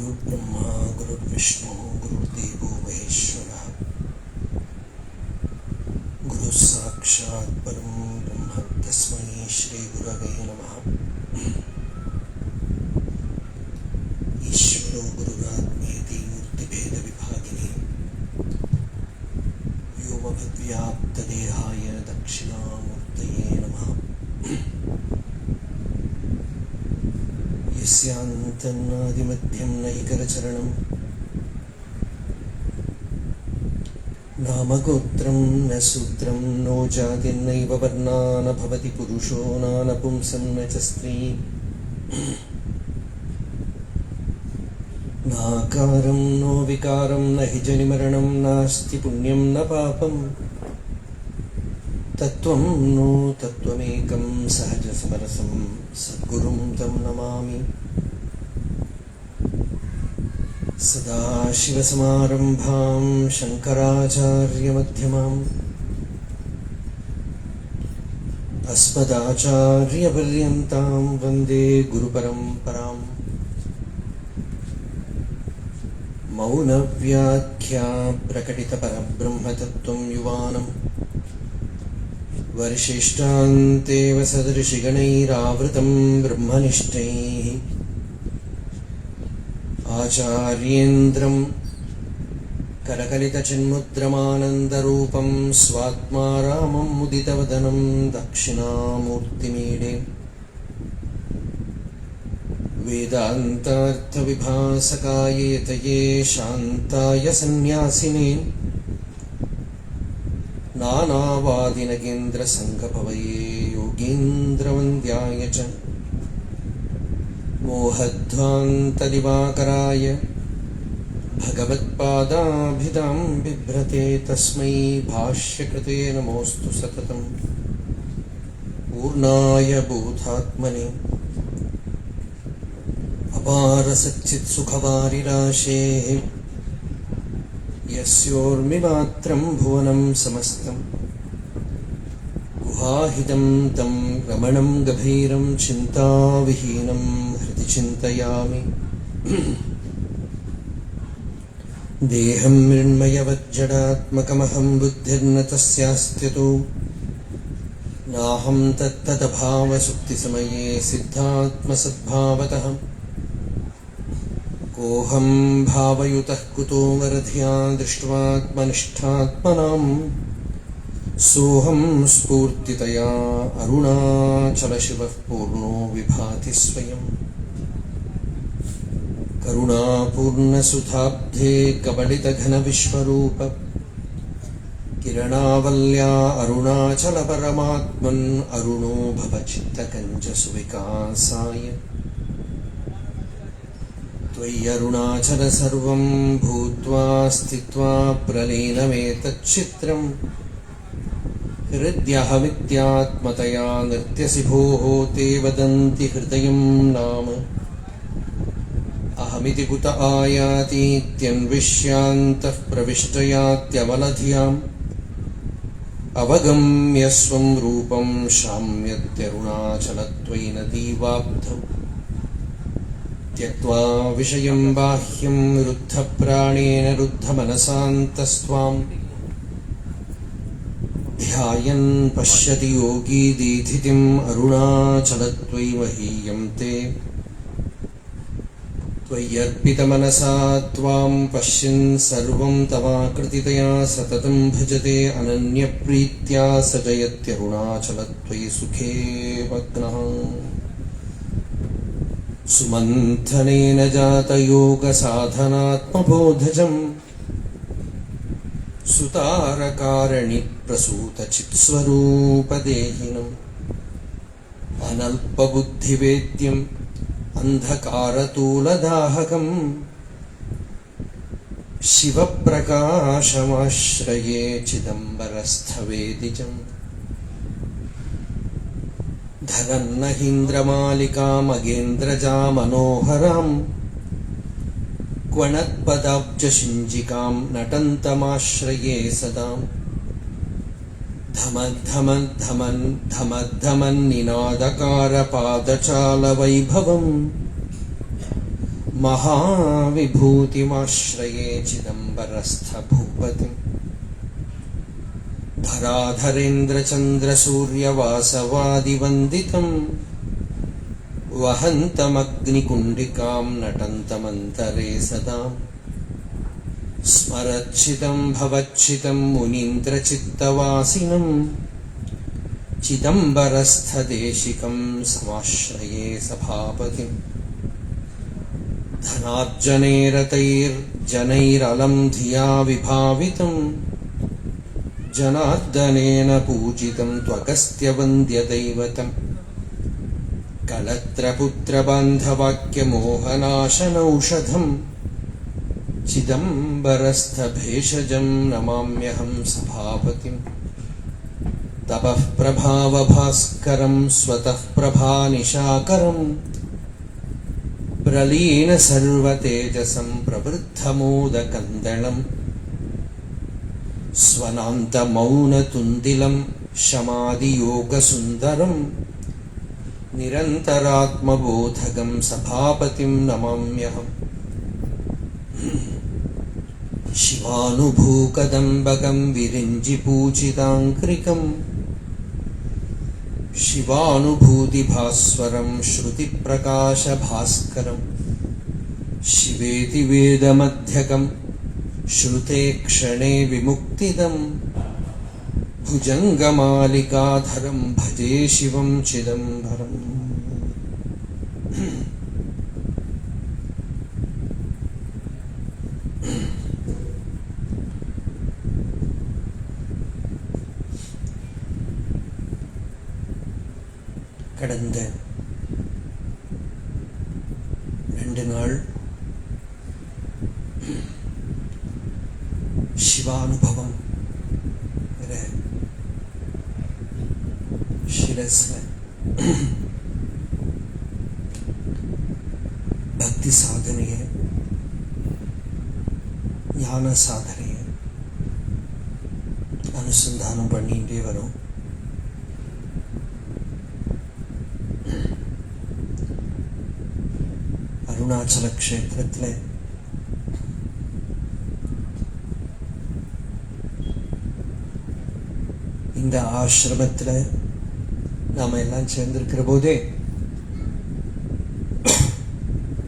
गुरुर्ब्रह्मा गुरुर्विष्णु गुरुर्देवो महेश्वरः गुरुः साक्षात् परं ब्रह्म तस्मै श्री गुरवे नमः। ईश्वरो गुरुरात्मेति मूर्तिभेदविभागिने व्योमवद्व्याप्तदेहाय दक्षिणामूर्तये नमः। यस्यान्तन्नादिमध्यं नैकरचरणं नामगोत्रं न सूत्रं नो जातिर्नैव वर्णा न भवति पुरुषो नानपुंसं न च स्त्री नाकारं नो विकारं न हि जनिमरणं नास्ति पुण्यं न पापं तत्त्वं नो तत्त्वमेकं सहजसमरसं सद्गुरुं तं नमामि। सदाशिवसमारम्भां शङ्कराचार्यमध्यमाम् अस्मदाचार्यपर्यन्तां वन्दे गुरुपरम्पराम्। मौनव्याख्या प्रकटितपरब्रह्मतत्त्वं युवानं वरिशिष्टान्तेव सदृशिगणैरावृतं ब्रह्मनिष्ठैः आचार्येन्द्रं करकलितचिन्मुद्रमानन्दरूपं स्वात्मा रामं मुदितवदनं दक्षिणामूर्तिमीडे वेदान्तार्थविभासकाय यतये शान्ताय सन्न्यासिने नानावादिनगेन्द्रसङ्गपवये योगीन्द्रवन्द्याय च मोहध्वान्तदिवाकराय भगवत्पादाभिधां बिभ्रते तस्मै भाष्यकृते नमोऽस्तु सततं। पूर्णाय बोधात्मने अपारसच्चित्सुखवारिराशेः यस्योर्मिमात्रं भुवनं समस्तं गुहाहितं तं रमणं गभीरं चिन्ताविहीनं हृदि चिन्तयामि। देहं मृण्मयवज्जडात्मकमहं बुद्धिर्न तस्यास्त्यतो नाहं तत्तदभावसुप्तिसमये सिद्धात्मसद्भावतः कोऽहं भावयुतः कुतो वरधिया दृष्ट्वात्मनिष्ठात्मनां सोऽहं स्फूर्तितया अरुणाचलशिवः पूर्णो विभाति स्वयं। करुणापूर्णसुधाब्धे कबलितघनविश्वरूप किरणावल्या अरुणाचलपरमात्मन् अरुणो भवचित्तकञ्जसुविकासाय त्वय्यरुणाचल सर्वं भूत्वा स्थित्वा प्रलीनमेतच्चित्रम् हृद्यहमित्यात्मतया नृत्यसि भोः ते वदन्ति हृदयं नाम अहमिति कुत आयातीत्यन्विष्यान्तः प्रविष्टयात्यवलधियाम् अवगम्य स्वं रूपं शाम्यत्यरुणाचलत्वयि नदीवाब्धौ त्यक्त्वा विषयं बाह्यं रुद्धप्राणेन रुद्धमनसान्तस्त्वां ध्यायन् पश्यति योगी दीधितिम् अरुणाचलत्वयि महीयं ते त्वय्यर्पितमनसा त्वां पश्यन् सर्वं तवाकृतितया सततं भजते अनन्यप्रीत्या स जयत्यरुणाचलत्वयि सुखे मग्नः। सुमन्थनेन जातयोगसाधनात्मबोधजम् सुतारकारणिप्रसूतचित्स्वरूपदेहिनम् अनल्पबुद्धिवेद्यम् अन्धकारतूलदाहकम् शिवप्रकाशमाश्रये चिदम्बरस्थवेदिजम् धरन्नहीन्द्रमालिकामगेन्द्रजा मनोहरां क्वणत्पदाब्जशिञ्जिकां नटन्तमाश्रये सदा धमद्धमन्निनादकारपादचालवैभवम् महाविभूतिमाश्रये चिदम्बरस्थभूपतिम् धराधरेन्द्रचन्द्रसूर्यवासवादिवन्दितम् वहन्तमग्निकुण्डिकां नटन्तमन्तरे सदा स्मरच्चितं भवच्चितं मुनीन्द्रचित्तवासिनं चिदम्बरस्थदेशिकं समाश्रये सभापतिम् धनार्जनेरतैर्जनैरलं धिया विभावितं जनार्दनेन पूजितं त्वगस्त्यवन्द्यदैवतम् कलत्रपुत्रबान्धवाक्यमोहनाशनौषधम् चिदम्बरस्थभेषजं नमाम्यहं सभापतिम् तपः प्रभावभास्करं स्वतः प्रभानिशाकरम् प्रलीनसर्वतेजसं प्रवृद्धमोदकन्दलम् स्वनान्तमौनतुन्दिलं शमादियोगसुन्दरम् निरन्तरात्मबोधकं सभापतिं नमाम्यहम् शिवानुभूकदम्बकं विरिञ्जिपूजिताङ्क्रिकम् शिवानुभूतिभास्वरं श्रुतिप्रकाशभास्करम् शिवेति वेदमध्यकं श्रुते क्षणे विमुक्तिदम् भुजङ्गमालिकाधरं भजे शिवं चिदम्बरम् கடந்த 2 நாள் சிவானுபவம் ಶಿರಸ್ನ ಭಕ್ತಿ ಸಾಧನೆಯ ஞான சாதனைய அனுசந்தானம் பண்ணிட்டே வரும். அருணாச்சல க்ஷேத்திரத்தில் இந்த ஆசிரமத்தில் நாம எல்லாம் சேர்ந்திருக்கிற போதே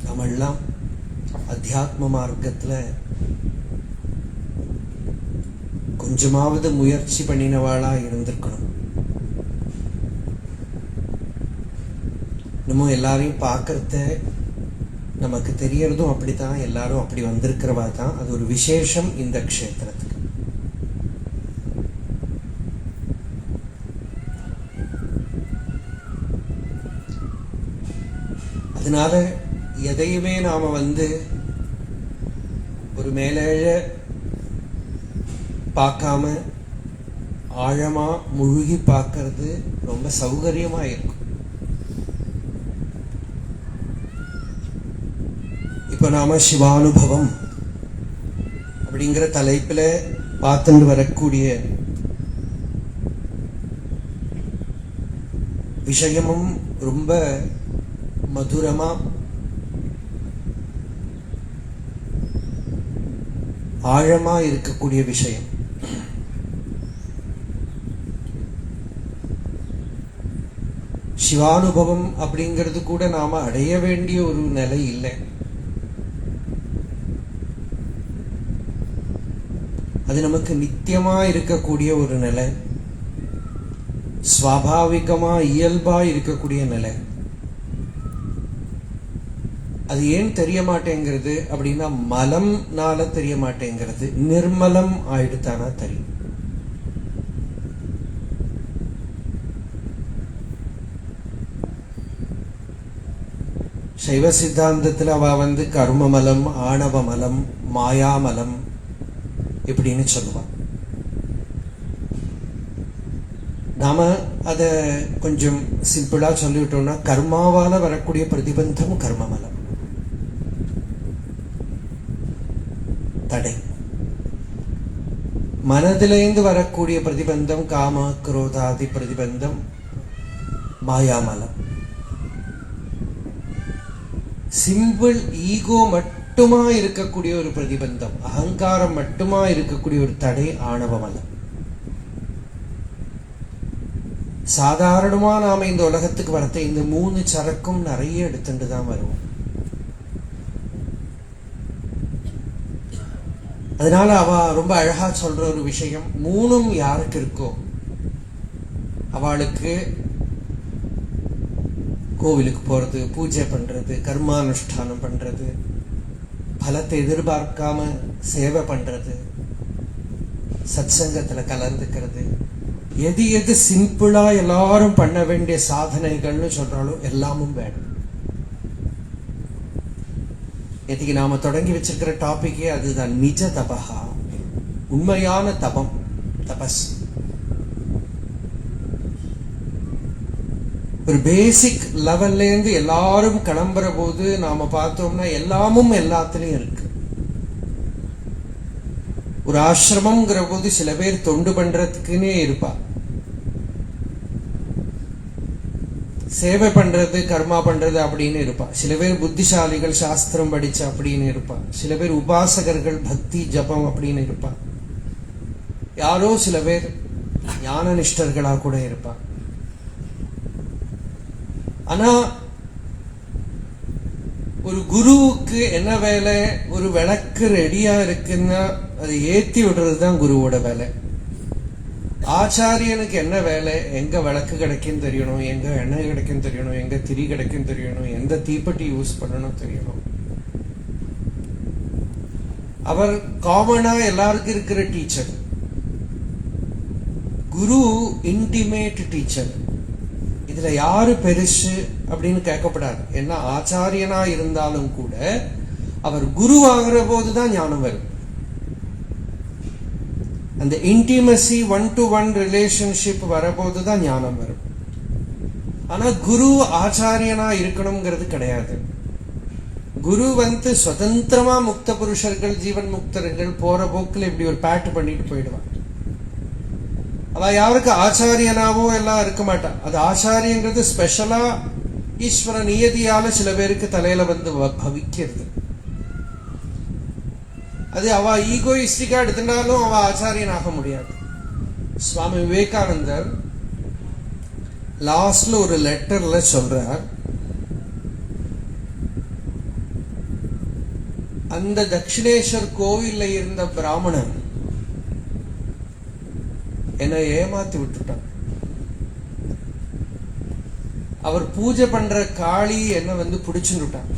நாம எல்லாம் அத்தியாத்ம மார்க்கத்தில் கொஞ்சமாவது முயற்சி பண்ணினவாளா இருந்திருக்கணும். நம்ம எல்லாரையும் பார்க்கறத நமக்கு தெரியறதும் அப்படித்தான், எல்லாரும் அப்படி வந்திருக்கிறவா தான். அது ஒரு விசேஷம் இந்த க்ஷேத்திரத்துக்கு. அதனால எதையுமே நாம ஒரு மேலேழ பார்க்காம ஆழமா முழுகி பார்க்கறது ரொம்ப சௌகரியமா இருக்கும். இப்ப நாம சிவானுபவம் அப்படிங்கிற தலைப்புல பார்த்துட்டு வரக்கூடிய விஷயமும் ரொம்ப மதுரமா ஆழமா இருக்கக்கூடிய விஷயம். சிவானுபவம் அப்படிங்கிறது கூட நாம அடைய வேண்டிய ஒரு நிலை இல்லை. அது நமக்கு நித்தியமா இருக்கக்கூடிய ஒரு நிலை, ஸ்வாபாவிகமா இயல்பா இருக்கக்கூடிய நிலை. அது ஏன் தெரிய மாட்டேங்கிறது அப்படின்னா மலம்னால தெரிய மாட்டேங்கிறது, நிர்மலம் ஆயிடுத்தானா தெரியும். சைவ சித்தாந்தத்தில் அவ கர்மமலம், ஆணவமலம், மாயாமலம் இப்படின்னு சொல்லுவான். நாம அத கொஞ்சம் சிம்பிளா சொல்லிவிட்டோம்னா கர்மாவால வரக்கூடிய பிரதிபந்தம் கர்மமலம், தடை. மனதிலிருந்து வரக்கூடிய பிரதிபந்தம் காம குரோதாதி பிரதிபந்தம் மாயாமலம். சிம்பிள் ஈகோ மட்டுமா இருக்கக்கூடிய ஒரு பிரதிபந்தம், அகங்காரம் மட்டுமா இருக்கக்கூடிய ஒரு தடை ஆணவம் அல்ல. சாதாரணமா நாம இந்த உலகத்துக்கு வரத்த இந்த 3 சரக்கும் நிறைய எடுத்துட்டு தான் வருவோம். அதனால அவ ரொம்ப அழகா சொல்ற ஒரு விஷயம், 3ம் யாருக்கு இருக்கோ அவளுக்கு கோவிலுக்கு போறது, பூஜை பண்றது, கர்மானுஷ்டானம் பண்றது, பலத்தை எதிர்பார்க்காம சேவை பண்றது, சத்சங்கத்துல கலந்துக்கிறது, எது எது சிம்பிளா எல்லாரும் பண்ண வேண்டிய சாதனைகள்னு சொல்றாலும் எல்லாமும் வேணும். இன்னைக்கு நாம தொடங்கி வச்சிருக்கிற டாபிக்கே அதுதான், நிஜ தபஹா, உண்மையான தபம், தபஸ். ஒரு பேசிக் லெவல்ல இருந்து எல்லாரும் கிளம்புற போது நாம பார்த்தோம்னா எல்லாமும் எல்லாத்துலயும் இருக்கு. ஒரு ஆசிரமம்ங்கிற போது சில பேர் தொண்டு பண்றதுக்குன்னே இருப்பா, சேவை பண்றது, கர்மா பண்றது அப்படின்னு இருப்பா. சில பேர் புத்திசாலிகள், சாஸ்திரம் படிச்ச அப்படின்னு இருப்பா. சில பேர் உபாசகர்கள், பக்தி ஜபம் அப்படின்னு இருப்பா. யாரோ சில பேர் ஞான நிஷ்டர்களா கூட இருப்பா. ஆனா ஒரு குருவுக்கு என்ன வேலை? ஒரு விளக்கு ரெடியா இருக்குன்னா அதை ஏத்தி விடுறதுதான் குருவோட வேலை. ஆச்சாரியனுக்கு என்ன வேலை? எங்க விளக்கு கிடைக்கும் தெரியணும், எங்க எண்ணெய் கிடைக்கும் தெரியணும், எங்க திரி கிடைக்கும் தெரியணும், எந்த தீப்பெட்டி யூஸ் பண்ணணும் தெரியணும். அவர் காமனா எல்லாருக்கும் இருக்கிற டீச்சர். குரு இன்டிமேட் டீச்சர். இதுல யாரு பெருசு அப்படின்னு கேட்கப்படாது. ஏன்னா ஆச்சாரியனா இருந்தாலும் கூட அவர் குரு ஆகிற போதுதான் ஞானம் வரும். அந்த இன்டிமசி, 1-to-1 ரிலேஷன்ஷிப் வரபோதுதான் ஞானம் வரும். ஆனா குரு ஆச்சாரியனா இருக்கணும்ங்கிறது கிடையாது. குரு சுதந்திரமா முக்த புருஷர்கள், ஜீவன் முக்தர்கள் போற போக்குல இப்படி ஒரு பேட்டு பண்ணிட்டு போயிடுவாங்க. அவ யாருக்கு ஆச்சாரியனாவோ எல்லாம் இருக்க மாட்டா. அது ஆச்சாரியங்கிறது ஸ்பெஷலா ஈஸ்வர நியதியால சில பேருக்கு தலையில பவிக்கிறது. அது அவ ஈகோயிஸ்டிக்கா எடுத்துட்டாலும் அவ ஆச்சாரியன் ஆக முடியாது. சுவாமி விவேகானந்தர் லாஸ்ட்ல ஒரு லெட்டர்ல சொல்றார், அந்த தட்சிணேஸ்வர் கோவில்ல இருந்த பிராமணன் என்னை ஏமாத்தி விட்டுட்டான். அவர் பூஜை பண்ற காளி என்ன பிடிச்சுட்டான்.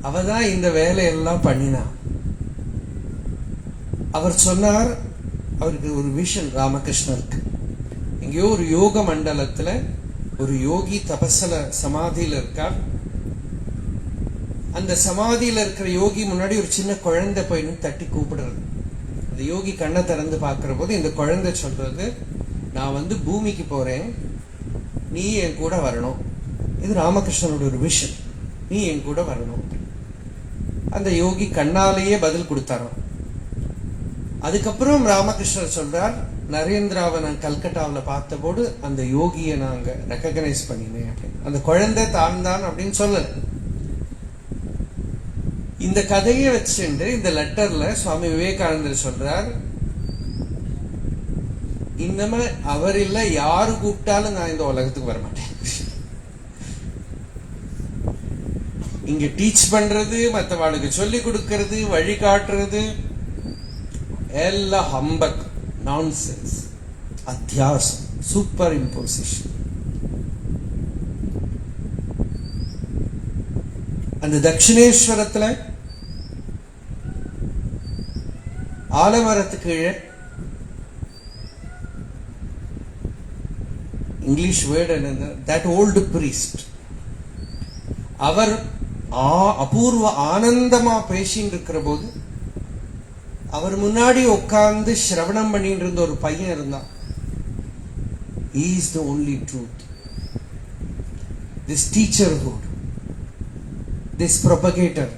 அவதான் இந்த வேலையெல்லாம் பண்ணினா. அவர் சொன்னார், அவருக்கு ஒரு விஷன், ராமகிருஷ்ணருக்கு எங்கேயோ ஒரு யோக மண்டலத்துல ஒரு யோகி தபஸ்ல சமாதியில இருக்கார். அந்த சமாதியில இருக்கிற யோகி முன்னாடி ஒரு சின்ன குழந்தை போய் தட்டி கூப்பிடுறது. அந்த யோகி கண்ணை திறந்து பார்க்கிற போது இந்த குழந்தை சொல்றது, நான் பூமிக்கு போறேன், நீ என் கூட வரணும். இது ராமகிருஷ்ணனோட ஒரு விஷன், நீ என் கூட வரணும். அந்த யோகி கண்ணாலேயே பதில் கொடுத்தாராம். அதுக்கப்புறம் ராமகிருஷ்ணர் சொல்றார், நரேந்திராவை நான் கல்கட்டாவில் பார்த்த போது அந்த யோகியை நாங்க ரெக்கக்னைஸ் பண்ணினேன் அப்படின்னு. அந்த குழந்தை தான் அப்படின்னு சொல்லல. இந்த கதையை வச்சுட்டு இந்த லெட்டர்ல சுவாமி விவேகானந்தர் சொல்றார், இன்னமே அவர் இல்ல, யாரு கூப்பிட்டாலும் நான் இந்த உலகத்துக்கு வரமாட்டேன். இங்க டீச் பண்றது, மற்றவாளுக்கு சொல்லி கொடுக்கறது, வழி காட்டுறது எல்லாம் ஹம்பக், நான்சென்ஸ், அத்தியாசம், சூப்பர் இம்போசிஷன். அந்த தட்சிணேஸ்வரத்துல ஆலமரத்துக்கு கீழே, இங்கிலீஷ் வேர்டு என்னது, தட் ஓல்டு பிரீஸ்ட், அவர் அபூர்வ ஆனந்தமா பேசின்னு இருக்கிற போது அவர் முன்னாடி உட்கார்ந்து சிரவணம் பண்ணிட்டு இருந்த ஒரு பையன் இருந்தான். He is the only truth. This teacherhood, this propagator,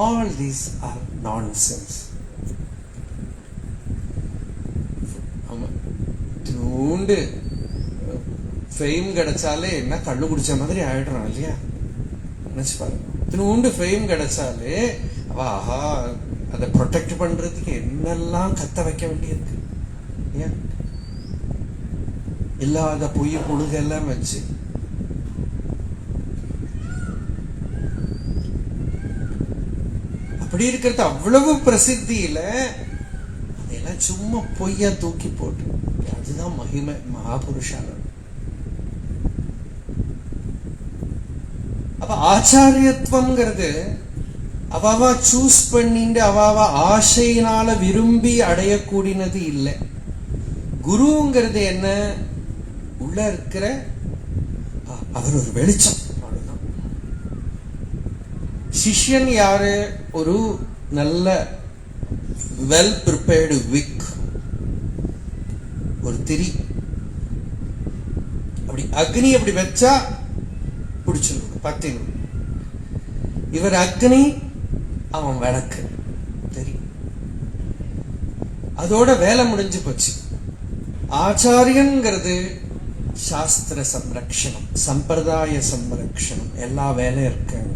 all these are nonsense. Fame கிடைச்சாலே என்ன கண்ணு குடிச்ச மாதிரி ஆயிடுறான் இல்லையா? நினைச்சு பாருங்க. இத்தினூண்டு ஃப்ரேம் கிடைச்சாலே அவ ஆஹா அதை ப்ரொடெக்ட் பண்றதுக்கு என்னெல்லாம் கத்த வைக்க வேண்டியிருக்கு. ஏன் இல்லாத பொய் புழுகெல்லாம் வச்சு அப்படி இருக்கிறது அவ்வளவு பிரசித்தியில அதெல்லாம் சும்மா பொய்யா தூக்கி போட்டு, அதுதான் மகிமை மகாபுருஷால. அப்ப ஆச்சாரியத்துவம்ங்கிறது அவாவா சூஸ் பண்ணிட்டு அவாவா ஆசையினால விரும்பி அடையக்கூடியது இல்லை. குருங்கிறது என்ன, உள்ள இருக்கிற அவர் ஒரு வெளிச்சம். அவ்வளவுதான். சிஷ்யன் யாரு, ஒரு நல்ல வெல் ப்ரிப்பேர்டு விக், ஒரு திரி. அப்படி அக்னி அப்படி வச்சா பிடிச்சிருக்கு பத்தினும். இவர் அக்னி, அவன் விளக்கு தெரியும். அதோட வேலை முடிஞ்சு போச்சு. ஆச்சாரியன்கிறது சாஸ்திர சம்ரக்ஷணம், சம்பிரதாய சம்ரக்ஷணம், எல்லா வேலையும் இருக்காங்க.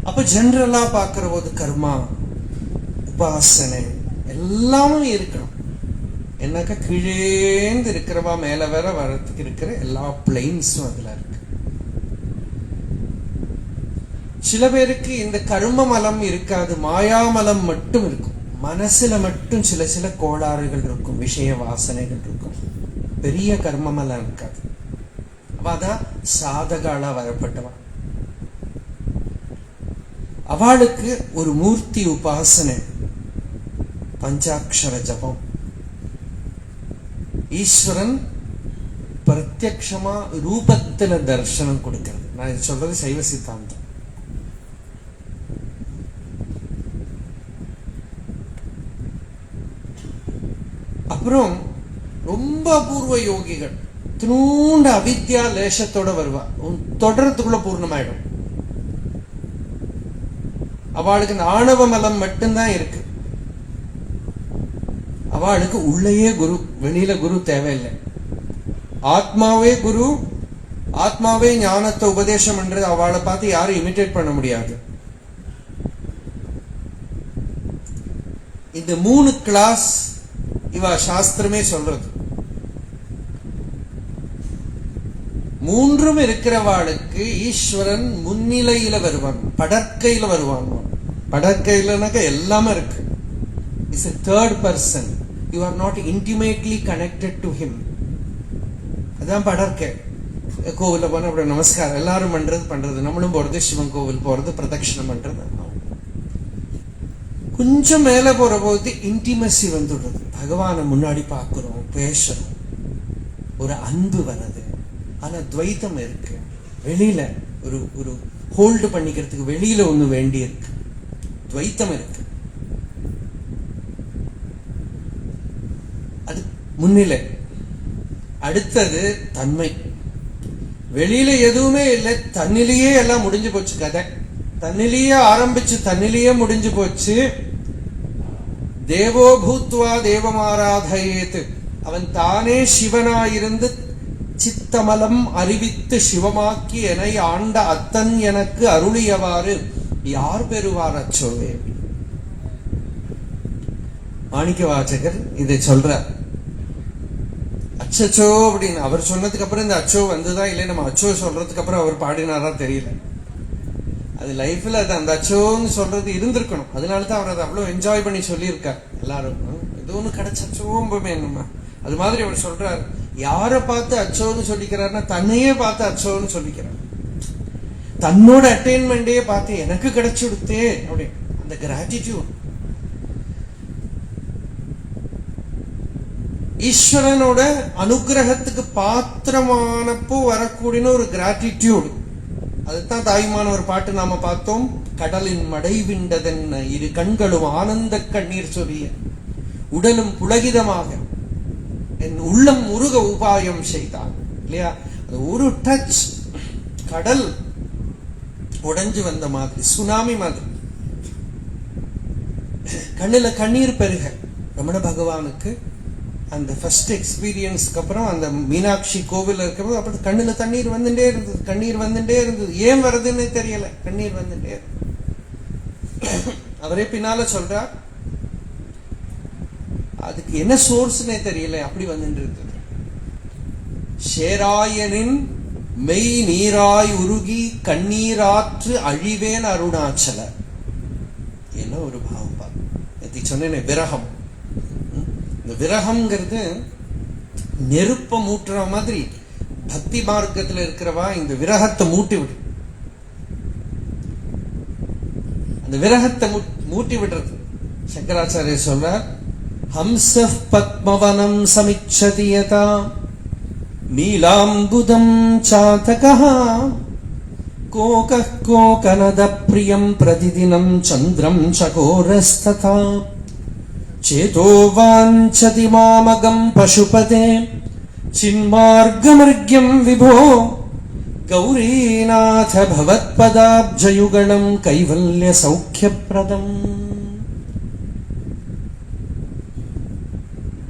அப்ப ஜெனரலா பார்க்கிற போது கர்மா, உபாசனை எல்லாமும் இருக்கணும். என்னக்கா கீழேந்து இருக்கிறவா மேல வேற வரத்துக்கு இருக்கிற எல்லா பிளைன்ஸும் அதுல இருக்கு. சில பேருக்கு இந்த கர்ம மலம் இருக்காது, மாயாமலம் மட்டும் இருக்கும். மனசுல மட்டும் சில சில கோளாறுகள் இருக்கும், விஷய வாசனைகள் இருக்கும், பெரிய கர்மமலம் இருக்காது. அதான் சாதகாலா வரப்பட்டவா. அவளுக்கு ஒரு மூர்த்தி உபாசனை, பஞ்சாட்சர ஜபம், ஈஸ்வரன் பிரத்யக்ஷமா ரூபத்துல தர்சனம் கொடுக்கிறது. நான் சொல்றது சைவ சித்தாந்தம். அப்புறம் ரொம்ப அபூர்வ யோகிகள் திருண்ட அவித்யா லேசத்தோட வருவா, தொடரத்துக்குள்ள பூர்ணமாயிடும். அவளுக்கு இந்த ஆணவ மலம் மட்டும்தான் இருக்கு. அவளுக்கு உள்ளேயே குரு, வெளியில குரு தேவையில்லை. ஆத்மாவே குரு, ஆத்மாவே ஞானத்தை உபதேசம் பண்றது. அவளை பார்த்து யாரும் இமிட்டேட் பண்ண முடியாது. இந்த 3 கிளாஸ் இவ சாஸ்திரமே சொல்றது. 3ம் இருக்கிறவாளுக்கு ஈஸ்வரன் முன்னிலையில வருவான், படற்கையில வருவான். படற்கையிலனாக்க எல்லாமே இருக்கு. Is a third person. You are not intimately connected to him. அதான் படற்கை. கோவில போன அப்படி நமஸ்காரம் எல்லாரும் பண்றது, நம்மளும் போறது, சிவன் கோவில் போறது, பிரதட்சணம் பண்றது. கொஞ்சம் மேல போற போது இன்டிமசி வந்துடுறது. பகவானை முன்னாடி பார்க்கிறோம், பேசுறோம், ஒரு அன்பு வருது. ஆனா துவைத்தம் இருக்கு. வெளியில ஒரு ஹோல்டு பண்ணிக்கிறதுக்கு வெளியில ஒண்ணு வேண்டி இருக்கு. துவைத்தம் இருக்கு. அது முன்னிலை. அடுத்தது தன்மை. வெளியில எதுவுமே இல்லை, தன்னிலேயே எல்லாம் முடிஞ்சு போச்சு. கதை தன்னிலேயே ஆரம்பிச்சு தன்னிலேயே முடிஞ்சு போச்சு. தேவோ பூத்வா தேவமாராதயேத். அவன் தானே சிவனாயிருந்து சித்தமலம் அறிவித்து சிவமாக்கி என்னை ஆண்ட அத்தன் எனக்கு அருளியவாறு யார் பெறுவார் அச்சோவே. மாணிக்க வாசகர் இதை சொல்றார். அச்சோ அப்படின்னு அவர் சொன்னதுக்கு அப்புறம் இந்த அச்சோ வந்துதான் இல்லை, நம்ம அச்சோ சொல்றதுக்கு அப்புறம் அவர் பாடினாரா தெரியல. அது லைஃப்ல அது அந்த அச்சோன்னு சொல்றது இருந்திருக்கணும். அதனாலதான் அவர் அதை அவ்வளவு என்ஜாய் பண்ணி சொல்லியிருக்கார். எல்லாரும் ஏதோ ஒண்ணு கிடைச்ச அச்சோம்பமே என்னமா அது மாதிரி அவர் சொல்றார். யாரை பார்த்து அச்சோன்னு சொல்லிக்கிறாருன்னா தன்னையே பார்த்து அச்சோன்னு சொல்லிக்கிறார். தன்னோட அட்டைன்மெண்டே பார்த்து எனக்கு கிடைச்சுடுத்தே அப்படி அந்த கிராட்டிடியூட். ஈஸ்வரனோட அனுகிரகத்துக்கு பாத்திரமானப்போ வரக்கூடிய ஒரு கிராட்டிடியூட். அதுதான் தாய்மான ஒரு பாட்டு நாம பார்த்தோம். கடலின் மடை விண்டதென்ன இரு கண்களும் ஆனந்த கண்ணீர் சொரிய உடலும் புலகிதமாக என் உள்ளம் முருக உபாயம் செய்தான். இல்லையா? அது ஒரு டச் கடல் உடைஞ்சு வந்த மாதிரி, சுனாமி மாதிரி. கண்ணுல கண்ணீர் பெருக ரமண பகவானுக்கு அந்த ஃபர்ஸ்ட் எக்ஸ்பீரியன்ஸ்க்கு அப்புறம் அந்த மீனாட்சி கோவில் இருக்கிறது அப்புறம் கண்ணுல கண்ணீர் வந்துட்டே இருந்தது. ஏன் வருதுன்னு தெரியல, கண்ணீர் வந்துட்டே இருந்தது. அவரே பின்னால சொல்றார், அதுக்கு என்ன சோர்ஸ்னே தெரியல, அப்படி வந்துட்டு இருந்தது. சேராயனின் மெய் நீராய் உருகி கண்ணீராற்று அழிவேன் அருணாச்சல. என்ன ஒரு பாவம் பாரு. சொன்னேனே விரகம். இந்த விரகம்ங்கிறது நெருப்ப மூட்டுற மாதிரி பக்தி மார்க்கத்தில் இருக்கிறவா இந்த விரகத்தை மூட்டி விடு. அந்த விரகத்தை மூட்டி விடுறது சங்கராச்சாரிய சொல்றார், ஹம்ச பத்மவனம் சமிச்சதி யதா நீலாம்புதம் சாதகஹ கோகः கோகனத பிரியம் பிரதிதினம் சந்திரம் சகோரஸ்ததா சேதோ வாஞ்சதி மாமகம் பசுபதே சின்மார்கமர்க்யம் விபோ கௌரீநாத பவத்பதாப்ஜயுகணம் கைவல்ய சௌக்கியப்ரதம்.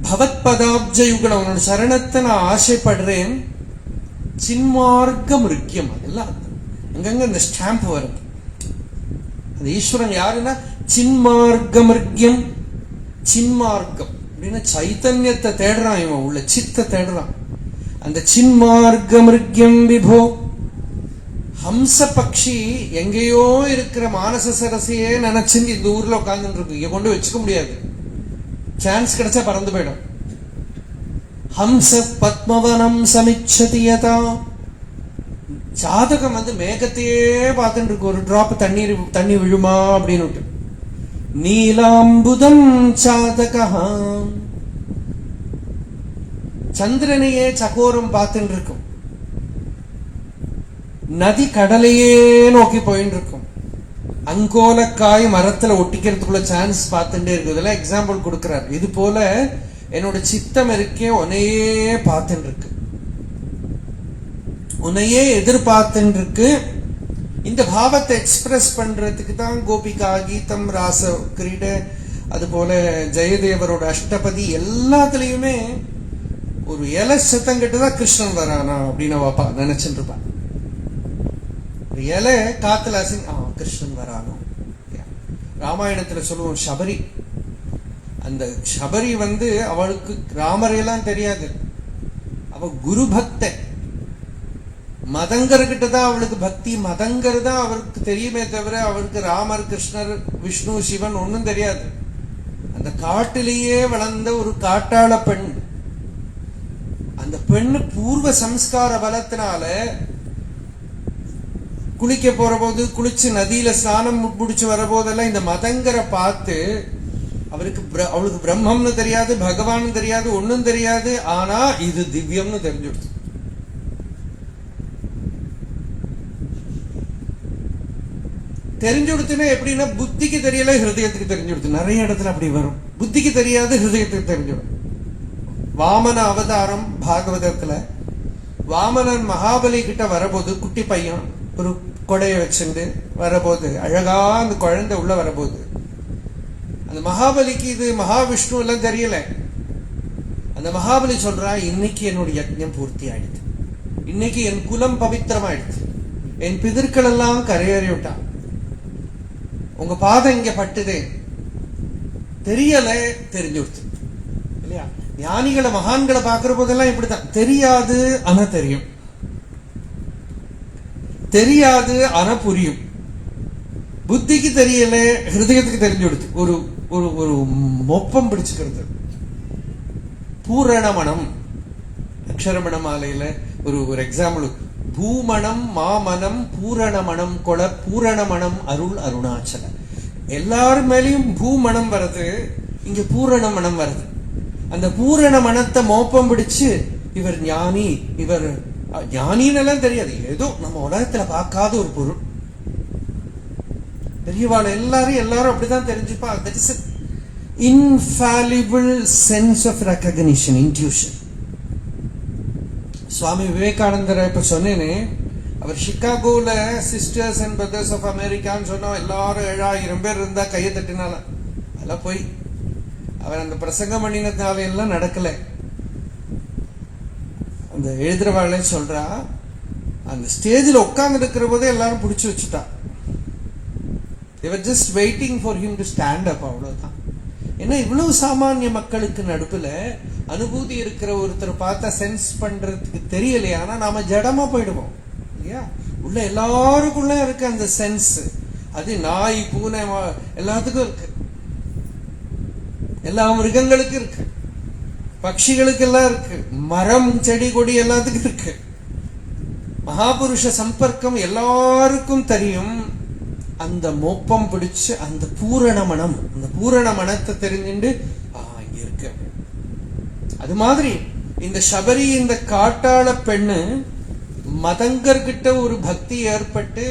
பவத்பதாப்ஜயுகணம், உன்னோட சரணத்தை நான் ஆசைப்படுறேன். சின்மார்க்க மிருக்கியம், அதெல்லாம் அங்கங்க இந்த ஸ்டாம்ப் வரும். அது ஈஸ்வரன் யாருன்னா சின்மார்க்க மிருக்கியம். சின்மார்க்கம் அப்படின்னா சைத்தன்யத்தை தேடுறான் இவன், உள்ள சித்த தேடுறான். அந்த சின்மார்க்க மிருக்கியம் விபோ. ஹம்ச பக்ஷி எங்கேயோ இருக்கிற மானச சரசையே நினைச்சுங்க இந்த ஊர்ல உட்கார்ந்துட்டு இருக்கு. இங்க கொண்டு வச்சுக்க முடியாது, சான்ஸ் கிடைச்சா பறந்து போயிடும். ஹம்ச பத்மவனம் சமிச்சதி யதா. ஜாதகம் மேகத்தையே பார்த்துட்டு இருக்கு, ஒரு டிராப் தண்ணி விழுமா அப்படின்னு. நீலாம்புதம் சாதகா, சந்திரனையே சகோரம் பார்த்துட்டு இருக்கும். நதி கடலையே நோக்கி போயிட்டு இருக்கும். அங்கோலக்காய் மரத்துல ஒட்டிக்கிறதுக்குள்ள சான்ஸ் பார்த்துட்டே இருக்கு. இதெல்லாம் எக்ஸாம்பிள் கொடுக்கிறார். இது போல என்னோட சித்தம் இருக்கே உன்னையே பார்த்துட்டு இருக்கு, உன்னையே எதிர்பார்த்துட்டு இருக்கு. இந்த பாவத்தை எக்ஸ்பிரஸ் பண்றதுக்கு தான் கோபிகா கீதம், ராச கிரீட, அது போல ஜெயதேவரோட அஷ்டபதி எல்லாத்துலயுமே ஒரு இலை சத்தம் கிட்டதான் கிருஷ்ணன் வரானா அப்படின்னு வாப்பா நினைச்சுட்டு இருப்பான். இலை காத்துல கிருஷ்ணன் வரானோ. ராமாயணத்துல சொல்லுவோம் சபரி. அந்த சபரி அவளுக்கு ராமரையெல்லாம் தெரியாது, அவ குரு பக்த. மதங்கர்கிட்ட தான் அவளுக்கு பக்தி, மதங்கர் தான் அவருக்கு தெரியுமே தவிர அவருக்கு ராமர், கிருஷ்ணர், விஷ்ணு, சிவன் ஒன்னும் தெரியாது. அந்த காட்டிலேயே வளர்ந்த ஒரு காட்டாள பெண். அந்த பெண்ணு பூர்வ சம்ஸ்கார பலத்தினால குளிக்க போற போது, குளிச்சு நதியில ஸ்நானம் முடிச்சு வர போதெல்லாம் இந்த மதங்கரை பார்த்து அவளுக்கு பிரம்மம்னு தெரியாது, பகவான் தெரியாது, ஒன்னும் தெரியாது. ஆனா இது திவ்யம்னு தெரிஞ்சுடுச்சு. தெரிஞ்சுடுத்துன்னா எப்படின்னா, புத்திக்கு தெரியல, ஹிருதயத்துக்கு தெரிஞ்சுடுத்து. நிறைய இடத்துல அப்படி வரும். புத்திக்கு தெரியாது, ஹிருதயத்துக்கு தெரிஞ்சிடும். வாமன அவதாரம் பாகவதத்துல வாமனன் மகாபலி கிட்ட வரபோது, குட்டி பையன் ஒரு கொடையை வச்சுட்டு வரபோது, அழகா அந்த குழந்தை உள்ள வரபோது, அந்த மகாபலிக்கு இது மகாவிஷ்ணு எல்லாம் தெரியல. அந்த மகாபலி சொல்றா, இன்னைக்கு என்னுடைய யஜ்ஞம் பூர்த்தி ஆயிடுது, இன்னைக்கு என் குலம் பவித்திரமாயிடுது, என் பிதர்கள் எல்லாம் கரையேறி விட்டான், உங்க பாதம் இங்க பட்டுதே. தெரியல, தெரிஞ்சு விடுத்து இல்லையா? ஞானிகளை மகான்களை பாக்குற போதெல்லாம் இப்படிதான், தெரியாது ஆனா தெரியும், தெரியாது ஆனா புரியும். புத்திக்கு தெரியல, ஹிருதயத்துக்கு தெரிஞ்சு விடுத்து. ஒரு ஒரு ஒரு மொப்பம் பிடிச்சுக்கிறது. பூரணமணம், அக்ஷரமண மாலையில ஒரு எக்ஸாம்பிள், பூமணம் மாமனம் பூரணமணம் கொல பூரணமணம் அருள் அருணாச்சல. எல்லாரும் மேலையும் பூமணம் வருது, இங்க பூரண மனம் வருது. அந்த பூரண மனத்தை மோப்பம் பிடிச்சு இவர் ஞானி, இவர் ஞானின்னு எல்லாம் தெரியாது, ஏதோ நம்ம உலகத்துல பார்க்காத ஒரு பொருள். பெரியவாள் எல்லாரும் அப்படிதான் தெரிஞ்சுப்பா. That is infallible sense of recognition, intuition. Swami விவேகானந்தரை இப்ப சொன்னேனே, அவர் சிகாகோல சிஸ்டர்ஸ் அண்ட் பிரதர்ஸ் ஆஃப் அமெரிக்கான்னு சொன்னா எல்லாரும் 7000 பேர் இருந்தா கையை தட்டினால, அதெல்லாம் போய் அவர் அந்த பிரசங்கம் பண்ணினதுனால எல்லாம் நடக்கல. அந்த எழுதுறவாளே சொல்றா, அந்த ஸ்டேஜில் உட்கார்ந்து இருக்கிற போதே எல்லாரும் பிடிச்சி வச்சுட்டா. They were just waiting for him to stand up. அவ்வளவுதான். ஏன்னா இவ்வளவு சாமானிய மக்களுக்கு நடுப்புல அனுபூதி இருக்கிற ஒருத்தர் பார்த்தா சென்ஸ் பண்றதுக்கு தெரியலையா? ஆனா நாம ஜடமா போயிடுவோம் இல்லையா? உள்ள எல்லாருக்குள்ள இருக்கு அந்த சென்ஸ். அது நாய் பூனை எல்லாத்துக்கும் இருக்கு, எல்லா மிருகங்களுக்கும் இருக்கு, பட்சிகளுக்கு எல்லாம் இருக்கு, மரம் செடி கொடி எல்லாத்துக்கும் இருக்கு. மகாபுருஷ சம்பர்க்கம் எல்லாருக்கும் தெரியும். அந்த மோப்பம் பிடிச்சு அந்த பூரண மனம், அந்த பூரண மனத்தை தெரிஞ்சுட்டு இங்க இருக்கு. அது மாதிரி இந்த சபரி, இந்த காட்டாள பெண்ணு மதங்கர்கிட்ட ஒரு பக்தி ஏற்பட்டு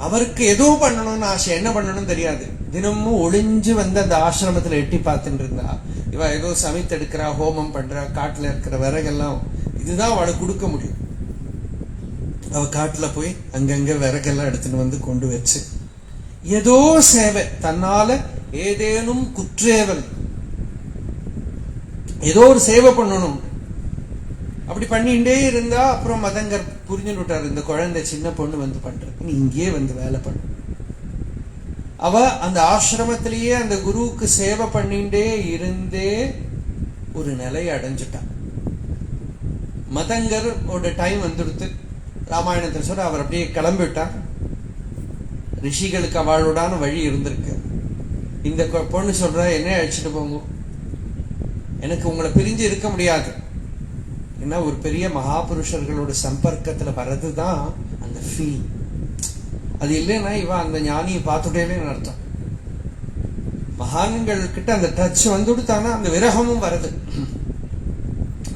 அவருக்கு ஏதோ பண்ணணும்னு ஆசை. என்ன பண்ணணும்னு தெரியாது. தினமும் ஒளிஞ்சு வந்து அந்த ஆசிரமத்துல எட்டி பார்த்துட்டு இருந்தா. இவ ஏதோ சமைத்தெடுக்கிறா, ஹோமம் பண்றா, காட்டுல இருக்கிற விறகெல்லாம் இதுதான் அவளுக்கு கொடுக்க முடியும். அவ காட்டுல போய் அங்கங்க விறகெல்லாம் எடுத்துட்டு வந்து கொண்டு வச்சு ஏதோ சேவை, தன்னால ஏதேனும் குற்றேவல், ஏதோ ஒரு சேவை பண்ணணும். அப்படி பண்ணிட்டே இருந்தா அப்புறம் மதங்கர் புரிஞ்சுட்டு விட்டாரு, இந்த குழந்தை சின்ன பொண்ணு வந்து பண்றது, நீ இங்கேயே வந்து வேலை பண்ண. அவ அந்த ஆசிரமத்திலேயே அந்த குருவுக்கு சேவை பண்ணிட்டே இருந்தே ஒரு நிலையை அடைஞ்சிட்டான். மதங்கர் ஒரு டைம் வந்துடுத்து. ராமாயணத்தை சொல்ற அவர் அப்படியே கிளம்பிவிட்டார். ரிஷிகளுக்கு அவளோடான வழி இருந்திருக்கு. இந்த பொண்ணு சொல்ற, என்ன அழைச்சிட்டு போங்க, எனக்கு உங்களை பிரிஞ்சு இருக்க முடியாது. ஏன்னா ஒரு பெரிய மகாபுருஷர்களோட சம்பர்க்கத்துல வர்றதுதான் அந்த ஃபீல். அது இல்லைன்னா இவ அந்த ஞானியை பார்த்துட்டேன்னு அர்த்தம். மகான்கள் கிட்ட அந்த டச் வந்துடுத்தானா அந்த விரகமும் வருது.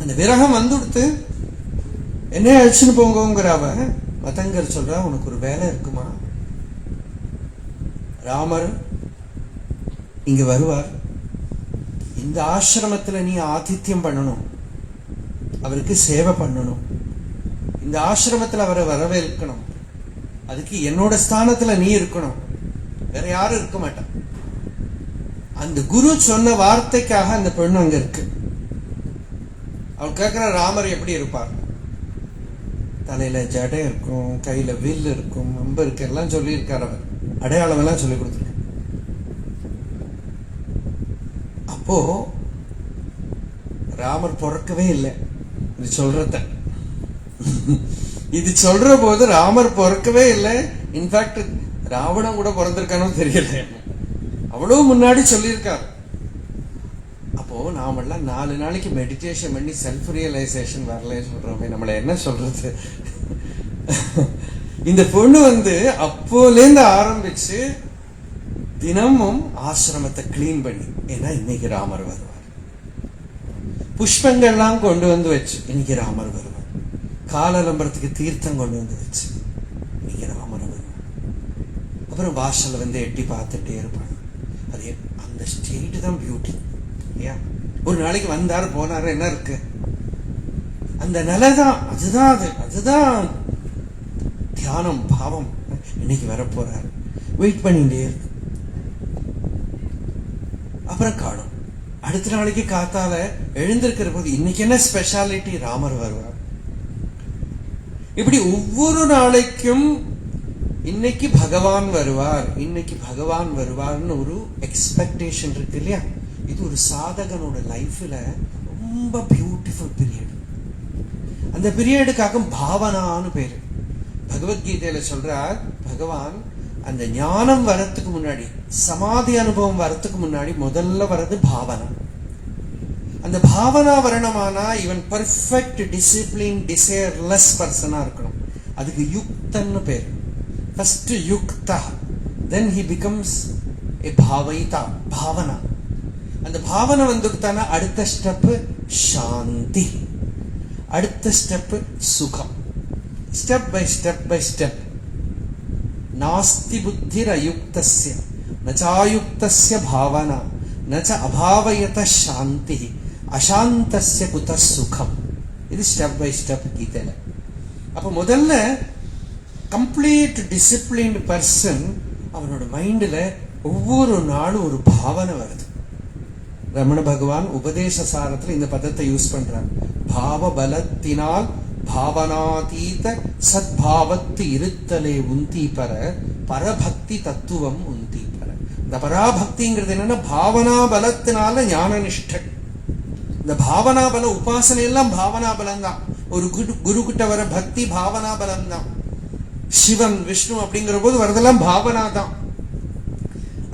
அந்த விரகம் வந்துடுத்து என்ன அழைச்சுன்னு போங்கிற அவ. மதங்கர் சொல்றா, உனக்கு ஒரு வேலை இருக்குமா? ராமர் இங்க வருவார், இந்த ஆசிரமத்துல நீ ஆதித்யம் பண்ணணும், அவருக்கு சேவை பண்ணணும், இந்த ஆசிரமத்துல அவரை வரவேற்கணும். அதுக்கு என்னோட ஸ்தானத்துல நீ இருக்கணும், வேற யாரும் இருக்க மாட்டான். அந்த குரு சொன்ன வார்த்தைக்காக அந்த பெண்ணு அங்க இருக்கு. அவள் கேட்கிற, ராமர் எப்படி இருப்பார்? தலையில ஜடை இருக்கும், கையில வில் இருக்கும், அம்பு இருக்கு, எல்லாம் சொல்லி இருக்கார். அவர் அடையாளம் எல்லாம் சொல்லி கொடுத்துருக்க. அப்போ ராமர் பிறக்கவே இல்லை. இது சொல்றத இது சொல்ற போது ராமர் பிறக்கவே இல்லை. இன்ஃபேக்ட் ராவணன் கூட பிறந்திருக்கானு தெரியல, அவ்வளவு முன்னாடி சொல்லியிருக்காரு. அப்போ நாமெல்லாம் 4 நாளைக்கு மெடிடேஷன் பண்ணி செல்ஃப் ரியலைசேஷன் வரல சொல்றோமே, நம்மள என்ன சொல்றது? இந்த பொண்ணு வந்து அப்போலேருந்து ஆரம்பிச்சு தினமும் ஆசிரமத்தை கிளீன் பண்ணி, ஏன்னா இன்னைக்கு ராமர் வருவார். புஷ்பங்கள்லாம் கொண்டு வந்து வச்சு, இன்னைக்கு ராமர் வருவார். காலலம்பரத்துக்கு தீர்த்தம் கொண்டு வந்து வச்சு, இன்னைக்கு ராமர் வருவார். அப்புறம் வாசல்ல வந்து எட்டி பார்த்துட்டே இருப்பாங்க. அது அந்த ஸ்டேட் தான் பியூட்டி. ஒரு நாளைக்கு வந்தாரு போனாரு, என்ன இருக்கு? அந்த நிலைதான், அதுதான் தியானம், பாவம். இன்னைக்கு வரப்போறாரு, வெயிட் பண்ணிட்டே இருக்கு. அப்புறம் காணும். அடுத்த நாளைக்கு காத்தால எழுந்திருக்கிற போது, இன்னைக்கு என்ன ஸ்பெஷாலிட்டி? ராமர் வருவார். இப்படி ஒவ்வொரு நாளைக்கும் இன்னைக்கு பகவான் வருவார், இன்னைக்கு பகவான் வருவார்னு ஒரு எக்ஸ்பெக்டேஷன் இருக்கு இல்லையா? இது ஒரு சாதகனோட லைஃப்ல ரொம்ப பியூட்டிஃபுல் பீரியட். அந்த பீரியடுக்காக பாவனான்னு பேரு. பகவத்கீதையில சொல்றார் பகவான், அந்த ஞானம் வரத்துக்கு முன்னாடி, சமாதி அனுபவம் வரத்துக்கு முன்னாடி முதல்ல வர்றது பாவனா. அந்த பாவனா வரணுமானா இவன் பர்ஃபெக்ட் டிசிப்ளின் டிசைர்லெஸ் பர்சனா இருக்கணும். அதுக்கு யுக்தன்னு பேரு. ஃபர்ஸ்ட் யுக்தா, தென் ஹி பிகம்ஸ் ஏ பாவைதா, பாவனா. அந்த பாவனை வந்துட்டானா அடுத்த ஸ்டெப் சாந்தி, அடுத்த ஸ்டெப் சுகம். Step by step by step. நாஸ்தி புத்திர் அயுக்தஸ்ய நசாயுக்தஸ்ய பாவனா நச அபாவயத சாந்தி அசாந்தஸ்ய குத சுகம். இது ஸ்டெப் பை ஸ்டெப் கீதையில. அப்ப முதல்ல கம்ப்ளீட் டிசிப்ளின்டு பர்சன், அவனோட மைண்ட்ல ஒவ்வொரு நாளும் ஒரு பாவனை வருது. ரமண பகவான் உபதேச சாரத்துல இந்த பதத்தை யூஸ் பண்றார். பாவ பலத்தினால் பாவனாதீத சத்பாவத்து இருத்தலே உந்தி பெற பரபக்தி தத்துவம் உந்தி பெற. இந்த பராபக்திங்கிறது என்னன்னா பாவனா பலத்தினால ஞான நிஷ்டை. இந்த பாவனா பல உபாசனை எல்லாம் பாவனா பலம் தான். ஒரு குரு கிட்ட வர பக்தி பாவனா பலம் தான். சிவன் விஷ்ணு அப்படிங்கிற போது வரதெல்லாம் பாவனா தான்.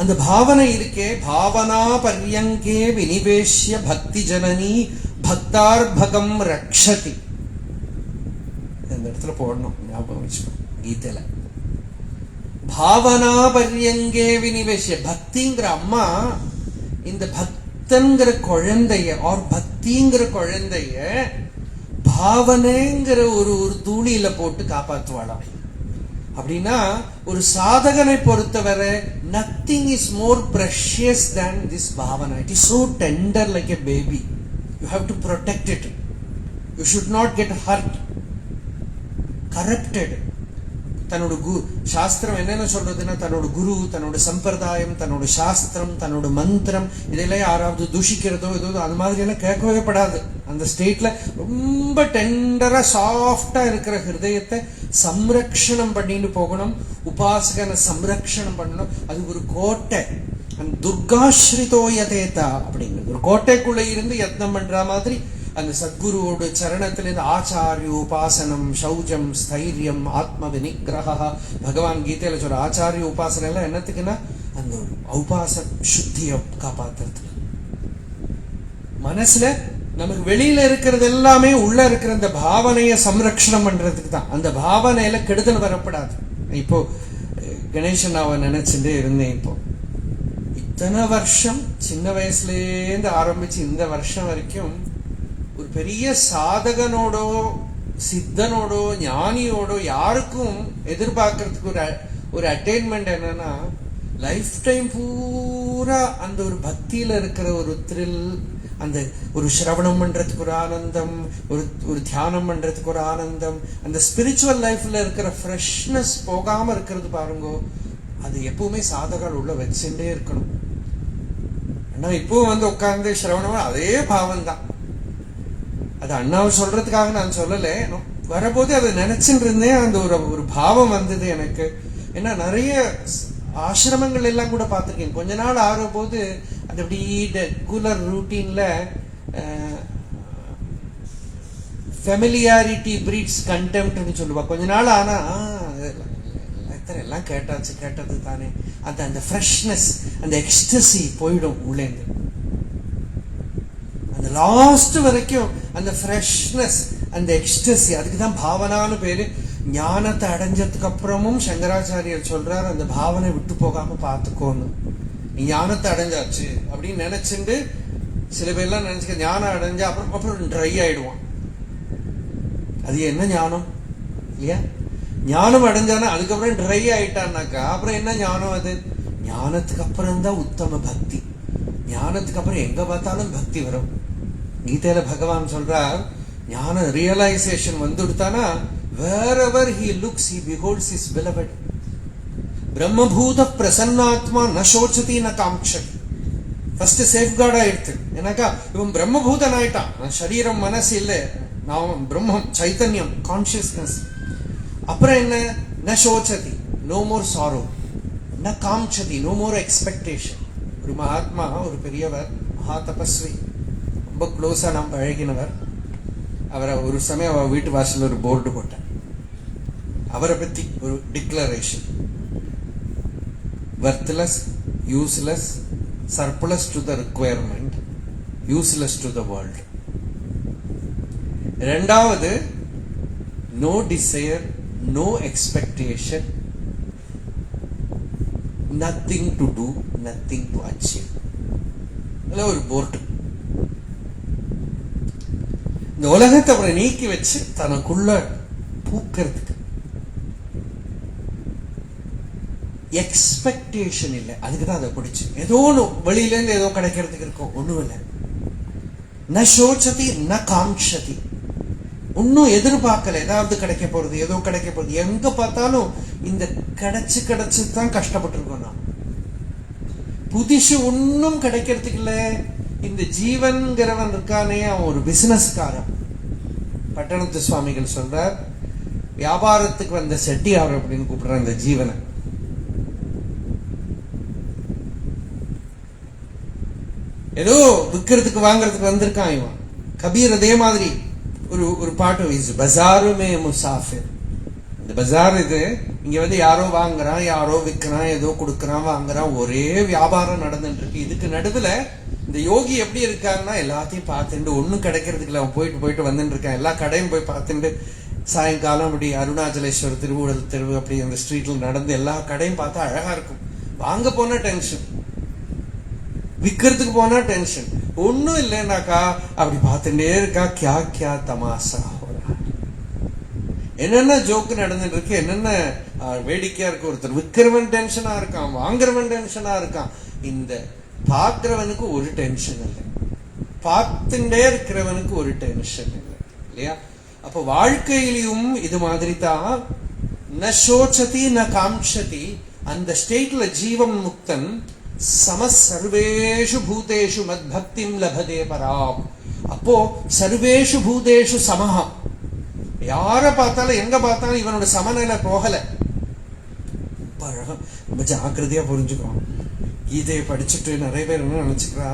அந்த பாவனை இருக்கே, பாவனா பர்யங்கே வினிவேஷ்ய பக்தி ஜனனி பக்தார்பகம் ரக்ஷதி. இந்த இடத்துல போடணும், ஞாபகம் வச்சுக்கணும். கீதையில பாவனா பர்யங்கே வினிவேஷ்ய, பக்திங்கிற அம்மா இந்த பக்தங்கிற குழந்தைய ஆர் பக்திங்கிற குழந்தைய பாவனைங்கிற ஒரு தூளியில போட்டு காப்பாற்றுவாளாம். அப்படின்னா ஒரு சாதகனை பொறுத்தவரை nothing is more precious than this bhavana. It is so tender like a baby. You have to protect it. You should not get hurt, corrupted. தன்னோட சாஸ்திரம் என்னென்ன சொல்றதுன்னா, தன்னோட குரு, தன்னோட சம்பிரதாயம், தன்னோட சாஸ்திரம், தன்னோட மந்திரம், இதெல்லாம் யாராவது தூஷிக்கிறதோ ஏதோ அது மாதிரி எல்லாம் கேட்கவே படாது. அந்த ஸ்டேட்ல ரொம்ப டெண்டரா சாஃப்டா இருக்கிற ஹிருதயத்தை சம்ரக்ஷணம் பண்ணிட்டு போகணும். உபாசகனை சம்ரக்ஷணம் பண்ணணும். அது ஒரு கோட்டை. அந்த துர்காஸ்ரிதோயதேதா அப்படிங்கிறது ஒரு கோட்டைக்குள்ள இருந்து யத்னம் பண்ற மாதிரி அந்த சத்குருவோட சரணத்திலிருந்து ஆச்சாரிய உபாசனம், சௌஜம், ஸ்தைரியம், ஆத்ம வினிகிரஹ. பகவான் கீதையில சொல்ற ஆச்சாரிய உபாசனை எல்லாம் என்னத்துக்குன்னா அந்த உபாச சுத்தியை காப்பாத்துறதுக்கு. மனசுல நமக்கு வெளியில இருக்கிறது எல்லாமே உள்ள இருக்கிற அந்த பாவனைய சம்ரக்ஷணம் பண்றதுக்கு தான். அந்த பாவனையில கெடுதல் வரப்படாது. இப்போ கணேசன் அவன் நினைச்சுட்டே இருந்தேன். இப்போ இத்தனை வருஷம் சின்ன வயசுலேருந்து ஆரம்பிச்சு இந்த வருஷம் வரைக்கும் ஒரு பெரிய சாதகனோடோ சித்தனோடோ ஞானியோடோ யாருக்கும் எதிர்பார்க்கறதுக்கு ஒரு அட்டைன்மெண்ட் என்னன்னா, லைஃப் டைம் பூரா அந்த ஒரு பக்தியில இருக்கிற ஒரு த்ரில், அந்த ஒரு சிரவணம் பண்றதுக்கு ஒரு ஆனந்தம், ஒரு தியானம் பண்றதுக்கு ஒரு ஆனந்தம், அந்த ஸ்பிரிச்சுவல் லைஃப்ல இருக்கிற ஃப்ரெஷ்னஸ் போகாம இருக்கிறது பாருங்கோ. அது எப்பவுமே சாதகர்கள் உள்ள வச்சுட்டே இருக்கணும். ஆனா இப்போ உட்கார்ந்து சிரவணம் அதே பாவம் தான். அது அண்ணாவை சொல்றதுக்காக நான் சொல்லல, வரபோது அதை நினைச்சுட்டு இருந்தேன். அந்த ஒரு பாவம் வந்தது எனக்கு. ஏன்னா நிறைய ஆசிரமங்கள் எல்லாம் கூட பார்த்திருக்கேன். கொஞ்ச நாள் ஆகிற போது அது அப்படி ரெகுலர் ரூட்டீன்ல ஃபெமிலியாரிட்டி பிரீட்ஸ் கண்டெம்ப்ட்னு சொல்லுவா. கொஞ்ச நாள் ஆனா எல்லாம் கேட்டது தானே, அந்த ஃப்ரெஷ்னஸ், அந்த எக்ஸ்டசி போயிடும் உள்ளேந்து. அந்த லாஸ்ட் வரைக்கும் அந்த ஃப்ரெஷ்னஸ், அந்த எக்ஸ்டசி, அதுக்குதான் பாவனான்னு பேரு. ஞானத்தை அடைஞ்சதுக்கு அப்புறமும் சங்கராச்சாரியர் சொல்றாரு, அந்த பாவனை விட்டு போகாம பார்த்துக்கோன்னு. நீ ஞானத்தை அடைஞ்சாச்சு அப்படின்னு நினைச்சுட்டு சில பேர்லாம் நினைச்சுக்க ஞானம் அடைஞ்சா அப்புறம் ட்ரை ஆயிடுவான். அது என்ன ஞானம் இல்லையா? ஞானம் அடைஞ்சானா அதுக்கப்புறம் ட்ரை ஆயிட்டான்னாக்கா அப்புறம் என்ன ஞானம்? அது ஞானத்துக்கு அப்புறம் தான் உத்தம பக்தி. ஞானத்துக்கு அப்புறம் எங்க பார்த்தாலும் பக்தி வரும். கீதையில பகவான் சொல்றார், ஞான ரியலைசேஷன் வந்துடுத்தானா wherever he looks he beholds his beloved. பிரம்மபூத பிரசன்னாத்மா ந சோச்சதி ந காம்க்ஷதி. ஃபர்ஸ்ட் சேஃப்கார்ட் ஆயிடுத்து. ஏன்னாக்கா இவன் பிரம்மபூதன் ஆயிட்டான். சரீரம் மனசு இல்லை, நான் பிரம்மம், சைத்தன்யம், கான்சியஸ்னஸ். அப்புறம் என்ன? ந சோச்சதி, நோ மோர் சாரோ. ந காம்க்ஷதி, நோ மோர் எக்ஸ்பெக்டேஷன். ஒரு மகாத்மா, ஒரு பெரியவர், மகா தபஸ்வி, ரொம்ப க்ளோஸா நாம் பழகினவர். அவரை ஒரு சமயம் அவர் வீட்டு வாசல் ஒரு போர்டு போட்டார். அவரை பத்தி ஒரு declaration: worthless, useless, surplus to the requirement, useless to the world. இரண்டாவது, no desire, no expectation, nothing to do, nothing to achieve. ஒரு போர்டு. இந்த உலகத்தை அவரை நீக்கி வச்சு தனக்குள்ள பூக்கிறதுக்கு எக்ஸ்பெக்டேஷன் இல்லை. அதுக்குதான் அதை பிடிச்சு ஏதோ ஒன்று வெளியில இருந்து ஏதோ கிடைக்கிறதுக்கு இருக்கும். ஒண்ணும் இல்லை. ந சோச்சதி ந காம்க்ஷதி, ஒன்னும் எதிர்பார்க்கல ஏதாவது கிடைக்க போறது, ஏதோ கிடைக்க போறது. எங்க பார்த்தாலும் இந்த கிடைச்சுதான் கஷ்டப்பட்டு இருக்கோம். நான் புதுசு ஒன்னும் கிடைக்கிறதுக்கு இல்ல, இந்த ஜீவன்கிறவன் இருக்கானே அவன் ஒரு பிசினஸ்காரன். பட்டணத்து சுவாமிகள் சொல்றார், வியாபாரத்துக்கு வந்த செட்டியார் அப்படின்னு கூப்பிடுற இந்த ஜீவனை. ஏதோ விற்கிறதுக்கு வாங்கறதுக்கு வந்திருக்கான் இவன். கபீர் அதே மாதிரி ஒரு பாட்டு, பஜாருமே முசாஃபிர். இந்த பஜார் இது, இங்க வந்து யாரோ வாங்குறான், யாரோ விற்கிறான், ஏதோ கொடுக்கறான், வாங்குறான், ஒரே வியாபாரம் நடந்துட்டு இருக்கு. இதுக்கு நடுவுல இந்த யோகி எப்படி இருக்காருன்னா, எல்லாத்தையும் பார்த்துட்டு ஒன்னும் கிடைக்கிறதுக்கு அவன் போயிட்டு வந்துட்டு இருக்கான். எல்லா கடையும் போய் பார்த்துட்டு சாயங்காலம் அப்படி அருணாச்சலேஸ்வரர் திருவூழல் தெருவு அப்படி அந்த ஸ்ட்ரீட்ல நடந்து எல்லா கடையும் பார்த்தா அழகா இருக்கும். வாங்க போனா டென்ஷன், விக்கிறதுக்கு போனா டென்ஷன். ஒன்னும் இல்லைன்னாக்கா அப்படி பார்த்துட்டே இருக்கா. கியா கியா தமாசா, என்னென்ன ஜோக்கு நடந்துட்டு இருக்கு, என்னென்ன வேடிக்கையா இருக்கு. ஒருத்தர் விக்கிறவன் டென்ஷனா இருக்கான், வாங்குறவன் டென்ஷனா இருக்கான். இந்த பார்க்கிறவனுக்கு ஒரு டென்ஷன் இல்லை, பார்த்துட்டே இருக்கிறவனுக்கு ஒரு டென்ஷன் இல்லை, இல்லையா? அப்ப வாழ்க்கையிலையும் இது மாதிரி தான். ந சோச்சதி ந காம்சதி. அந்த ஸ்டேட்ல ஜீவன் முக்தன் சம சர்வேஷு பூதேஷு மத் பக்திம் லபதே பராம். அப்போ சர்வேஷு பூதேஷு சமஹா. யார பார்த்தாலும் எங்க பார்த்தாலும் இவனோட சமநிலை போகல. ரொம்ப ஜாக்கிரதையா புரிஞ்சுக்கணும். கீதையை படிச்சுட்டு நிறைய பேர் என்ன நினைச்சுக்கிறா,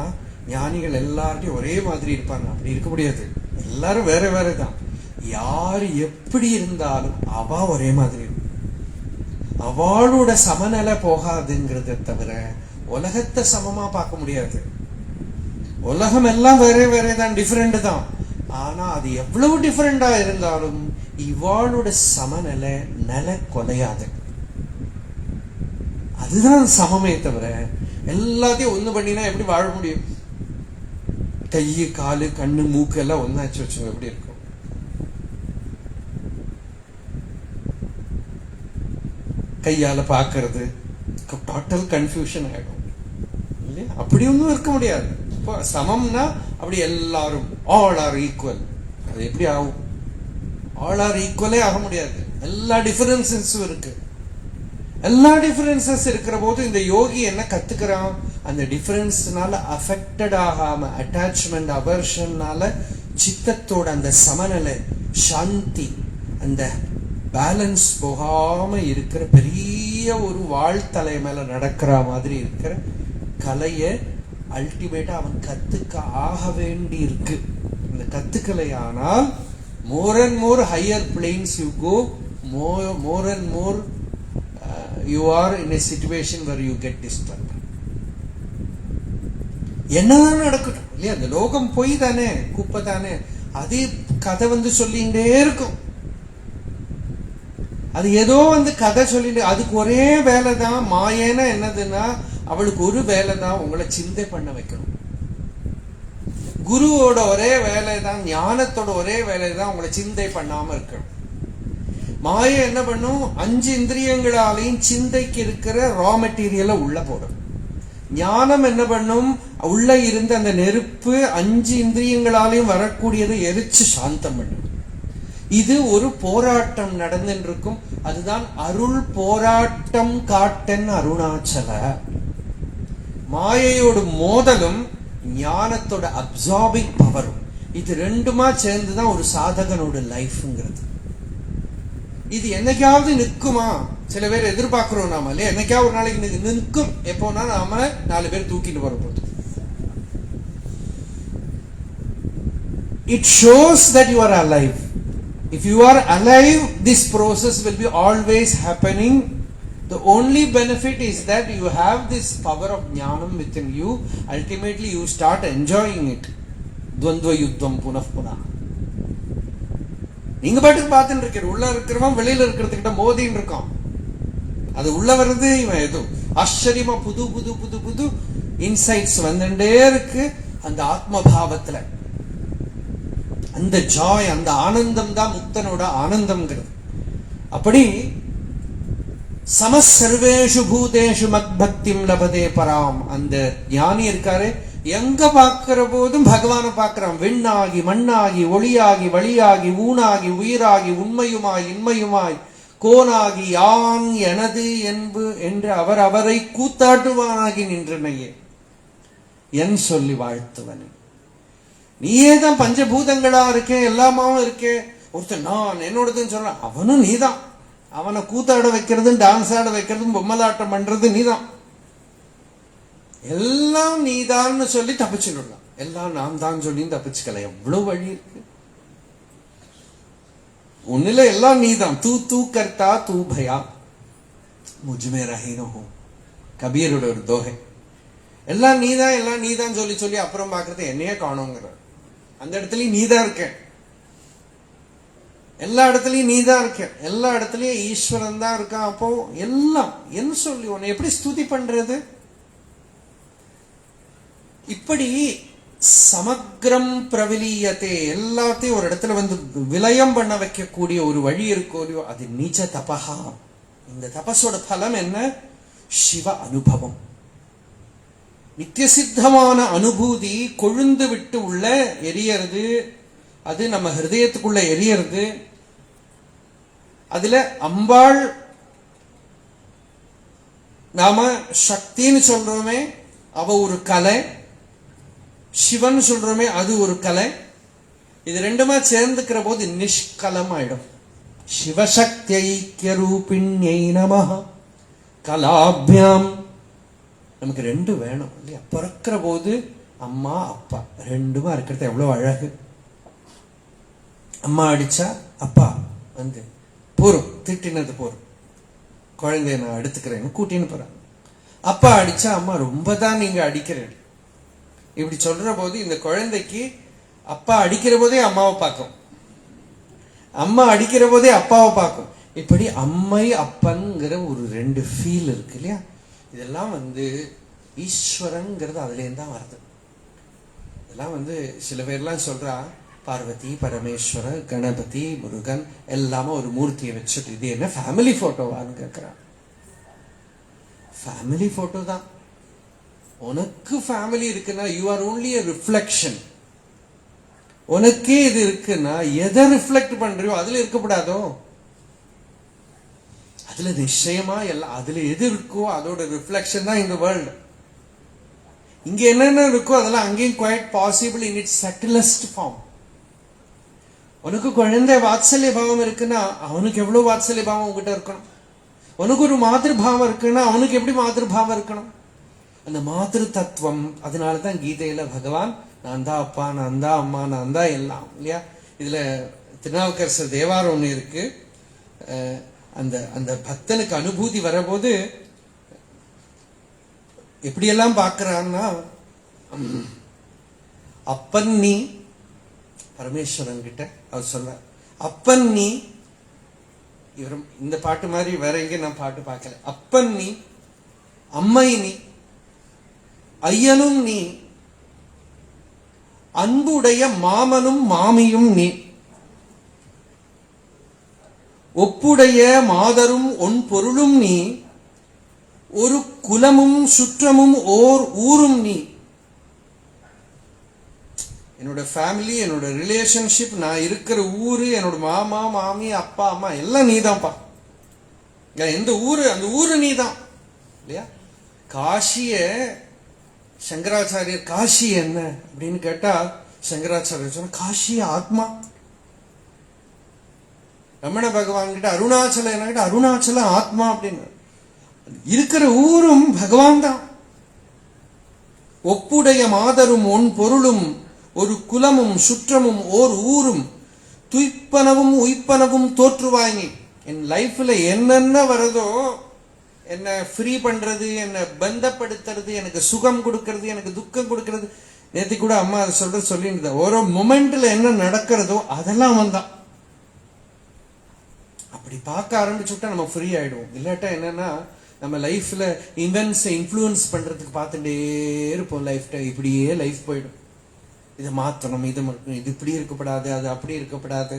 ஞானிகள் எல்லார்ட்டையும் ஒரே மாதிரி இருப்பாங்க. அப்படி இருக்க முடியாது. எல்லாரும் வேற வேற தான். யாரு எப்படி இருந்தாலும் அவ ஒரே மாதிரி இருக்கும். அவளோட சமநிலை போகாதுங்கிறத தவிர உலகத்தை சமமா பார்க்க முடியாது. உலகம் எல்லாம் வேற வேற தான், டிஃபரெண்ட் தான். ஆனா அது எவ்வளவு டிஃபரெண்டா இருந்தாலும் இவாளோட சமநிலை நிலை கொலையாது. அதுதான் சமமே தவிர எல்லாத்தையும் ஒண்ணு பண்ணினா எப்படி வாழ முடியும்? கையு காலு கண்ணு மூக்கு எல்லாம் ஒன்னாச்சு வச்சோம் எப்படி இருக்கும்? கையால பாக்குறது டோட்டல் கன்ஃபியூஷன் ஆயிடும், இல்லையா? அப்படி ஒன்றும் இருக்க முடியாது. இப்போ சமம்னா அப்படி எல்லாரும் ஆல் ஆர் ஈக்குவல். அது எப்படி ஆகும்? ஆல் ஆர் ஈக்குவலே ஆக முடியாது. எல்லா டிஃபரன்சஸும் இருக்கு. எல்லா டிஃபரன்சஸ் இருக்கிற போது இந்த யோகி என்ன கத்துக்கிறான்? அந்த டிஃபரன்ஸ்னால அஃபெக்டட் ஆகாம, அட்டாச்மெண்ட் அவர்ஷன்னால சித்தத்தோட அந்த சமநிலை, சாந்தி, அந்த பேலன்ஸ் போகாம இருக்கிற பெரிய ஒரு வாழ்த்தலை மேல நடக்கிற மாதிரி இருக்கிற கலையை அல்டிமேட்டா அவன் கத்துக்க ஆக வேண்டி இருக்கு. இந்த கத்துக்கலை ஆனால் more and more higher planes you go, more and more you are in a situation where you get disturbed. என்னதான் நடக்கட்டும், இல்லையா? அந்த லோகம் போய் தானே, குப்பை தானே. அதே கதை வந்து சொல்லிகிட்டே இருக்கும். அது ஏதோ வந்து கதை சொல்லிட்டு, அதுக்கு ஒரே வேலை தான். மாயேனா என்னதுன்னா அவளுக்கு ஒரு வேலை தான், உங்களை சிந்தை பண்ண வைக்கணும். குருவோட ஒரே வேலை தான், ஞானத்தோட ஒரே வேலை தான் உங்களை சிந்தை பண்ணாம இருக்கணும். மாயை என்ன பண்ணும்? 5 இந்திரியங்களாலையும் சிந்தைக்கு இருக்கிற ரா மெட்டீரியலை உள்ள போடும். ஞானம் என்ன பண்ணும்? உள்ள இருந்த அந்த நெருப்பு 5 இந்திரியங்களாலையும் வரக்கூடியதை எரிச்சு சாந்தம் பண்ணும். இது ஒரு போராட்டம் நடந்துட்டு இருக்கும். அதுதான் அருள் போராட்டம் காட்டன் அருணாச்சல. மாயையோட மோதலும் ஞானத்தோட அப்சார்பிங் பவரும், இது ரெண்டுமா சேர்ந்துதான் ஒரு சாதகனோட லைஃப்ங்கிறது. இது என்னைக்காவது நிற்குமா? சில பேர் எதிர்பார்க்கிறோம் நாம, இல்லையா? என்னைக்காவது ஒரு நாளைக்கு நிற்கும். எப்போனா நாம 4 பேர் தூக்கிட்டு வரப்போது. It shows that you are alive. If you are alive, this process will be always happening. The only benefit is that you have this power of jnanam within you. Ultimately, you start enjoying it. Dvandva yuddham punah punah. நீங்க பாட்டுக்கு பார்த்துட்டு இருக்கிற, உள்ள இருக்கிறவன் வெளியில இருக்கிறதுக்கிட்ட மோதின்னு இருக்கான். அது உள்ள வருது, இவன் ஏதோ ஆச்சரியமா புது புது புது புது இன்சைட்ஸ் வந்துட்டே இருக்கு. அந்த ஆத்ம பாவத்துல அந்த ஜாய், அந்த ஆனந்தம் தான் முக்தனோட ஆனந்தம்ங்கிறது. அப்படி சமசர்வேஷு பூதேஷு மத் பக்திம் லபதே பராம். அந்த ஞானி இருக்காரு, எங்க பார்க்கிற போதும் பகவானை பார்க்கிறான். விண்ணாகி மண்ணாகி ஒளியாகி வழியாகி ஊனாகி உயிராகி உண்மையுமாய் இன்மையுமாய் கோனாகி யான் எனது என்று அவர் அவரை கூத்தாட்டுவானாகி நின்றனையே. என் சொல்லி வாழ்த்துவனே. நீயே தான் பஞ்சபூதங்களா இருக்கே, எல்லாமாவும் இருக்கே. ஒருத்தர் நான் என்னோடதுன்னு சொல்றான், அவனும் நீதான். அவனை கூத்தாட வைக்கிறதும் டான்ஸ் ஆட வைக்கிறதும் பொம்மலாட்டம் பண்றது நீதான். எல்லாம் நீதான்னு சொல்லி தப்பிச்சுடலாம். எல்லாம் நான் தான் சொல்லி தப்பிச்சுக்கல. எவ்வளவு வழி இருக்கு. ஒண்ணுல எல்லாம் நீதான். தூ தூ கர்த்தா தூ பயா முஜ்மே ரஹீனோ ஹோ, கபீரோட ஒரு தோகை. எல்லாம் நீதான், எல்லாம் நீதான் சொல்லி சொல்லி அப்புறம் பாக்குறது என்னையே காணுங்கிற. அந்த இடத்துலயும் நீதான் இருக்க, எல்லா இடத்துலயும் நீதான் இருக்க, எல்லா இடத்துலயும் ஈஸ்வரன் தான் இருக்கான். அப்போ எல்லாம் என்ன சொல்லி உன்னை எப்படி ஸ்துதி பண்றது? இப்படி சமக்ரம் பிரவிலியத்தே, எல்லாத்தையும் ஒரு இடத்துல வந்து விலயம் பண்ண வைக்கக்கூடிய ஒரு வழி இருக்கோ, அது நிஜ தபஹா. இந்த தபஸோட பலம் என்ன? சிவ அனுபவம், நித்திய சித்தமான அனுபூதி. கொழுந்து விட்டு உள்ள எரியறது, அது நம்ம ஹிருதயத்துக்குள்ள எரியறது. அதுல அம்பாள் நாம சக்தின்னு சொல்றோமே, அவ ஒரு கலை. சிவன் சொல்றோமே, அது ஒரு கலை. இது ரெண்டுமா சேர்ந்துக்கிற போது நிஷ்கலம் ஆயிடும். சிவசக்தி ஐக்கிய ரூபிண்யை நமஹ கலாபியாம். நமக்கு ரெண்டு வேணும் இல்லையா? பிறக்கிற போது அம்மா அப்பா ரெண்டுமா இருக்கிறது எவ்வளவு அழகு. அம்மா அடிச்சா அப்பா வந்து போறோம், திட்டினது போறோம், குழந்தைய நான் எடுத்துக்கிறேன்னு கூட்டின்னு போறாங்க. அப்பா அடிச்சா அம்மா ரொம்ப தான் நீங்க அடிக்கிறேன் இப்படி சொல்ற போது இந்த குழந்தைக்கு அப்பா அடிக்கிற போதே அம்மாவை பார்க்கும், அம்மா அடிக்கிற போதே அப்பாவை பார்க்கும். இப்படி அம்மை அப்பன்கிற ஒரு ரெண்டு ஃபீல் இருக்கு இல்லையா? இதெல்லாம் வந்து ஈஸ்வரங்கிறது அதுலேருந்து தான் வருது. இதெல்லாம் வந்து சில பேர்லாம் சொல்றா, பார்வதி பரமேஸ்வர கணபதி முருகன் எல்லாமே ஒரு மூர்த்தியை வச்சுட்டு இது என்ன ஃபேமிலி போட்டோவான்னு கேட்கிறான். ஃபேமிலி போட்டோ தான். உனக்கு ஃபேமிலி இருக்குன்னா you are only a reflection. உனக்கே இது இருக்குன்னா எதை ரிஃப்ளெக்ட் பண்றியோ அதுல இருக்கக்கூடாதோ? அதுல நிச்சயமா எல்லாம், அதுல எது இருக்கோ அதோட ரிஃப்ளெக்ஷன் தான் இந்த வேர்ல்டு. இங்க என்னென்ன இருக்கோ அதெல்லாம் அங்கேயும் quite possible in its subtlest form. உனக்கு குழந்தை வாத்சல்ய பாவம் இருக்குன்னா அவனுக்கு எவ்வளவு வாத்சல்ய பாவம் உங்ககிட்ட இருக்கணும். உனக்கு ஒரு மாதிரி பாவம் இருக்குன்னா அவனுக்கு எப்படி மாதிரி பாவம் இருக்கணும்? அந்த மாதிரி தத்துவம். அதனாலதான் கீதையில பகவான் நான் தான் அப்பா, நான் தான் அம்மா, நான் தான் எல்லாம் இல்லையா? இதுல திருநாவுக்கரசர் தேவாரம் ஒண்ணு இருக்கு. அந்த அந்த பக்தனுக்கு அனுபூதி வரபோது எப்படியெல்லாம் பார்க்கிறான்னா, அப்பன் நீ பரமேஸ்வரன் கிட்ட அவர் சொல்ற, அப்பன் நீ. இவர் இந்த பாட்டு மாதிரி வேற எங்க நான் பாட்டு பார்க்கல. அப்பன் நீ, அம்மை நீ, ஐயனும் நீ, அன்புடைய மாமனும் மாமியும் நீ, ஒப்புடைய மாதரும் ஒன் பொருளும் நீ, ஒரு குலமும் சுற்றமும் ஓர் ஊரும் நீ. என்னோட ஃபேமிலி, என்னோட ரிலேஷன்ஷிப், நான் இருக்கிற ஊரு, என்னோட மாமா மாமி அப்பா அம்மா எல்லாம் நீதான்ப்பா. எந்த ஊரு அந்த ஊரு நீதான் இல்லையா? காஷிய சங்கராச்சாரியர் காஷி என்ன அப்படின்னு கேட்டா சங்கராச்சாரியர் சொன்ன காஷி ஆத்மா. ரமண பகவான் கிட்ட அருணாச்சல என்ன கிட்ட அருணாச்சல ஆத்மா அப்படின்னு. இருக்கிற ஊரும் பகவான் தான். ஒப்புடைய மாதரும் ஒன் பொருளும் ஒரு குலமும் சுற்றமும் ஓர் ஊரும் துய்ப்பனவும் உய்ப்பனவும் தோற்றுவாய் நீ. என் லைஃப்ல என்னென்ன வருதோ, என்ன ஃப்ரீ பண்றது, என்ன பந்தப்படுத்துறது, எனக்கு சுகம் கொடுக்கறது, எனக்கு துக்கம் கொடுக்கறது. நேற்று கூட அம்மா அதை சொல்லிட்டு ஓரோ மொமெண்ட்ல என்ன நடக்கிறதோ அதெல்லாம் வந்தான். அப்படி பார்க்க ஆரம்பிச்சுட்டா நம்ம ஃப்ரீ ஆயிடுவோம். இல்லாட்டா என்னன்னா நம்ம லைஃப்ல இவென்ட்ஸை இன்ஃப்ளூயன்ஸ் பண்றதுக்கு பார்த்துட்டே இருப்போம். இப்படியே லைஃப் போயிடும். இதை மாற்றணும், இது இப்படி இருக்கப்படாது, அது அப்படி இருக்கப்படாது.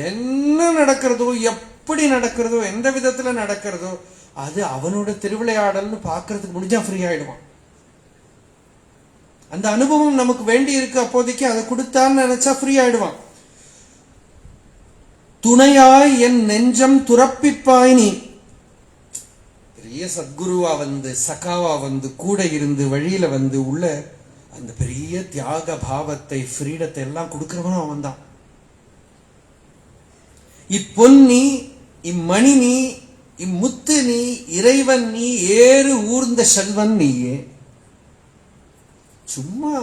என்ன நடக்கிறதோ, எப்படி நடக்கிறதோ, எந்த விதத்துல நடக்கிறதோ அது அவனோட திருவிளையாடல்னு பார்க்கறதுக்கு முடிஞ்சா ஃப்ரீ ஆயிடுவான். அந்த அனுபவம் நமக்கு வேண்டி இருக்கு, அப்போதைக்கு அதை கொடுத்தான்னு நினைச்சா ஃப்ரீ ஆயிடுவான். துணையாய் என் நெஞ்சம் துறப்பிப்பாய் நீ. பெரிய சத்குருவா வந்து சகாவா வந்து கூட இருந்து வழியில வந்து உள்ள அந்த பெரிய தியாக பாவத்தை ஃப்ரீடத்தை எல்லாம் கொடுக்கிறவனும் அவன் தான். இப்பொன்னி இம்மணி நீ இம்முத்து நீ இறைவன் நீ ஏறு ஊர்ந்த செல்வன் நீயே. சும்மா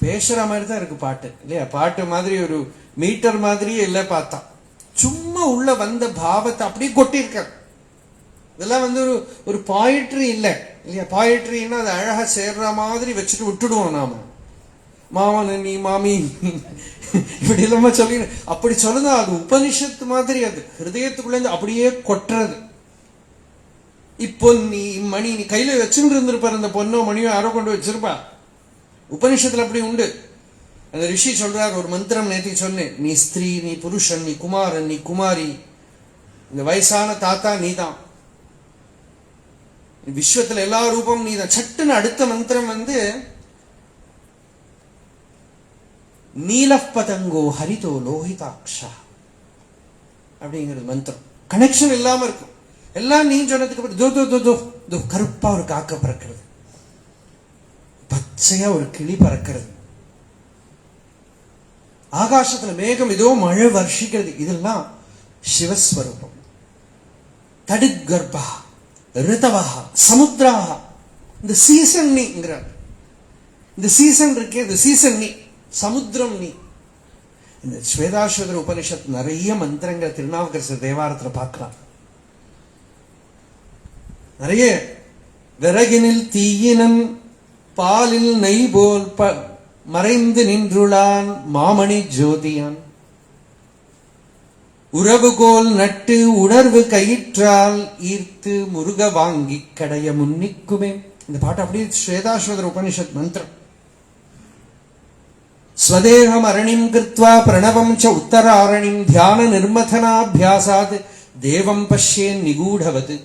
பேசுற மாதிரி தான் இருக்கு பாட்டு இல்லையா? பாட்டு மாதிரி ஒரு மீட்டர் மாதிரியே இல்லை பார்த்தா. சும்மா உள்ள வந்த பாவத்தை அப்படியே கொட்டிருக்க. இதெல்லாம் வந்து ஒரு பாயிட்ரி இல்லை இல்லையா? பாயிட்ரின்னா அது அழகா சேர்ற மாதிரி வச்சுட்டு விட்டுடுவோம் நாம. மாமன் நீ மாமி இப்படி இல்லாம சொல்லி அப்படி சொல்லுதா அது உபனிஷத்து மாதிரி. அது ஹிருதயத்துக்குள்ள அப்படியே கொட்டுறது. இப்போ நீ மணி நீ கையில வச்சுட்டு இருந்திருப்பாரு. அந்த பொண்ணோ மணியோ யாரோ கொண்டு வச்சிருப்பா. உபனிஷத்துல அப்படி உண்டு. அந்த ரிஷி சொல்றார் ஒரு மந்திரம் நேற்று சொன்னேன். நீ ஸ்திரீ நீ புருஷன் நீ குமாரன் நீ குமாரி இந்த வயசான தாத்தா நீதான். விஸ்வத்துல எல்லா ரூபம் நீதான். சட்டுன்னு அடுத்த மந்திரம் வந்து நீலப்பதங்கோ ஹரிதோ லோஹிதாக்ஷா அப்படிங்கிறது மந்திரம். கனெக்ஷன் இல்லாம இருக்கும். எல்லாம் நீ சொன்னதுக்கு அப்புறம் கருப்பா ஒரு காக்க பறக்கிறது, பச்சையா ஒரு கிளி பறக்கிறது, ஆகாசத்துல மேகம் ஏதோ மழை வர்ஷிக்கிறது. இதெல்லாம் சிவஸ்வரூபம். தடுகர்பா ரிதவா சமுத்ரா இந்த சீசன் நீங்கிறார். இந்த சீசன் இருக்கே இந்த சீசன் நீ சமுத்திரம் நீ. இந்த ஸ்வேதாஸ்வதர உபனிஷத் நிறைய மந்திரங்கள் திருநாவுக்கரசர் தேவாரத்துல பார்க்கலாம். நிறைய விறகினில் தீயினன் பாலில் நெய் போல் மறைந்து நின்றுளான் மாமணி ஜோதியான் உறவுகோல் நட்டு உணர்வு கயிற்றால் ஈர்த்து முருக வாங்கி கடைய முன்னிக்குமே. இந்த பாட்டு அப்படியே ஸ்வேதாஸ்வதர உபனிஷத் மந்திரம். ஸ்வதேகம் அரணிம் கிருத்வா பிரணவம் ச உத்தராரணிம் தியான நிர்மதனாபியாசாத் தேவம் பஷ்யேன் நிகூடவது.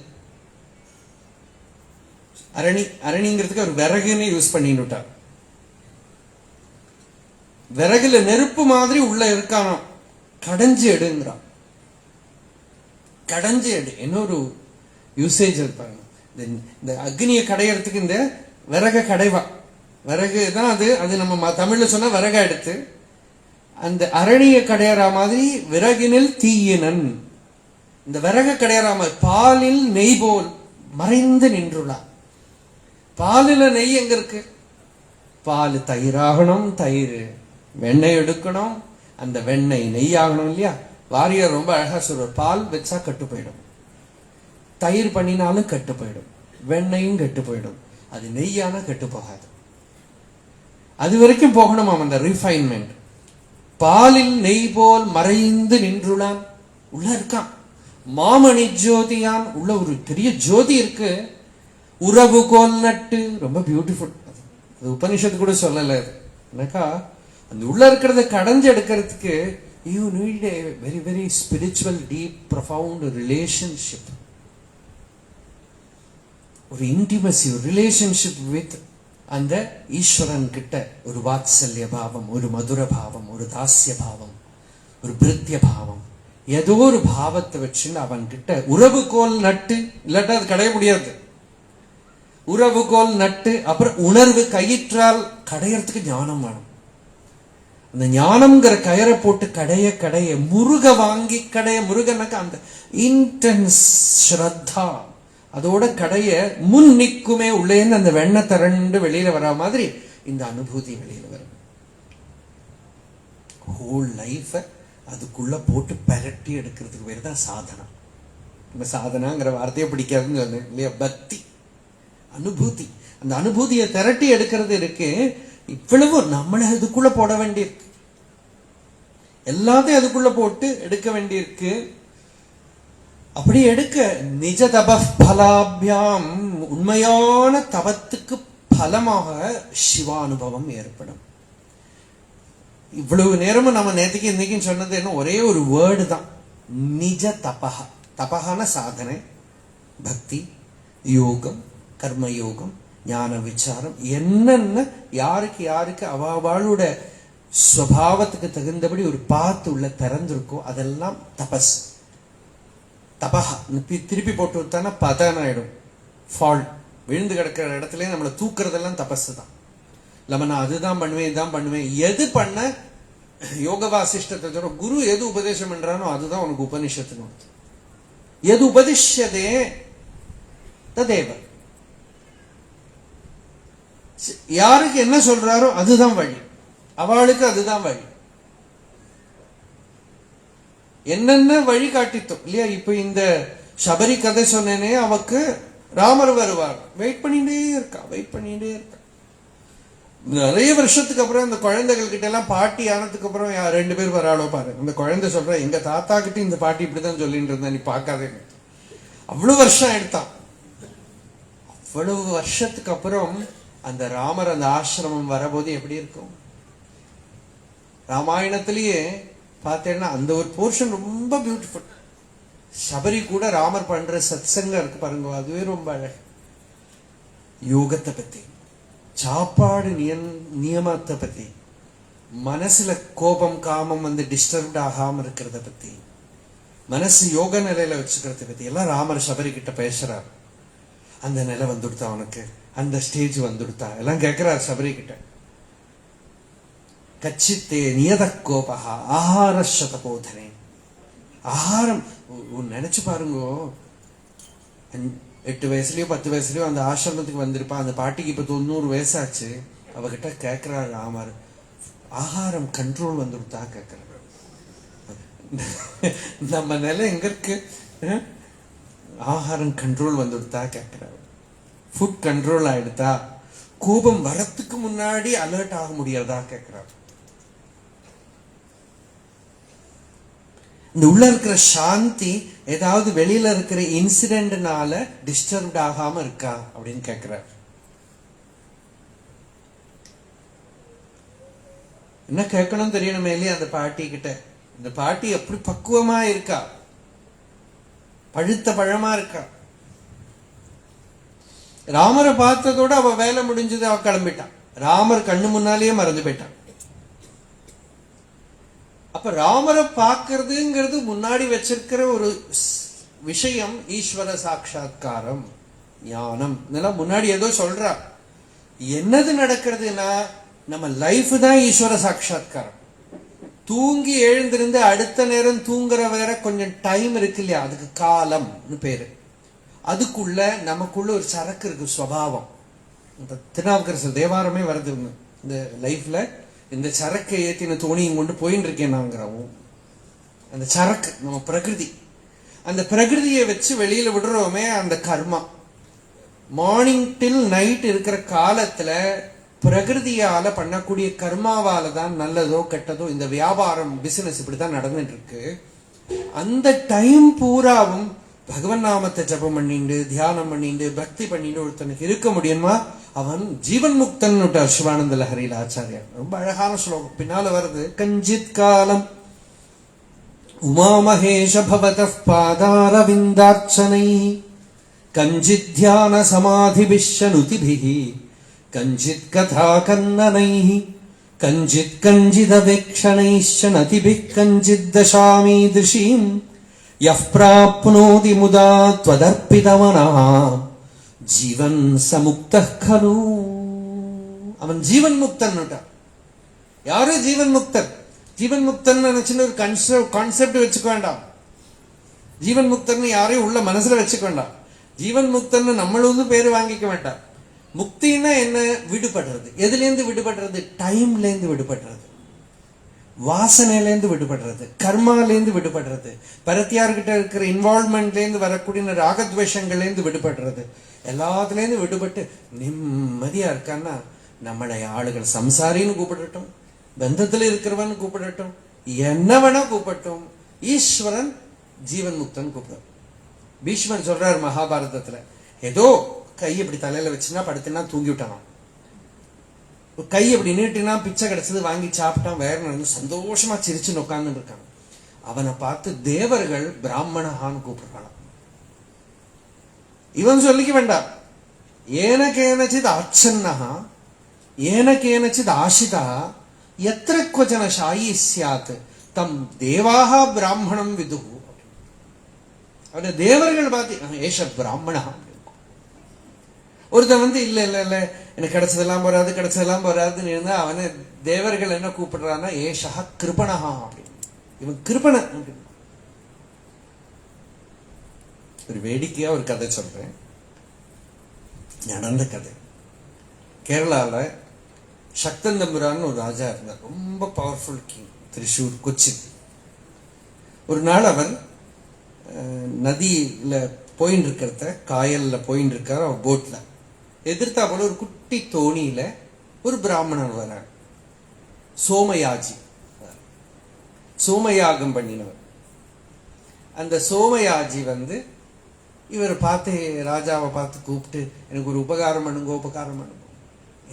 அரணிங்கிறதுக்கு ஒரு விறகுன்னு யூஸ் பண்ணிட்டார். விறகுல நெருப்பு மாதிரி உள்ள இருக்கானோ கடைஞ்சு எடுங்கிறான். கடைஞ்சு எடு இன்னொரு யூசேஜ் இருப்பாங்க. இந்த அக்னியை கடையறதுக்கு இந்த விறக கடைவா. விறகு தான் அது. அது நம்ம தமிழ்ல சொன்னா விறக எடுத்து அந்த அரணிய கடையற மாதிரி விறகினில் தீயினன் இந்த விறக கடையற மாதிரி பாலில் நெய் போல் மறைந்து நின்றுள்ளான். பாலில நெய் எங்க இருக்கு? பால் தயிராகணும், தயிர் வெண்ணெய் எடுக்கணும், அந்த வெண்ணெய் நெய் ஆகணும் இல்லையா? வாரியர் ரொம்ப அழகா சொல்றார். பால் வச்சா கட்டு போயிடும், தயிர் பண்ணினாலும் கட்டு போயிடும், வெண்ணெயும் கெட்டு போயிடும், அது நெய்யான கெட்டு போகாது. அது வரைக்கும் போகணும் அந்த ரிஃபைன்மெண்ட். பாலில் நெய் போல் மறைந்து நின்றுளான் உள்ள இருக்கான். மாமணி ஜோதியான் உள்ள ஒரு பெரிய ஜோதி இருக்கு. உறவு கோல் நட்டு ரொம்ப பியூட்டிஃபுல். அது உபனிஷத்து கூட சொல்லல. எனக்கா அந்த உள்ள இருக்கிறத கடைஞ்சு எடுக்கிறதுக்கு you need a very very spiritual deep profound relationship, ஒரு இன்டிமசி, ஒரு ரிலேஷன்ஷிப் வித் அந்த ஈஸ்வரன் கிட்ட. ஒரு வாத்சல்ய பாவம், ஒரு மதுர பாவம், ஒரு தாசிய பாவம், ஒரு பிரித்திய பாவம், ஏதோ ஒரு பாவத்தை வச்சு அவன் கிட்ட உறவுகோல் நட்டு. இல்லாட்டா அது கடைய முடியாது. உறவுகோல் நட்டு அப்புறம் உணர்வு கயிற்றால் கடையறதுக்கு ஞானம் வேணும். அந்த ஞானம்ங்கிற கயரை போட்டு கடைய கடைய முருக வாங்கி கடைய. முருகனுக்கு அந்த இன்டென்ஸ் ஸ்ரத்தா அதோட கடைய முன் நிக்குமே. உள்ளேன்னு அந்த வெண்ணெய் திரண்டு வெளியில வர மாதிரி இந்த அனுபூதி வெளியில வரும். ஹோல் லைஃப அதுக்குள்ள போட்டு பரட்டி எடுக்கிறதுக்கு பேர் தான் சாதனா. நம்ம சாதனாங்கிற வார்த்தையை பிடிக்காதுன்னு சொன்னேன் இல்லையா? பக்தி, அனுபூதி. அந்த அனுபூதியை திரட்டி எடுக்கிறது இருக்கு. இவ்வளவு நம்மளை அதுக்குள்ள போட வேண்டியிருக்கு. எல்லாத்தையும் அதுக்குள்ள போட்டு எடுக்க வேண்டியிருக்கு. அப்படி எடுக்க நிஜ தப பலாபியாம் உண்மையான தபத்துக்கு பலமாக சிவானுபவம் ஏற்படும். இவ்வளவு நேரமும் நம்ம நேற்றுக்கு இன்னைக்கு சொன்னது என்ன? ஒரே ஒரு வேர்டு தான், நிஜ தபஹ. தபஹான சாதனை, பக்தி, யோகம், கர்மயோகம், ஞான விசாரம், என்னென்ன யாருக்கு யாருக்கு அவளோட ஸ்வபாவத்துக்கு தகுந்தபடி ஒரு பாத்து உள்ள திறந்திருக்கோ அதெல்லாம் தபஸ். தபஹா திருப்பி போட்டு விட்டானா பதன் ஆயிடும். ஃபால், விழுந்து கிடக்கிற இடத்துல நம்மளை தூக்குறதெல்லாம் தபசு தான். இல்ல நான் அதுதான் பண்ணுவேன் இதுதான் பண்ணுவேன், எது பண்ண யோக வாசிஷ்டத்தை சொல்ற குரு எது உபதேசம் பண்றானோ அதுதான் உனக்கு உபனிஷத்துன்னு. எது உபதிஷ்யதே ததேவ, யாருக்கு என்ன சொல்றாரோ அதுதான் வழி, அவளுக்கு அதுதான் வழி. என்னென்ன வழி காட்டித்தோம் இல்லையா? இப்ப இந்த சபரி கதை சொன்னேனே, அவக்கு ராமர் வருவார், வெயிட் பண்ணிட்டே இருக்கா, வெயிட் பண்ணிட்டே இருக்கா. நிறைய வருஷத்துக்கு அப்புறம் அந்த குழந்தைகள் கிட்ட எல்லாம் பாட்டி ஆனதுக்கு அப்புறம் 2 பேர் வராளோ பாரு. அந்த குழந்தை சொல்ற, எங்க தாத்தா கிட்ட இந்த பாட்டி இப்படிதான் சொல்லிட்டு இருந்தா, நீ பார்க்காதே. அவ்வளவு வருஷம் எடுத்தான். அவ்வளவு வருஷத்துக்கு அப்புறம் அந்த ராமர் அந்த ஆசிரமம் வரபோது எப்படி இருக்கும்? ராமாயணத்திலேயே பார்த்தேன்னா அந்த ஒரு போர்ஷன் ரொம்ப பியூட்டிஃபுல். சபரி கூட ராமர் பண்ற சத்சங்கம் இருக்கு பாருங்க, அதுவே ரொம்ப அழகு. யோகத்தை பத்தி, சாப்பாடு நியமத்தை பத்தி, மனசுல கோபம் காமம் வந்து டிஸ்டர்ப்ட் ஆகாம இருக்கிறத பத்தி, மனசு யோக நிலையில வச்சுக்கிறத பத்தி எல்லாம் ராமர் சபரி கிட்ட பேசுறார். அந்த நிலை வந்துடுத்தா அவனுக்கு, அந்த ஸ்டேஜ் வந்துடுத்தா எல்லாம் கேட்கிறார் சபரி கிட்ட. கச்சித்தே நியத கோபஹா ஆஹார சதபோதனே. ஆகாரம் நினைச்சு பாருங்க, 8 வயசுலயோ 10 வயசுலயோ அந்த ஆசிரமத்துக்கு வந்திருப்பான். அந்த பாட்டிக்கு இப்ப 90 வயசாச்சு. அவகிட்ட கேட்கிறாள் ராமர், ஆகாரம் கண்ட்ரோல் வந்துடுத்தா கேட்கிறார். நம்ம நிலை எங்க இருக்கு? ஆகாரம் கண்ட்ரோல் வந்துடுத்தா கேட்கிறார். ஃபுட் கண்ட்ரோல் ஆயிடுதா? கோபம் வரத்துக்கு முன்னாடி அலர்ட் ஆக முடியாதா கேட்கிறார். இந்த உள்ள இருக்கிற சாந்தி ஏதாவது வெளியில இருக்கிற இன்சிடென்ட்னால டிஸ்டர்ப்ட் ஆகாம இருக்கா அப்படின்னு கேட்கிறார். என்ன கேட்கணும் தெரியணுமே இல்லையா அந்த பாட்டி கிட்ட. இந்த பாட்டி எப்படி பக்குவமா இருக்கா, பழுத்த பழமா இருக்கா. ராமரை பார்த்ததோட அவ வேலை முடிஞ்சது, அவ கிளம்பிட்டான். ராமர் கண்ணு முன்னாலேயே மறந்து போயிட்டான். அப்ப ராமரை பார்க்கறதுங்கிறது முன்னாடி வச்சிருக்கிற ஒரு விஷயம் ஈஸ்வர சாட்சா்காரம், ஞானம். இதெல்லாம் முன்னாடி ஏதோ சொல்றா. என்னது நடக்கிறதுனா நம்ம லைஃப் தான் ஈஸ்வர சாட்சா்காரம். தூங்கி எழுந்திருந்து அடுத்த நேரம் தூங்குற வேற கொஞ்சம் டைம் இருக்கு இல்லையா, அதுக்கு காலம்னு பேரு. அதுக்குள்ள நமக்குள்ள ஒரு சரக்கு இருக்கு, சுவாவம். திருநாவுக்கரசர் தேவாரமே வருது இந்த லைஃப்ல. இந்த சரக்கை ஏத்தின தோணியும் கொண்டு போயின்னு இருக்கேன் நாங்கிறோம். அந்த சரக்கு நம்ம பிரகிருதி. அந்த பிரகிருதியை வச்சு வெளியில விடுறோமே அந்த கர்மா. மார்னிங் டில் நைட் இருக்கிற காலத்துல பிரகிருதியால பண்ணக்கூடிய கர்மாவால தான் நல்லதோ கெட்டதோ இந்த வியாபாரம் பிசினஸ் இப்படிதான் நடந்துட்டு இருக்கு. அந்த டைம் பூராவும் பகவன் நாமத்தை ஜபம் பண்ணிண்டு தியானம் பண்ணிண்டு பக்தி பண்ணிட்டு ஒருத்தனுக்கு இருக்க முடியுமா? அவன் ஜீவன் முக்தன் விட்டார் சிவானந்த லஹரியில் ஆச்சாரியார். ரொம்ப அழகான ஸ்லோகம் பின்னால வருது. கஞ்சித் காலம் உமா மகேஷ பவதః பாதாரவிந்தார்ச்சனை கஞ்சித் தியான சமாதிபிஷ்யனுதிபிஹி கஞ்சித் கதா கன்னனைः கஞ்சித் கஞ்சிதவேக்ஷணைश्च நதிபிः கஞ்சித் தசாமீதிருஷீம் யஃ ப்ராப்னோதி முதா த்வதர்ப்பிதமனः ஜீவன் சமுக்தः கலு. அவன் ஜீவன் முக்தன். யாரு ஜீவன் முக்தன்? ஜீவன் முக்தன் நினைச்சுன்னு ஒரு கான்செப்ட் வச்சுக்க வேண்டாம். ஜீவன் முக்தன் யாரையும் உள்ள மனசுல வச்சுக்க வேண்டாம். ஜீவன் முக்தன் நம்மளும் பேரு வாங்கிக்க வேண்டாம். முக்தின்னா என்ன? விடுபடுறது. எதுல இருந்து விடுபடுறது? டைம்ல இருந்து விடுபடுறது, வாசனையிலேருந்து விடுபடுறது, கர்மாலேருந்து விடுபடுறது, பரத்தியார்கிட்ட இருக்கிற இன்வால்வ்மெண்ட்லேருந்து வரக்கூடிய ராகத்வேஷங்கள்லேருந்து விடுபடுறது, எல்லாத்துலேருந்து விடுபட்டு நிம்மதியா இருக்கான்னா நம்மளை ஆளுகள் சம்சாரின்னு கூப்பிடட்டும், பந்தத்துல இருக்கிறவன் கூப்பிடட்டும், என்ன வேணா கூப்பிடட்டும், ஈஸ்வரன் ஜீவன் முக்தன் கூப்பிடும். பீஷ்மர் சொல்றார் மகாபாரதத்துல, ஏதோ கை இப்படி தலையில வச்சுன்னா படுத்துனா தூங்கி விட்டான், கை அப்படி நீட்டினா பிச்சை கிடைச்சது வாங்கி சாப்பிட்டான், வேற நடந்து சந்தோஷமா சிரிச்சு உட்கார்ந்து இருக்கான். அவனை பார்த்து தேவர்கள் பிராமணஹான்னு கூப்பிடுறான். இவன் சொல்லிக்க வேண்டாம். ஏனகேனச்சித் ஆச்சன்னஹா ஏனகேனச்சித் ஆசிதா எத்திர க்வச்சன ஷாயி ஸ்யாத் தம் தேவாஹ பிராமணம் விதுஹு. அவன தேவர்கள் பார்த்து ஏஷ பிராமணா. ஒருத்தன் இல்ல இல்ல இல்ல எனக்கு கிடைச்சதெல்லாம் போறாதுன்னு இருந்தா அவனை தேவர்கள் என்ன கூப்பிடுறான்னா ஏஷா கிருபணஹா அப்படின்னு. இவன் கிருபணன். ஒரு வேடிக்கையா ஒரு கதை சொல்றேன், நடந்த கதை. கேரளால சக்தன் தம்புரான்னு ஒரு ராஜா இருந்தார், ரொம்ப பவர்ஃபுல் கிங், திரிசூர் கொச்சின். ஒரு நாள் அவர் நதியில போயின்னு இருக்கிறத, காயல்ல போயின்னு இருக்கார் அவர் போட்ல. எதிர்த்தா போல ஒரு குட்டி தோணியில ஒரு பிராமணர் வரார், சோமயாஜி, சோமயாகம் பண்ணினவர். அந்த சோமயாஜி இவர் பார்த்து, ராஜாவை பார்த்து கூப்பிட்டு, எனக்கு ஒரு உபகாரம் பண்ணுங்க.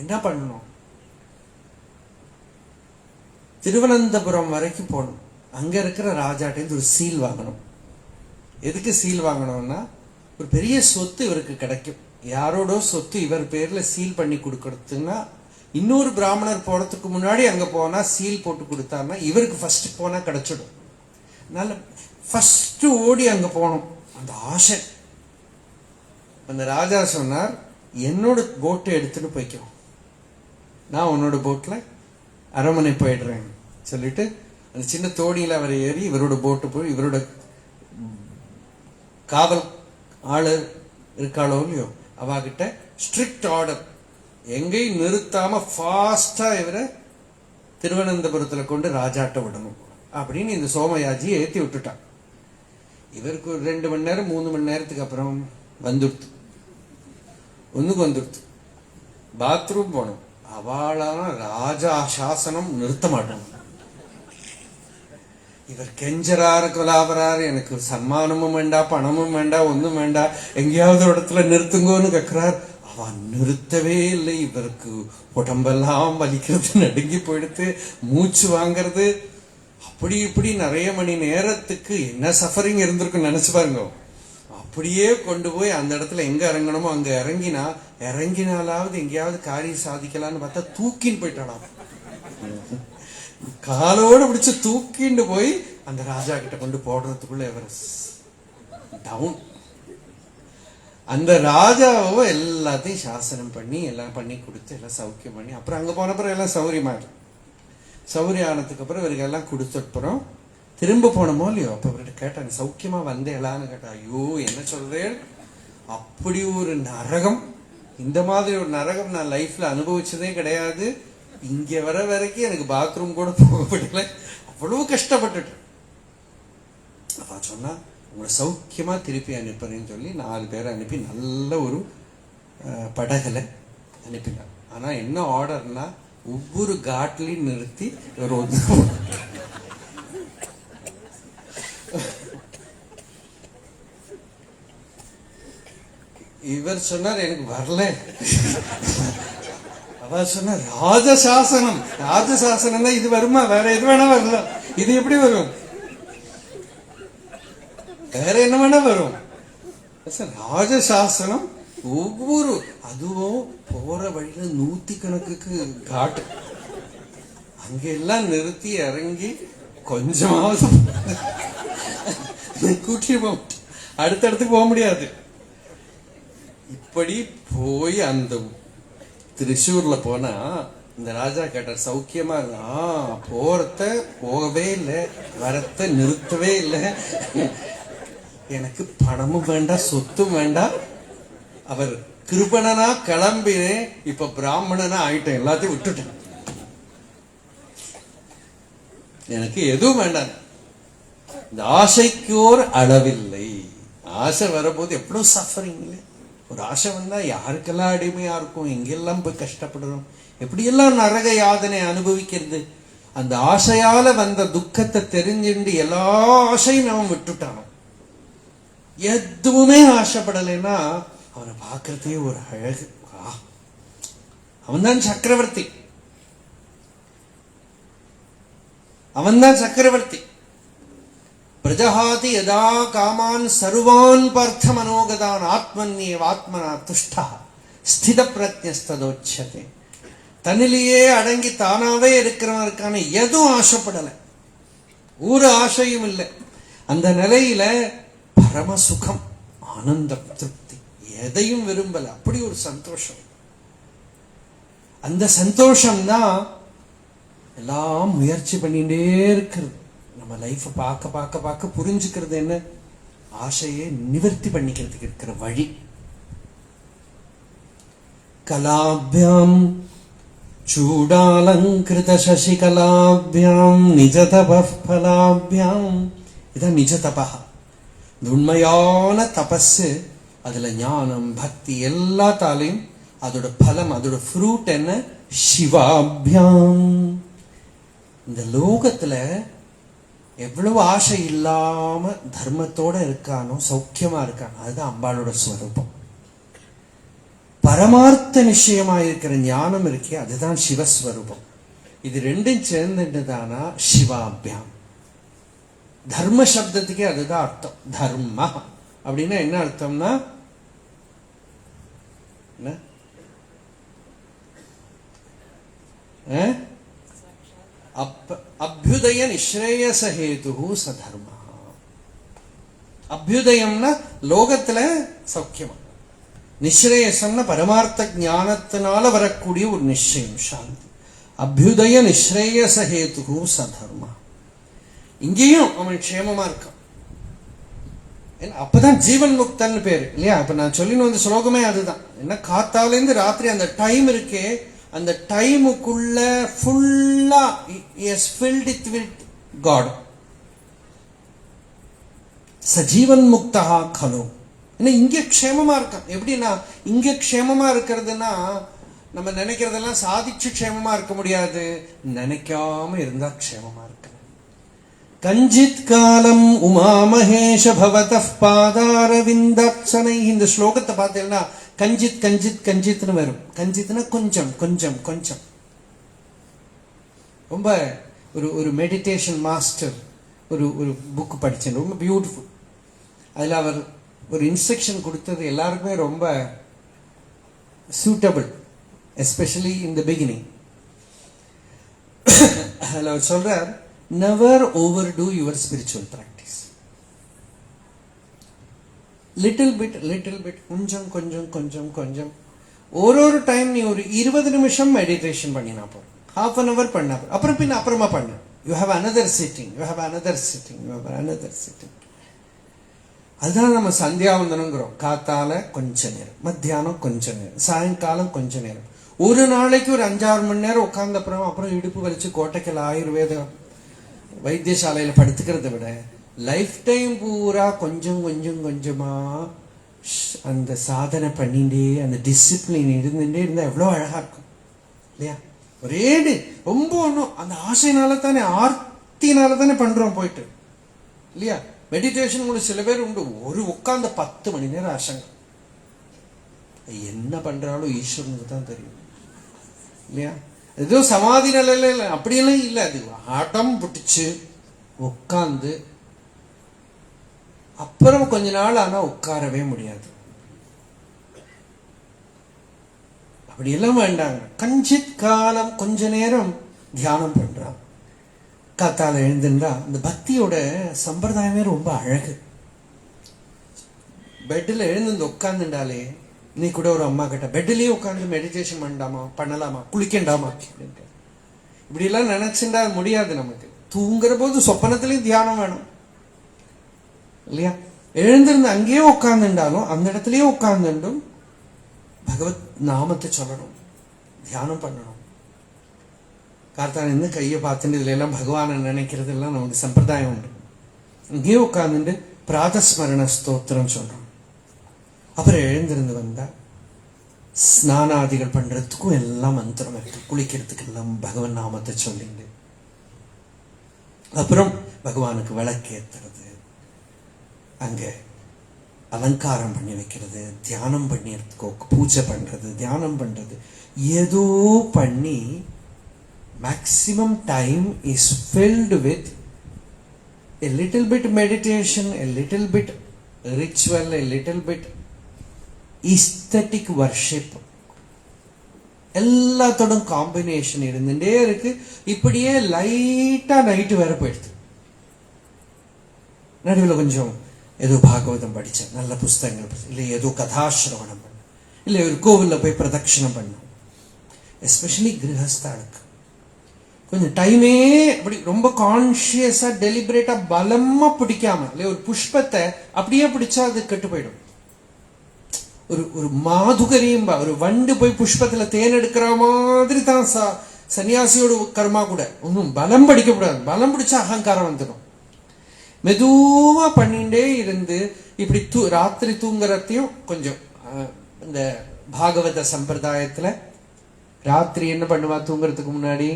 என்ன பண்ணணும்? திருவனந்தபுரம் வரைக்கும் போகணும். அங்க இருக்கிற ராஜாட்டேந்து ஒரு சீல் வாங்கணும். எதுக்கு சீல் வாங்கணும்னா, ஒரு பெரிய சொத்து இவருக்கு கிடைக்கும். யாரோட சொத்து இவர் பேர்ல சீல் பண்ணி கொடுக்கறதுன்னா, இன்னொரு பிராமணர் போறதுக்கு முன்னாடி அங்க போனா சீல் போட்டு கொடுத்தாருன்னா இவருக்கு ஃபர்ஸ்ட் போனா கிடைச்சிடும். அதனால ஃபர்ஸ்ட் ஓடி அங்க போகணும், அந்த ஆசை. அந்த ராஜா சொன்னார், என்னோட போட்டை எடுத்துட்டு போய்க்கும், நான் உன்னோட போட்ல அரண்மனை போயிடுறேன் சொல்லிட்டு அந்த சின்ன தோணியில அவர் ஏறி இவரோட போட்டு போய், இவரோட காவல் ஆளு இருக்காளோ இல்லையோ அவகிட்ட ஸ்ட்ரிக்ட் ஆர்டர், எங்கேயும் நிறுத்தாம ஃபாஸ்டா இவரை திருவனந்தபுரத்துல கொண்டு ராஜாட்ட விடணும் அப்படின்னு இந்த சோமயாஜியை ஏத்தி விட்டுட்டான். இவருக்கு ஒரு 2 மணி நேரம் 3 மணி நேரத்துக்கு அப்புறம் வந்துடுத்து பாத்ரூம் போனோம். அவளான ராஜா சாசனம் நிறுத்த மாட்டான். இவர் கெஞ்சராரு கொலாபராரு, எனக்கு சன்மானமும் வேண்டாம், பணமும் வேண்டாம், ஒன்னும் வேண்டாம், எங்கேயாவது இடத்துல நிறுத்துங்கன்னு கேட்கிறார். அவன் நிறுத்தவே இல்லை. இவருக்கு உடம்பெல்லாம் வலிக்கிறது, நடுங்கி போயிடுத்து, மூச்சு வாங்கறது, அப்படி இப்படி நிறைய மணி நேரத்துக்கு என்ன சஃபரிங் இருந்திருக்கும் நினைச்சு பாருங்க. அப்படியே கொண்டு போய் அந்த இடத்துல எங்க இறங்கணுமோ அங்க இறங்கினாலாவது எங்கேயாவது காரியம் சாதிக்கலான்னு பார்த்தா தூக்கின்னு போயிட்டானாம். காலோட பிடிச்சு தூக்கிண்டு போய் அந்த ராஜா கிட்ட கொண்டு போடுறதுக்குள்ள டவுன். அந்த ராஜாவை எல்லாத்தையும் சாசனம் பண்ணி எல்லாம் பண்ணி கொடுத்து எல்லாம் சௌக்கியம் பண்ணி, அப்புறம் அங்க போன அப்புறம் எல்லாம் சௌரியானதுக்கு அப்புறம் இவருக்கு எல்லாம் கொடுத்தப்புறம் திரும்ப போனமோ இல்லையோ, அப்ப இவர்கிட்ட கேட்டாங்க, சௌக்கியமா வந்தேலான்னு கேட்டா, ஐயோ என்ன சொல்றேன், அப்படி ஒரு நரகம், இந்த மாதிரி ஒரு நரகம் நான் லைஃப்ல அனுபவிச்சதே கிடையாது. இங்க வர வரைக்கும் எனக்கு பாத்ரூம் கூட போக முடியல, அவ்வளவு கஷ்டப்பட்டுட்டு. அப்ப சொன்னா, உங்களை சௌக்கியமா திருப்பி அனுப்புறேன்னு சொல்லி 4 பேரை அனுப்பி நல்ல ஒரு படகுல அனுப்பினார். ஆனா என்ன ஆர்டர்னா, ஒவ்வொரு காட்லையும் நிறுத்தி ஒரு இவர் சொன்னார் எனக்கு வரல. அவர் சொன்னார் ராஜசாசனம் தான், இது வருமா? வேற எது வேணா வரல, இது எப்படி வரும்? வேற என்ன வேணா வரும். ராஜசாசனம் ஒவ்வொரு, அதுவும் போற வழியில 100 கணக்குக்கு காட்டு, அங்க எல்லாம் நிறுத்தி இறங்கி கொஞ்சமாவது கூட்டி அடுத்தடுத்துக்கு போக முடியாது. இப்படி போய் அந்த திரிசூர்ல போனா இந்த ராஜா கேட்டார், சௌக்கியமா போகவே இல்லை, வரத்தை நிறுத்தவே இல்லை, எனக்கு பணமும் வேண்டாம், சொத்தும் வேண்டாம், அவர் கிருபணனா கிளம்பினேன், இப்ப பிராமணனா ஆயிட்டேன், எல்லாத்தையும் விட்டுட்டேன், எனக்கு எதுவும் வேண்டாம். இந்த ஆசைக்கு ஒரு அளவில்லை. ஆசை வரபோது எவ்வளவு சஃபரிங் இல்லை. ஒரு ஆசை வந்தா யாருக்கெல்லாம் அடிமையா இருக்கும், எங்கெல்லாம் போய் கஷ்டப்படுறோம், எப்படியெல்லாம் நரக யாதனை அனுபவிக்கிறது. அந்த ஆசையால வந்த துக்கத்தை தெரிஞ்சுண்டு எல்லா ஆசையும் அவன் விட்டுட்டான். எதுவுமே ஆசைப்படலைன்னா அவனை பார்க்கறதே ஒரு அழகு. அவன்தான் சக்கரவர்த்தி, அவன்தான் சக்கரவர்த்தி. பிரஜஹாதி யதா காமான் சர்வான் பார்த்த மனோகதான் ஆத்மன்யேவ ஆத்மனா துஷ்டா ஸ்தித பிரஜ்ஞஸ்ததோச்சதே. தன்னிலேயே அடங்கி தானாவே இருக்கிறவனுக்கான எதுவும் ஆசைப்படலை, ஒரு ஆசையும் இல்லை. அந்த நிலையில பரம சுகம், ஆனந்தம், திருப்தி, எதையும் விரும்பல. அப்படி ஒரு சந்தோஷம். அந்த சந்தோஷம் தான் எல்லாம் முயற்சி பண்ணிட்டே இருக்கிறது. நம்ம லைஃப் பார்க்க பார்க்க பார்க்க புரிஞ்சுக்கிறது என்ன, ஆசையை நிவர்த்தி பண்ணிக்கிறதுக்கு இருக்கிற வழி. கலாபியாம் சூடாலங்கிருத சசிகலாபியாம் நிஜதபலாபியாம், இதான் நிஜ தபா. உண்மையான தபஸு, அதுல ஞானம் பக்தி எல்லாத்தாலையும் அதோட பலம், அதோட ஃப்ரூட் என்ன, சிவாபியாம். இந்த லோகத்துல எவ்வளவு ஆசை இல்லாம தர்மத்தோட இருக்கானோ, சௌக்கியமா இருக்கானோ, அதுதான் அம்பாளோட ஸ்வரூபம். பரமார்த்த நிச்சயமா இருக்கிற ஞானம் இருக்கே, அதுதான் சிவஸ்வரூபம். இது ரெண்டும் சேர்ந்துட்டுதானா சிவாபியாம். தர்ம சப்தத்துக்கே அதுதான் அர்த்தம். தர்ம அப்படின்னா என்ன அர்த்தம்னா, அபியுதய நிஸ்ரேயச ஹேது சதர்ம. அபியுதயம்னா லோகத்துல சௌக்கியமா, நிஸ்ரேயசம்னா பரமார்த்த ஞானத்தினால வரக்கூடிய ஒரு நிச்சயம், சாந்தி. அபியுதய நிஸ்ரேயச ஹேது சதர்ம. இங்கேயும் அவன் க்ஷேமமா இருக்கான். அப்பதான் ஜீவன் முக்தன் பேரு இல்லையா? இப்ப நான் சொல்லின்னு வந்த ஸ்லோகமே அதுதான். என்ன, காத்தாலேருந்து ராத்திரி அந்த டைம் இருக்கே, அந்த டைமுக்குள்ள ஃபுல்லா is filled it with God. சஜீவன் முக்தா கலோ. ஏன்னா இங்க க்ஷேமமா இருக்கான். எப்படின்னா, இங்க க்ஷேமமா இருக்கிறதுனா நம்ம நினைக்கிறதெல்லாம் சாதிச்சு க்ஷேமமா இருக்க முடியாது, நினைக்காம இருந்தா க்ஷேமமா இருக்க. கஞ்சித் காலம் உமா மகேஷ பவதः பாதாரவிந்தார்ச்சனை. இந்த ஸ்லோகத்தை பார்த்தீங்கன்னா கஞ்சித் கஞ்சித் கஞ்சித்னு வரும். கஞ்சித்னா கொஞ்சம் கொஞ்சம் கொஞ்சம். ரொம்ப ஒரு மெடிடேஷன் மாஸ்டர் ஒரு புக் படிச்சேன், ரொம்ப பியூட்டிஃபுல். அதில் அவர் ஒரு இன்ஸ்ட்ரக்ஷன் கொடுத்தது எல்லாருக்குமே ரொம்ப suitable, especially in the beginning. அதில் அவர் சொல்றார், never overdo your spiritual practice. little bit கொஞ்சம் கொஞ்சம் கொஞ்சம் கொஞ்சம். ஒரு டைம் நீ ஒரு 20 நிமிஷம் மெடிடேஷன் பண்ணினா போறோம், half an hour பண்ணா போறோம், அப்புறமா பண்ணு. you have another sitting. அதுதான் நம்ம சந்தியாவந்தனங்கிறோம். காத்தால கொஞ்ச நேரம், மத்தியானம் கொஞ்ச நேரம், சாயங்காலம் கொஞ்ச நேரம். ஒரு நாளைக்கு ஒரு 5-6 மணி நேரம் உட்கார்ந்த அப்புறம் இடுப்பு வலிச்சு கோட்டைக்கல் ஆயுர்வேத வைத்தியசாலையில படுத்துக்கிறத விட லைஃப் டைம் பூரா கொஞ்சம் கொஞ்சம் கொஞ்சமா அந்த சாதனை பண்ணிட்டே, அந்த டிசிப்ளின் இருந்துட்டே இருந்தா எவ்வளவு அழகா இருக்கும் இல்லையா? ஒரே ரொம்ப ஒன்றும் அந்த ஆசைனால தானே, ஆர்த்தினால தானே பண்றோம் போயிட்டு இல்லையா? மெடிடேஷன் கூட சில பேர் உண்டு, ஒரு உட்கார்ந்த 10 மணி நேரம் ஆசங்க. என்ன பண்றாலும் ஈஸ்வரனுக்கு தான் தெரியும் இல்லையா? ஏதோ சமாதி நிலையில இல்லை, அப்படியெல்லாம் இல்லை. அது ஆட்டம் பிடிச்சு உட்கார்ந்து அப்புறம் கொஞ்ச நாள் ஆனா உட்காரவே முடியாது. அப்படியெல்லாம் வேண்டாங்க. கஞ்சித் காலம் கொஞ்ச நேரம் தியானம் பண்றான். காத்தால எழுந்துன்றா. இந்த பக்தியோட சம்பிரதாயமே ரொம்ப அழகு. பெட்ல எழுந்து உட்கார்ந்துட்டாலே, நீ கூட ஒரு அம்மா கிட்ட பெட்லயே உட்காந்து மெடிடேஷன் பண்ணலாமா, குளிக்கண்டாமா இப்படி எல்லாம் நினைச்சுட்டா முடியாது நமக்கு. தூங்குற போது சொப்பனத்திலையும் தியானம் வேணும் இல்லையா? எழுந்திருந்து அங்கேயே உட்கார்ந்துட்டாலும் அந்த இடத்துலயே உட்கார்ந்துட்டும் பகவத் நாமத்தை சொல்லணும், தியானம் பண்ணணும். கார்த்தால இருந்து கையை பார்த்துட்டு இதுல எல்லாம் பகவானை நினைக்கிறது எல்லாம் நமக்கு சம்பிரதாயம் உண்டு. இங்கேயே உட்கார்ந்துட்டு பிராதஸ்மரண ஸ்தோத்திரம் சொல்றோம். அப்புறம் எழுந்திருந்து வந்தா ஸ்நானாதிகள் பண்றதுக்கும் எல்லாம் மந்திரம் இருக்கு, குளிக்கிறதுக்கு எல்லாம் பகவான் நாமத்தை சொல்லிட்டு அப்புறம் பகவானுக்கு விளக்கேத்துறது, அங்க அலங்காரம் பண்ணி வைக்கிறது, தியானம் பண்ணிறதுக்கோ பூஜை பண்றது, தியானம் பண்றது, ஏதோ பண்ணி maximum time is filled with a little bit meditation, a little bit ritual, a little bit aesthetic worship. எல்லாத்தோடும் காம்பினேஷன் இருந்துட்டே இருக்கு. இப்படியே லைட்டா நைட்டு வேற போயிடுது. நடுவில் கொஞ்சம் ஏதோ பாகவதம் படித்தேன், நல்ல புஸ்தகங்கள், இல்லை ஏதோ கதாசிரவணம் பண்ண, இல்லை ஒரு கோவிலில் போய் பிரதட்சிணம் பண்ணும். எஸ்பெஷலி கிரகஸ்தாளுக்கு கொஞ்சம் டைமே அப்படி ரொம்ப கான்சியஸா டெலிபரேட்டா பலமா பிடிக்காம, இல்லை ஒரு புஷ்பத்தை அப்படியே பிடிச்சா அது கெட்டு போயிடும். ஒரு மாதுகரியும் ஒரு வண்டு போய் புஷ்பத்துல தேன் எடுக்கிற மாதிரி தான் சன்னியாசியோட கர்மா கூட. ஒன்றும் பலம் படிக்கக்கூடாது, பலம் பிடிச்சா அகங்காரம் வந்துடும். மெதுவா பண்ணிட்டே இருந்து இப்படி ராத்திரி தூங்குறதையும் கொஞ்சம் இந்த பாகவத சம்பிரதாயத்துல ராத்திரி என்ன பண்ணுவா தூங்குறதுக்கு முன்னாடி?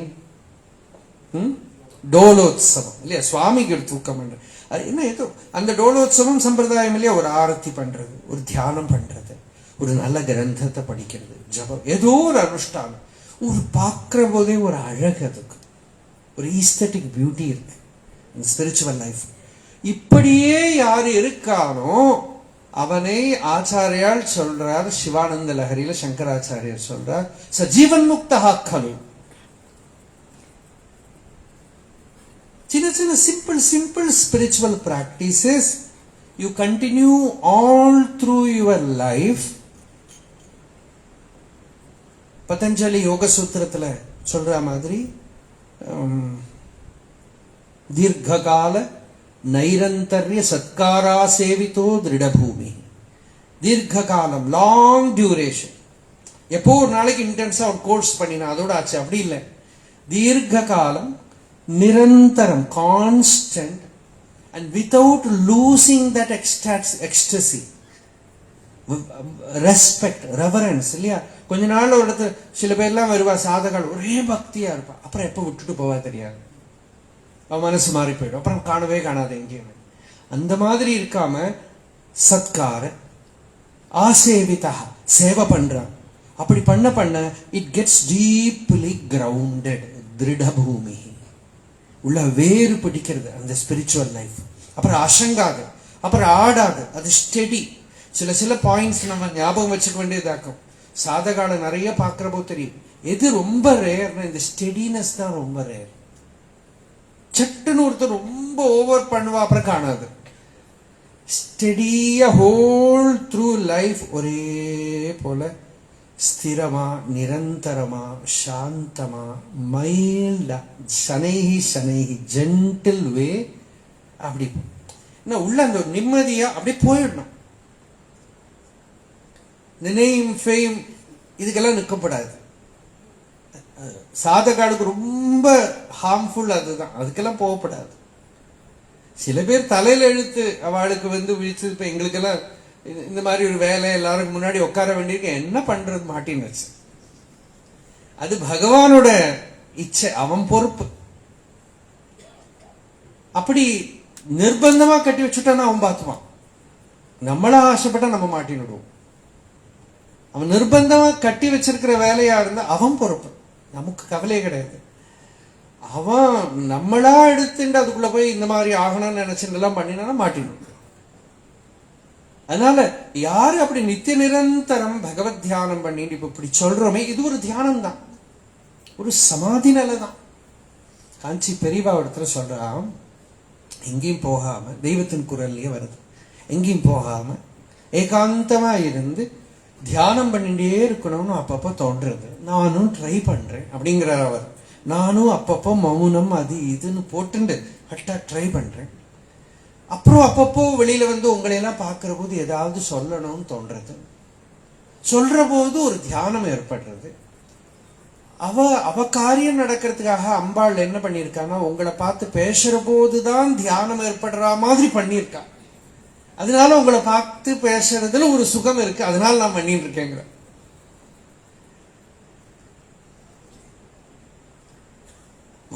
டோலோத்சவம் இல்லையா, சுவாமிக்கு தூக்கம் பண்ற அது என்ன, ஏதோ அந்த டோலோத்சவம் சம்பிரதாயம் இல்லையா, ஒரு ஆரத்தி பண்றது, ஒரு தியானம் பண்றது, ஒரு நல்ல கிரந்தத்தை படிக்கிறது, ஜபம், ஏதோ ஒரு அனுஷ்டானம், ஒரு பார்க்கிற போதே ஒரு அழகு, அதுக்கு ஒரு ஈஸ்தட்டிக் பியூட்டி இருக்கு இந்த ஸ்பிரிச்சுவல் லைஃப். இப்படியே யாரு இருக்கானோ அவனை ஆச்சாரியால் சொல்றார், சிவானந்த லஹரியில சங்கராச்சாரியர் சொல்றார், சஜீவன் முக்தா கலு. சின்ன சின்ன simple spiritual practices you continue all through your life. Patanjali யோக சூத்திரத்துல சொல்ற மாதிரி தீர்க்கால நைரந்தர்ய சத்காரா சேவித்தோ திருடபூமி. தீர்க்க காலம், லாங் டியூரேஷன். எப்போ ஒரு நாளைக்கு இன்டென்ஸா ஒரு கோர்ஸ் பண்ணினா அதோட ஆச்சு, அப்படி இல்லை. தீர்க்க காலம், நிரந்தரம், constant, and without losing that ecstasy, respect, reverence இல்லையா. கொஞ்ச நாள் ஒரு இடத்துல சில பேர்லாம் வருவா, சாதகால் ஒரே பக்தியா இருப்பா, அப்புறம் எப்ப விட்டுட்டு போவா தெரியாது, அவன் மனசு மாறி போயிடும், அப்புறம் காணவே காணாது எங்கேயுமே. அந்த மாதிரி இருக்காம சத்கார ஆசேவிதா, சேவை பண்றான். அப்படி பண்ண பண்ண இட் கெட்ஸ் டீப்லி கிரவுண்டட், திருடபூமி, உள்ள வேறு பிடிக்கிறது அந்த ஸ்பிரிச்சுவல் லைஃப். அப்புறம் அசங்காது, அப்புறம் ஆடாது, அது ஸ்டெடி. சில பாயிண்ட்ஸ் நம்ம ஞாபகம் வச்சுக்க வேண்டியதாக்கும். சாதகால நிறைய பார்க்கிறப்போ தெரியும் எது ரொம்ப ரேர்னா இந்த ஸ்டெடினஸ் தான் ரொம்ப ரேர். சட்டுன்னு ஒருத்தர் ரொம்ப ஓவர் பண்ணுவா, அப்புறம் காணாது. ஸ்டெடியா ஹோல் த்ரூ லைஃப் ஒரே போல ஸ்திரமா, நிரந்தரமா, சாந்தமா, மைல்டா, சனைஹி சனைஹி, ஜென்டில் வே, அப்படி உள்ள அந்த நிம்மதியா அப்படியே போயிடணும். நினையும் ஃபேம் இதுக்கெல்லாம் நிற்கப்படாது. சாதகாலுக்கு ரொம்ப ஹார்ம்ஃபுல் அதுதான், அதுக்கெல்லாம் போகப்படாது. சில பேர் தலையில எழுத்து அவளுக்கு விழிச்சு, இப்ப எங்களுக்கெல்லாம் இந்த மாதிரி ஒரு வேலை எல்லாருக்கும் முன்னாடி உட்கார வேண்டியிருக்கு, என்ன பண்றது மாட்டின்னு வச்சு. அது பகவானோட இச்சை, அவன் பொறுப்பு. அப்படி நிர்பந்தமா கட்டி வச்சுட்டான்னா அவன் பார்த்துவான். நம்மளா ஆசைப்பட்டா நம்ம மாட்டினுடுவோம். அவன் நிர்பந்தமா கட்டி வச்சிருக்கிற வேலையா இருந்தா அவன் பொறுப்பு, நமக்கு கவலையே கிடையாது. அவன் நம்மளா எடுத்துட்டு அதுக்குள்ள போய் இந்த மாதிரி ஆகணும்னு நினைச்சுட்டு எல்லாம் பண்ணினா மாட்டினுடும். அதனால யாரு அப்படி நித்திய நிரந்தரம் பகவத் தியானம் பண்ணிட்டு இப்ப இப்படி சொல்றோமே, இது ஒரு தியானம் தான், ஒரு சமாதி நிலை தான். காஞ்சி பெரியவா இடத்துல சொல்றான், எங்கேயும் போகாம, தெய்வத்தின் குரல்லையே வருது, எங்கேயும் போகாம ஏகாந்தமா இருந்து தியானம் பண்ணிட்டே இருக்கணும்னு அப்பப்போ தோன்றது. நானும் ட்ரை பண்றேன் அப்படிங்கிறார் அவர். நானும் அப்பப்போ மௌனம் அது இதுன்னு போட்டுண்டு கரெக்டா ட்ரை பண்றேன். அப்புறம் அப்பப்போ வெளியில உங்களையெல்லாம் பார்க்கிற போது ஏதாவது சொல்லணும்னு தோன்றது. சொல்ற போது ஒரு தியானம் ஏற்படுறது. அவ காரியம் நடக்கிறதுக்காக அம்பாள் என்ன பண்ணியிருக்கான்னா, உங்களை பார்த்து பேசுற போதுதான் தியானம் ஏற்படுற மாதிரி பண்ணியிருக்கா. அதனால உங்களை பார்த்து பேசுறதுல ஒரு சுகம் இருக்கு, அதனால நான் பண்ணிட்டு இருக்கேங்கிற.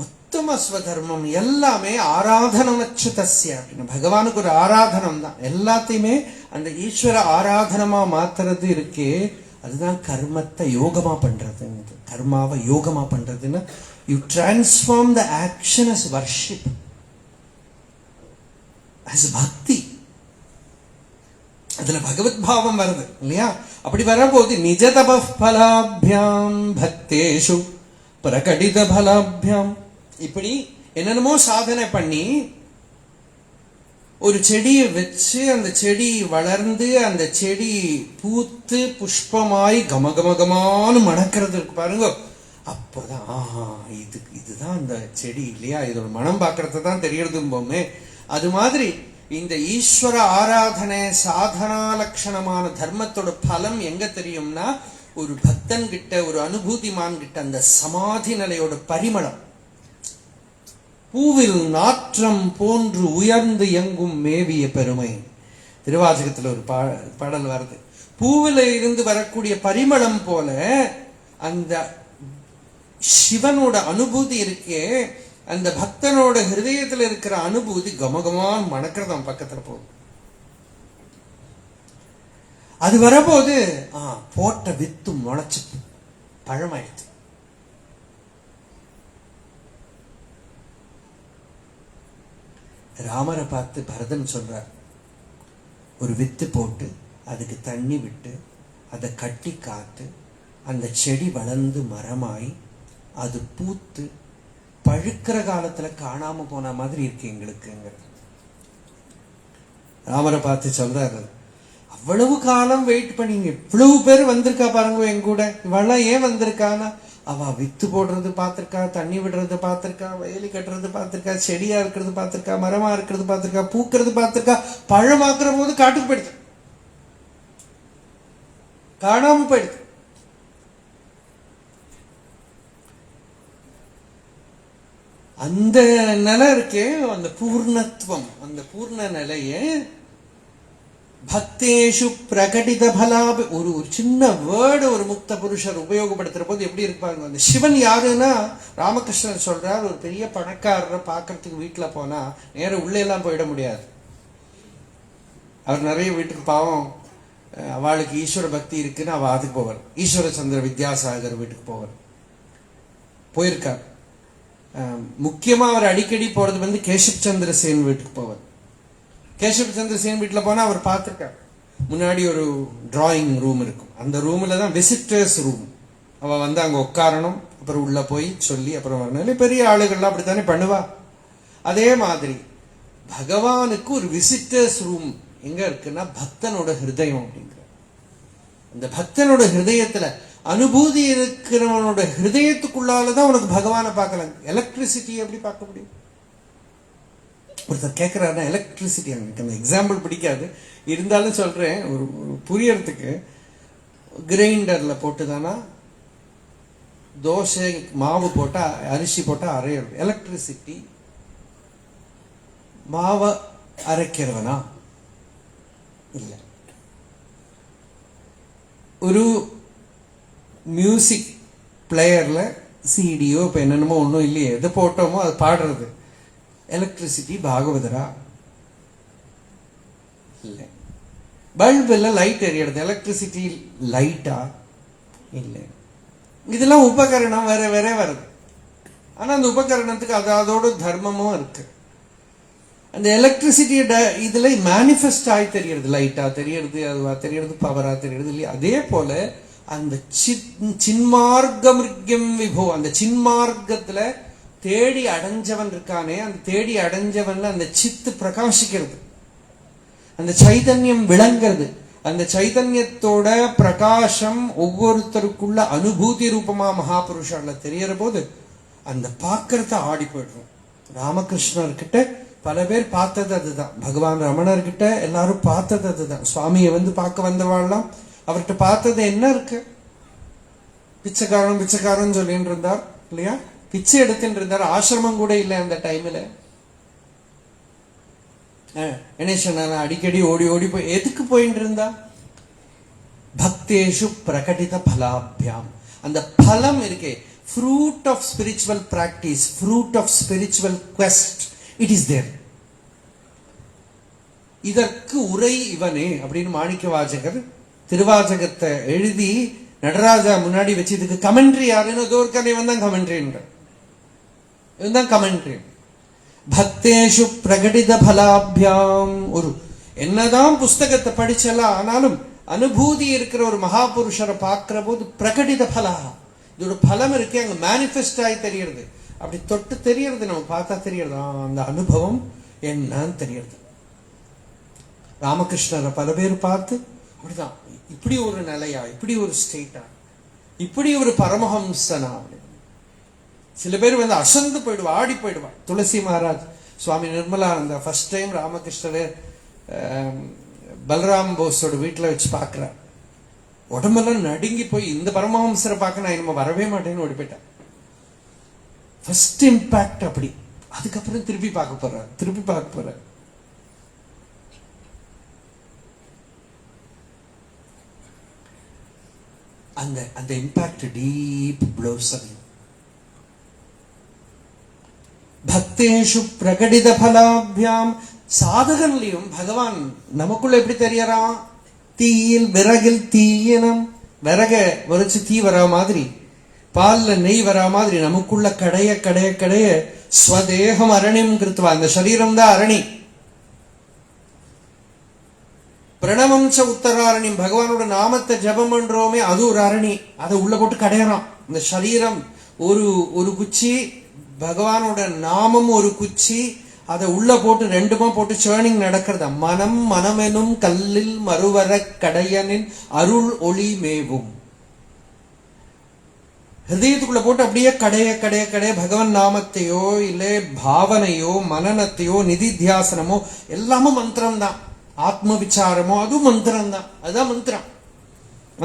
உத்தம ஸ்வதர்மம் எல்லாமே ஆராதனமச்சுதஸ்ய அப்படின்னு, பகவானுக்கு ஒரு ஆராதனம் தான். எல்லாத்தையுமே அந்த ஈஸ்வர ஆராதனமா மாத்துறது இருக்கே, அதுதான் கர்மத்தை யோகமா பண்றது. கர்மாவை யோகமா பண்றதுன்னா you transform the action as worship, as bhakti. அதுல பகவத் பாவம் வருது இல்லையா? அப்படி வரபோது நிஜ தப பலாபியாம் பக்தேஷு பிரகடித பலாபியாம், இப்படி என்னென்னமோ சாதனை பண்ணி ஒரு செடியை வச்சு அந்த செடி வளர்ந்து அந்த செடி பூத்து புஷ்பமாய் கமகமகமானு மணக்கிறது இருக்கு பாருங்க. அப்போதான் ஆஹா இதுதான் அந்த செடி இல்லையா, இதோட மனம் பார்க்கறது தான் தெரியறதும் போமே. அது மாதிரி இந்த ஈஸ்வர ஆராதனை சாதனா லட்சணமான தர்மத்தோட பலம் எங்க தெரியும்னா, ஒரு பக்தன் கிட்ட, ஒரு அனுபூதிமான் கிட்ட அந்த சமாதி நிலையோட பரிமளம். பூவில் நாற்றம் போன்று உயர்ந்து எங்கும் மேவிய பெருமை. திருவாசகத்துல ஒரு பாடல் வருது. பூவில இருந்து வரக்கூடிய பரிமளம் போல அந்த சிவனோட அனுபூதி இருக்கே, அந்த பக்தனோட ஹிருதயத்துல இருக்கிற அனுபூதி கமகமான் மணக்கிறதாம் பக்கத்துல போகுது. அது வரபோது போட்ட வித்து முளைச்சு பழமாயிடுச்சு. ராமரை பார்த்து பரதன் சொல்றார், ஒரு வித்து போட்டு அதுக்கு தண்ணி விட்டு அதை கட்டி காத்து அந்த செடி வளர்ந்து மரமாய் அது பூத்து பழுக்கிற காலத்துல காணாம போன மாதிரி இருக்கு எங்களுக்கு. ராமரை பார்த்து சொல்றாரு, அவ்வளவு காலம் வெயிட் பண்ணீங்க, இவ்வளவு பேர் வந்திருக்கா பாருங்க என் கூட, இவெல்லாம் ஏன் வந்திருக்கானா, அவ வித்து போடுறது பார்த்திருக்கா, தண்ணி விடுறது பார்த்திருக்கா, வயலி கட்டுறது பார்த்திருக்கா, செடியா இருக்கிறது பார்த்திருக்கா, மரமா இருக்கிறது பார்த்திருக்கா, பூக்கிறது பார்த்திருக்கா, பழமாக்குற போது காட்டுக்கு போயிடுது, காணாம போயிடுது. அந்த நிலை இருக்கே, அந்த பூர்ணத்துவம், அந்த பூர்ண நிலையே பக்தேஷு பிரகடித பலாபி. ஒரு சின்ன வேர்டு ஒரு முக்த புருஷர் உபயோகப்படுத்துற போது எப்படி இருப்பாங்க. அந்த சிவன் யாருன்னா, ராமகிருஷ்ணன் சொல்றார், ஒரு பெரிய பணக்காரரை பார்க்கறதுக்கு வீட்டுல போனா நேரம் உள்ளே எல்லாம் போயிட முடியாது. அவர் நிறைய வீட்டுக்கு பாவம் அவளுக்கு ஈஸ்வர பக்தி இருக்குன்னு அவ அதுக்கு போவார். ஈஸ்வர சந்திர வித்யாசாகர் வீட்டுக்கு போவார், போயிருக்கார். முக்கியமா அவர் அடிக்கடி போறது வந்து கேசப் சந்திர சேன் வீட்டுக்கு போவார். கேசப் சந்திர சேன் வீட்டுல போனா அவர் பார்த்திருக்கார், முன்னாடி ஒரு டிராயிங் ரூம் இருக்கும், அந்த ரூம்ல தான் விசிட்டர்ஸ் ரூம். அவ வந்து அங்க உட்காரணும், அப்புறம் உள்ள போய் சொல்லி அப்புறம் வரணும். பெரிய ஆளுகள்லாம் அப்படித்தானே பண்ணுவா. அதே மாதிரி பகவானுக்கு ஒரு விசிட்டர்ஸ் ரூம் எங்க இருக்குன்னா பக்தனோட ஹிருதயம் அப்படிங்கிற. அந்த பக்தனோட ஹிருதயத்துல அனுபூதி இருக்கிறவனோட ஹிருதயத்துக்குள்ளாலதான் உனக்கு பகவானை பார்க்கலாம். எலக்ட்ரிசிட்டி எப்படி பார்க்க முடியும்? ஒருத்தர் கேட்கிறாருன்னா எலக்ட்ரிசிட்டி, எனக்கு அந்த எக்ஸாம்பிள் பிடிக்காது, இருந்தாலும் சொல்றேன் ஒரு புரியறதுக்கு. கிரைண்டர்ல போட்டுதானா தோசை மாவு போட்டா அரிசி போட்டா அரையிறது. எலக்ட்ரிசிட்டி மாவை அரைக்கிறவனா இல்ல. ஒரு மியூசிக் பிளேயர்ல சிடியோ இப்ப என்னென்னமோ ஒன்றும் இல்லையே, எது போட்டோமோ அது பாடுறது. எலக்ட்ரிசிட்டி பாகவதரா இல்லை. பல்புல லைட் எரியறது, எலக்ட்ரிசிட்டி லைட்டா இல்லை. இதெல்லாம் உபகரணம் வேற வேற வருது. ஆனா அந்த உபகரணத்துக்கு அதோட தர்மமும் இருக்கு. அந்த எலக்ட்ரிசிட்டி இதுல மேனிஃபெஸ்ட் ஆகி தெரியறது, லைட்டா தெரியறது, அதுவா தெரியறது, பவரா தெரியறது இல்லையா. அதே போல அந்த சின்மார்க்கம் விபோ, அந்த சின்மார்க்கத்துல தேடி அடைஞ்சவன் இருக்கானே, அந்த தேடி அடைஞ்சவன்ல அந்த சித்து பிரகாசிக்கிறது, அந்த சைதன்யம் விளங்கிறது. அந்த சைதன்யத்தோட பிரகாசம் ஒவ்வொருத்தருக்குள்ள அனுபூதி ரூபமா மகாபுருஷால தெரியற போது அந்த பார்க்கறத ஆடி போயிடுறோம். ராமகிருஷ்ணர்கிட்ட பல பேர் பார்த்தது அதுதான், பகவான் ரமணர்கிட்ட எல்லாரும் பார்த்தது அதுதான். சுவாமியை வந்து பார்க்க வந்தவாள்லாம் அவர்கிட்ட பார்த்தது என்ன இருக்கு? பிச்சைக்காரன் பிச்சைக்காரன் சொல்லிட்டு இருந்தார் இல்லையா, பிச்சை எடுத்துட்டு இருந்தார். ஆசிரமம் கூட இல்லை அந்த டைம்ல. என்ன சொன்ன, அடிக்கடி ஓடி ஓடி போய் எதுக்கு போயிட்டு இருந்தா? பக்தேஷு பிரகடித பலாபியாம். அந்த பலம் இருக்கே, fruit of spiritual practice, fruit of spiritual quest, it is there. இதற்கு உரை இவனே அப்படின்னு மாணிக்க வாசகர் திருவாசகத்தை எழுதி நடராஜா முன்னாடி வச்சு இதுக்கு கமெண்ட்ரி யாருன்னு ஒரு கதை வந்தான் கமெண்ட்ரின்ற கமெண்ட்ரி. பக்தேஷு பிரகடித பலாபியாம். ஒரு என்னதான் புஸ்தகத்தை படிச்சலாம், ஆனாலும் அனுபூதி இருக்கிற ஒரு மகாபுருஷரை பார்க்கிற போது பிரகடித பலா, இதோட பலம் இருக்கு, அங்க மேனிஃபெஸ்ட் ஆகி தெரியறது. அப்படி தொட்டு தெரியறது, நம்ம பார்த்தா தெரியறது, அந்த அனுபவம் என்னன்னு தெரியறது. ராமகிருஷ்ணரை பல பேர் பார்த்து அப்படிதான், இப்படி ஒரு நிலையா, இப்படி ஒரு ஸ்டேட்டா, இப்படி ஒரு பரமஹம்சனா. சில பேர் வந்து அசந்து போயிடுவா, ஆடி போயிடுவா. துளசி மகாராஜ், சுவாமி நிர்மலானந்தா ஃபர்ஸ்ட் டைம் ராமகிருஷ்ணர் பலராம் போஸோட வீட்டில் வச்சு பார்க்குறார். உடம்பெல்லாம் நடுங்கி போய் இந்த பரமஹம்சரை பார்க்க நான் இனிமே வரவே மாட்டேன்னு ஓடி போயிட்டேன். ஃபர்ஸ்ட் இம்பாக்ட் அப்படி. அதுக்கப்புறம் திருப்பி பார்க்க போறார். அந்த இம்பாக்ட் டீப் ப்ளோசம். பக்தேஷு பிரகடித பலாபியாம், சாதகன்லையும் பகவான் நமக்குள்ள எப்படி தெரியறான்? தீயில் விறகில் தீயினம், விறக வரைச்சு தீ வரா மாதிரி, பால்ல நெய் வரா மாதிரி நமக்குள்ள கடைய கடைய கடைய ஸ்வதேகம் அரணிம் கிருத்வா, அந்த சரீரம் தான் அரணி. பிரணவம் ச உத்தராரணி, பகவானோட நாமத்தை ஜபம் பண்றோமே அது ஒரு அரணி. அதை உள்ள போட்டு கடையறான். இந்த சரீரம் ஒரு குச்சி, பகவானோட நாமம் ஒரு குச்சி, அதை உள்ள போட்டு ரெண்டுமா போட்டு சேர்னிங் நடக்கிறதா. மனமெனும் கல்லில் மறுவர கடையனின் அருள் ஒளி மேவும். ஹிருதயத்துக்குள்ள போட்டு அப்படியே கடைய கடைய கடைய பகவன் நாமத்தையோ இல்லை பாவனையோ மனநத்தையோ நிதித்தியாசனமோ எல்லாமும் மந்திரம் தான். ஆத்ம விசாரமோ அதுவும் மந்திரம் தான். அதுதான் மந்திரம்.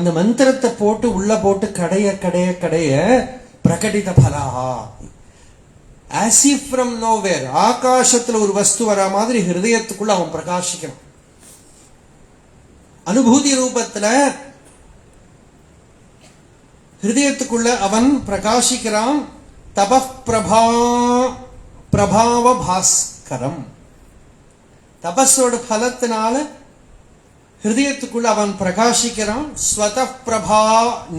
அந்த மந்திரத்தை போட்டு உள்ள போட்டு கடைய கடைய கடைய பிரகடித பலஹா, as if from nowhere, ஆகாசத்துல ஒரு வஸ்து வரா மாதிரி ஹிருதயத்துக்குள்ள அவன் பிரகாசிக்கிறான். அனுபூதி ரூபத்துல ஹிருதயத்துக்குள்ள அவன் பிரகாசிக்கிறான். தப பிரபாவ பாஸ்கரம், தபஸோட பலத்தினால ஹிருதயத்துக்குள்ள அவன் பிரகாசிக்கிறான். ஸ்வத பிரபா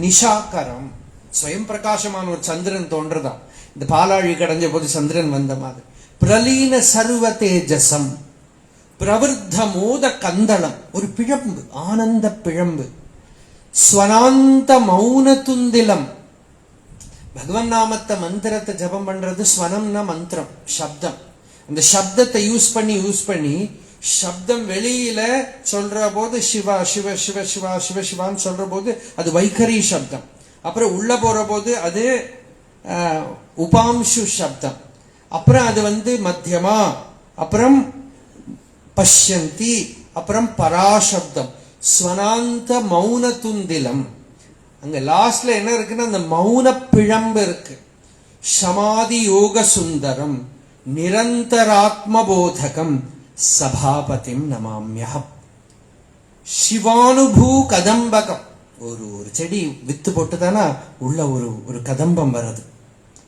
நிஷாகரம், ஸ்வயம் பிரகாசமான ஒரு சந்திரன் தோன்றதான். இந்த பாலாழி கடைஞ்ச போது சந்திரன் வந்த மாதிரி. பிரலீன சர்வ தேஜசம், பிரவர்த்த மோத கந்தளம், ஒரு பிழம்பு, ஆனந்த பிழம்பு. ஸ்வனாந்த மௌன துந்திலம், பகவன் நாமத்தை மந்திரத்தை ஜபம் பண்றது. ஸ்வனம்னா மந்திரம், சப்தம். அந்த சப்தத்தை யூஸ் பண்ணி சப்தம் வெளியில சொல்ற போது சிவா சிவ சிவ சிவா சிவ சிவான்னு சொல்ற போது அது வைகரி சப்தம். அப்புறம் உள்ள போற போது அது உபாம்சு சப்தம். அப்புறம் அது வந்து மத்தியமா, அப்புறம் பஷ்யந்தி, அப்புறம் பராசப்தம். ஸ்வனாந்த மௌன துந்திலம். அங்க லாஸ்ட்ல என்ன இருக்குன்னா அந்த மௌன பிழம்பு இருக்கு. சமாதி யோக சுந்தரம் நிரந்தராத்மபோதகம் சபாபதிம் நமாம்யஹம். சிவானுபூ கதம்பகம், ஒரு செடி வித்து போட்டுதானா உள்ள ஒரு கதம்பம் வருது,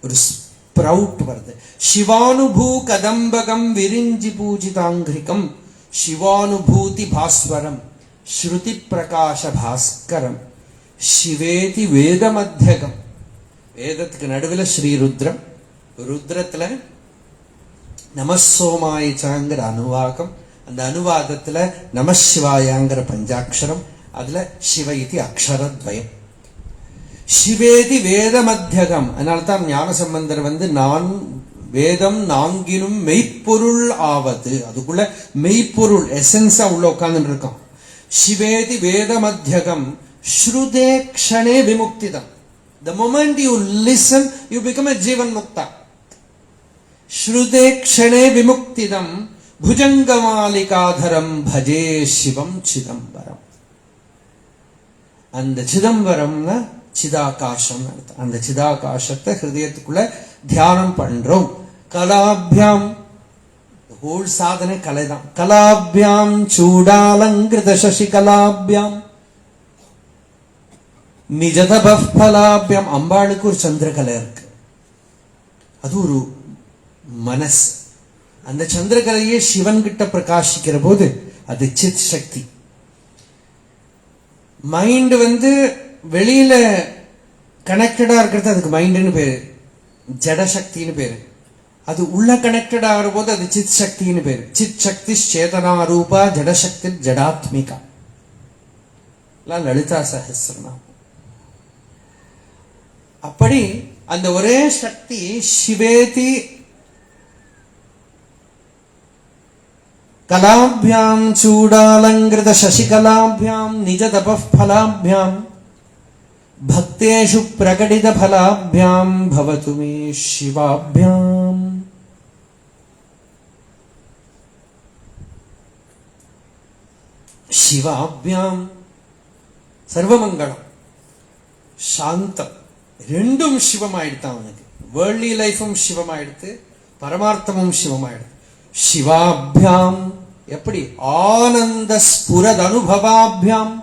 ஒரு ஸ்ப்ரவுட் வருது. சிவானுபூ கதம்பகம் விரிஞ்சி பூஜிதாங்கிரிகம் சிவானுபூதி பாஸ்வரம் ஸ்ருதி பிரகாச பாஸ்கரம் சிவேதி வேதமத்தியகம். வேதத்துக்கு நடுவில் ஸ்ரீருத்ரம், ருத்ரத்துல நமசோமாயிச்சாங்கிற அனுவாகம், அந்த அனுவாதத்துல நமசிவாயாங்கிற பஞ்சாட்சரம், அதுல சிவ இது அக்ஷரத்வயம். சிவேதி வேதமத்தியகம். அதனால்தான் ஞான சம்பந்தர் வந்து நான் வேதம் நான்கினும் மெய்ப்பொருள் ஆவது, அதுக்குள்ள மெய்ப்பொருள் எசன்ஸா உள்ள உட்கார்ந்து இருக்கான். சிவேதி வேதமத்தியகம் ஸ்ருதே க்ஷணே விமுக்திதம். The moment you listen, you become a Jivan Mukta. Shrude kshane vimuktidam bhujangamalikaadharam bhaje shivam chidambaram. அந்த சிதம்பரம்னா சிதாகாசம். அந்த சிதாகாசத்தை ஹிருதயத்துக்குள்ள தியானம் பண்றோம். கலாபியாம், ஹோல் சாதனை கலைதான். கலாபியாம் சூடாலங்கிருத சசி கலாபியாம் நிஜதபலாபியம். அம்பாளுக்கு ஒரு சந்திரகலை இருக்கு, அது ஒரு மனசு. அந்த சந்திரகலையே சிவன் கிட்ட பிரகாசிக்கிற போது அது சித் சக்தி. மைண்ட் வந்து வெளியில கனெக்டடா இருக்கிறது அதுக்கு மைண்டுன்னு பேரு, ஜட சக்தின்னு பேரு. அது உள்ள கனெக்டட் ஆகிற போது அது சித் சக்தின்னு பேரு. சித் சக்தி சேதனா ரூபா ஜடசக்தி ஜடாத்மிகா. லலிதா சஹஸ்ரநாமம். அப்படி அந்த ஒரே சக்தி சிவேதி கலாபியாம் சூடாலங்கிருத சசிகலாபியாம் நிஜ தபஃபலாபியாம் பக்தேஷு பிரகடித பலாபியாம் பவது மே சிவாபியாம். சிவாபியாம் சர்வமங்கலம் சாந்தம் ரெண்டும் சிவமாயிடுத்தான் அவனுக்கு. வேர்ல்ட்லி லைஃபும் சிவமாயிடுத்து, பரமார்த்தமும் சிவமாயிடுது. சிவாபியாம் எப்படி? ஆனந்த ஸ்புரத் அனுபவாபியாம்.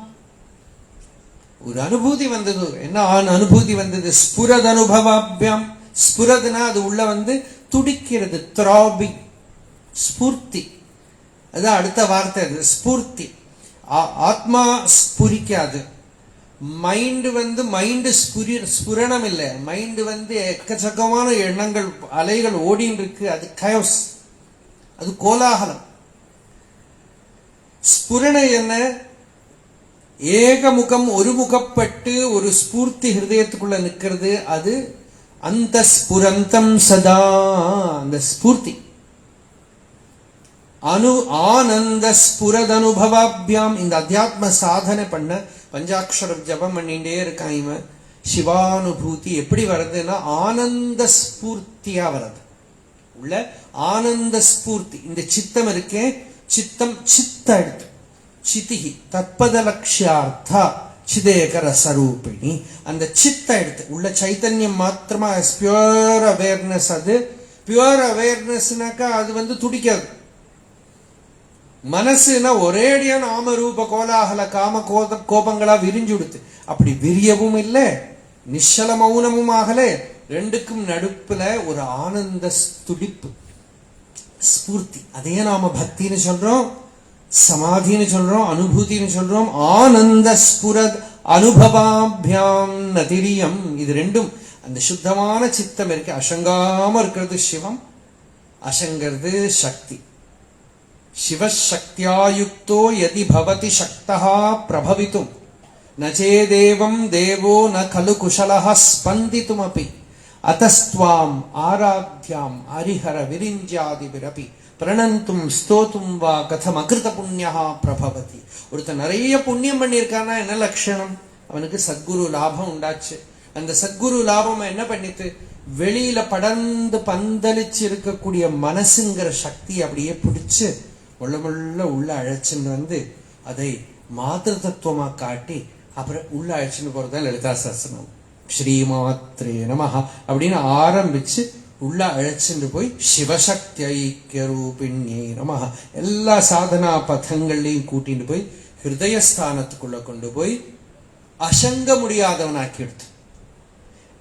ஒரு அனுபூதி வந்தது. என்ன அனுபூதி வந்தது? ஸ்புரத் அனுபவாபியாம். ஸ்புரதுனா அது உள்ள துடிக்கிறது, த்ராபிங், ஸ்பூர்த்தி. அதான் அடுத்த வார்த்தை, அது ஸ்பூர்த்தி. ஆத்மா ஸ்புரிக்காது. மைண்ட் மைண்ட் ஸ்புரணம் இல்லை. மைண்ட் எக்கச்சக்கமான எண்ணங்கள், அலைகள் ஓடின்னு இருக்கு. அது கயோஸ், அது கோலாகலம். ஸ்புரணை என்ன? ஏகமுகம், ஒருமுகப்பட்டு ஒரு ஸ்பூர்த்தி ஹிருதயத்துக்குள்ள நிற்கிறது. அது அந்த ஸ்புரந்தம் சதா, அந்த ஸ்பூர்த்தி. ஆனந்த ஸ்புரத் அனுபவாபியாம். இந்த அத்தியாத்ம சாதனை பண்ண பஞ்சாட்சர ஜபம் பண்ணிட்டே இருக்கான் இவன். சிவானுபூதி எப்படி வருதுன்னா ஆனந்த ஸ்பூர்த்தியா வருது. உள்ள ஆனந்த ஸ்பூர்த்தி. இந்த சித்தம் இருக்கே, சித்தம் சித்த எடுத்து சிதிஹி தத்பத லட்சியார்த்தா சிதேகர சரூபிணி. அந்த சித்த எடுத்து உள்ள சைத்தன்யம் மாத்திரமா, பியூர் அவேர்னஸ். அது பியூர் அவேர்னஸ்னாக்கா அது துடிக்காது. மனசுனா ஒரேடியா நாமரூப கோலாகல காம கோபங்களா விரிஞ்சுடுத்து. அப்படி விரியவும் இல்லை, நிശ്ചல மௌனமும் ஆகல. ரெண்டுக்கும் நடுப்புல ஒரு ஆனந்த துடிப்பு, ஸ்பூர்த்தி. அதே நாம பக்தின்னு சொல்றோம், சமாதின்னு சொல்றோம், அனுபூதின்னு சொல்றோம். ஆனந்த ஸ்புரத் அனுபவாபியாம் நதிரியம். இது ரெண்டும் அந்த சுத்தமான சித்தம் இருக்கு. அசங்காம இருக்கிறது சிவம், அசங்கிறது சக்தி. சிவசக்தியாயுக்தோ யதி பவதி சக்தः பிரபவித்தும் நச்சேதேவம் தேவோ ந கலு குஷலः ஸ்பந்தித்துமபி அத்தஸ்த்வாம் ஆராத்யாம் ஹரிஹர விரிஞ்சாதிபிரபி பிரணந்தும் ஸ்தோத்தும் வா கதம் அகிருத புண்ணியா பிரபவதி. ஒருத்தன் நிறைய புண்ணியம் பண்ணியிருக்கானா என்ன லட்சணம்? அவனுக்கு சத்குரு லாபம் உண்டாச்சு. அந்த சத்குரு லாபம் என்ன பண்ணிட்டு வெளியில படர்ந்து பந்தலிச்சு இருக்கக்கூடிய மனசுங்கிற சக்தி அப்படியே பிடிச்சு உள்ள அழைச்சுன்னு அதை மாத்திர தத்துவமா காட்டி அப்புறம் உள்ள அழைச்சுன்னு போறதுதான் லலிதா சஹஸ்ரநாமம். ஸ்ரீமாத்ரே நமஹ அப்படின்னு ஆரம்பிச்சு உள்ள அழைச்சுட்டு போய் சிவசக்தி ஐக்கிய ரூபிண்யே நமஹ எல்லா சாதனா பதங்கள்லையும் கூட்டிட்டு போய் ஹிருதயஸ்தானத்துக்குள்ள கொண்டு போய் அசங்க முடியாதவனாக்கி எடுத்து,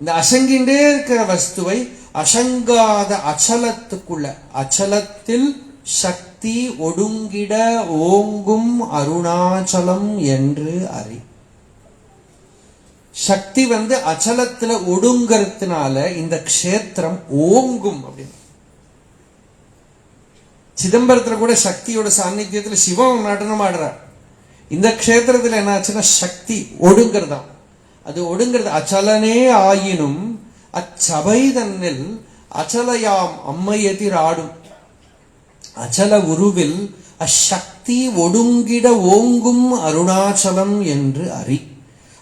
இந்த அசங்கின்றே இருக்கிற வஸ்துவை அசங்காத அச்சலத்துக்குள்ள, அச்சலத்தில் சக்தி ஒடுங்கிட ஓங்கும் அருணாச்சலம் என்று அறி. சக்தி அச்சலத்துல ஒடுங்கிறதுனால இந்த க்ஷேத்திரம் ஓங்கும் அப்படின்னு. சிதம்பரத்துல கூட சக்தியோட சாநித்தியத்துல சிவம் நடனம் ஆடுறார். இந்த க்ஷேத்திரத்துல என்ன ஆச்சுன்னா சக்தி ஒடுங்கிறதாம். அது ஒடுங்கிறது. அச்சலனே ஆயினும் அச்சபை தன்னில் அச்சலையாம் அம்மை எதிர் ஆடும். அச்சல உருவில் அச்சக்தி ஒடுங்கிட ஓங்கும் அருணாச்சலம் என்று அறி.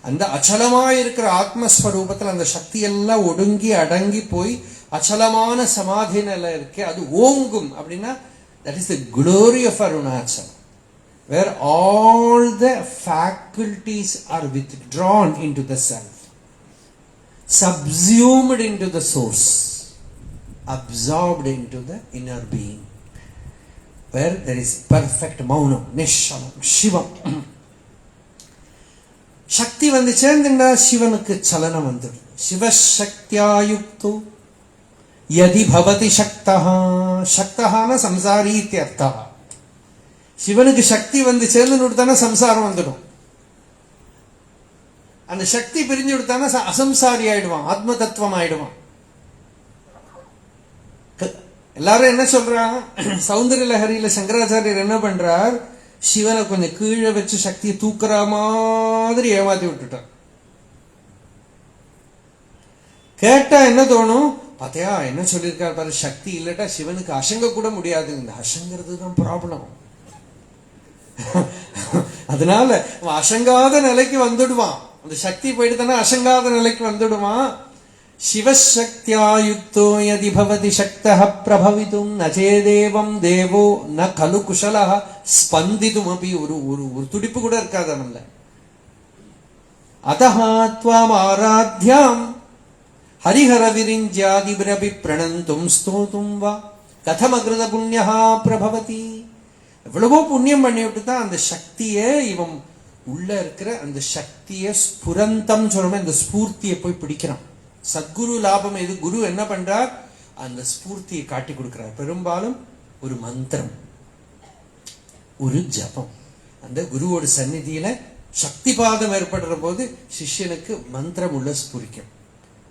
அந்த அச்சலமாயிருக்கிற ஆத்மஸ்வரூபத்தில் அந்த சக்தி எல்லாம் ஒடுங்கி அடங்கி போய் அச்சலமான சமாதி நிலை இருக்கே, அது ஓங்கும் அப்படின்னா that is the glory of Arunachala, where all the faculties are withdrawn into the self, subsumed into the source, absorbed into the inner being, where there is perfect maunam, nishalam, shivam. சக்தி சேர்ந்துண்டா சிவனுக்கு சலனம் வந்துடும். சிவசக்தியாயுக்தோ யதி பவதி சக்தஹ. சக்தஹான சம்சாரி இத்தியர்த்தः. சிவனுக்கு சக்தி சேர்ந்து விடுத்தானா சம்சாரம் வந்துடும். அந்த சக்தி பிரிஞ்சு விடுத்தானா அசம்சாரி ஆயிடுவான், ஆத்ம தத்துவம் ஆயிடுவான். எல்லாரும் என்ன சொல்றாங்க? சௌந்தர்ய லஹரியில சங்கராச்சாரியர் என்ன பண்றார்? சிவனை கொஞ்சம் கீழே வச்சு சக்தியை தூக்குற மாதிரி ஏமாத்தி விட்டுட்டார். கேட்டா என்ன தோணும்? பாத்தியா என்ன சொல்லியிருக்காரு பாரு, சக்தி இல்லட்டா சிவனுக்கு அசங்க கூட முடியாது. இந்த அசங்கிறது தான் ப்ராப்ளம். அதனால அவன் அசங்காத நிலைக்கு வந்துடுவான். அந்த சக்தி போயிடுதானே அசங்காத நிலைக்கு வந்துடுவான். சிவசக்தியா யுக்தோ யதி பவதி சக்தः பிரபவிதும் நச்சேதேவம் தேவோ ந கலு குஷலः ஸ்பந்திதும் அப்படி ஒரு துடிப்பு கூட இருக்காது அவன்ல. அதஹ த்வாம் ஆராத்யாம் ஹரிஹர விரிஞ்சாதிபிரபி பிரணந்தும் ஸ்தோதும் வா கதமகிருத புண்ணியா பிரபவதி. எவ்வளவோ புண்ணியம் பண்ணிவிட்டு தான் அந்த சக்தியை இவன் உள்ள இருக்கிற அந்த சக்தியை ஸ்புரந்தம் சொல்லுமே அந்த ஸ்பூர்த்தியை போய் பிடிக்கிறான். சத்குரு லாபம் எது? குரு என்ன பண்றார்? அந்த ஸ்பூர்த்தியை காட்டி கொடுக்கிறார். பெரும்பாலும் ஒரு மந்திரம், ஒரு ஜபம். அந்த குருவோட சந்நிதியில சக்தி பாதம் ஏற்படுற போது சிஷ்யனுக்கு மந்திரம் உள்ள ஸ்புரிக்கும்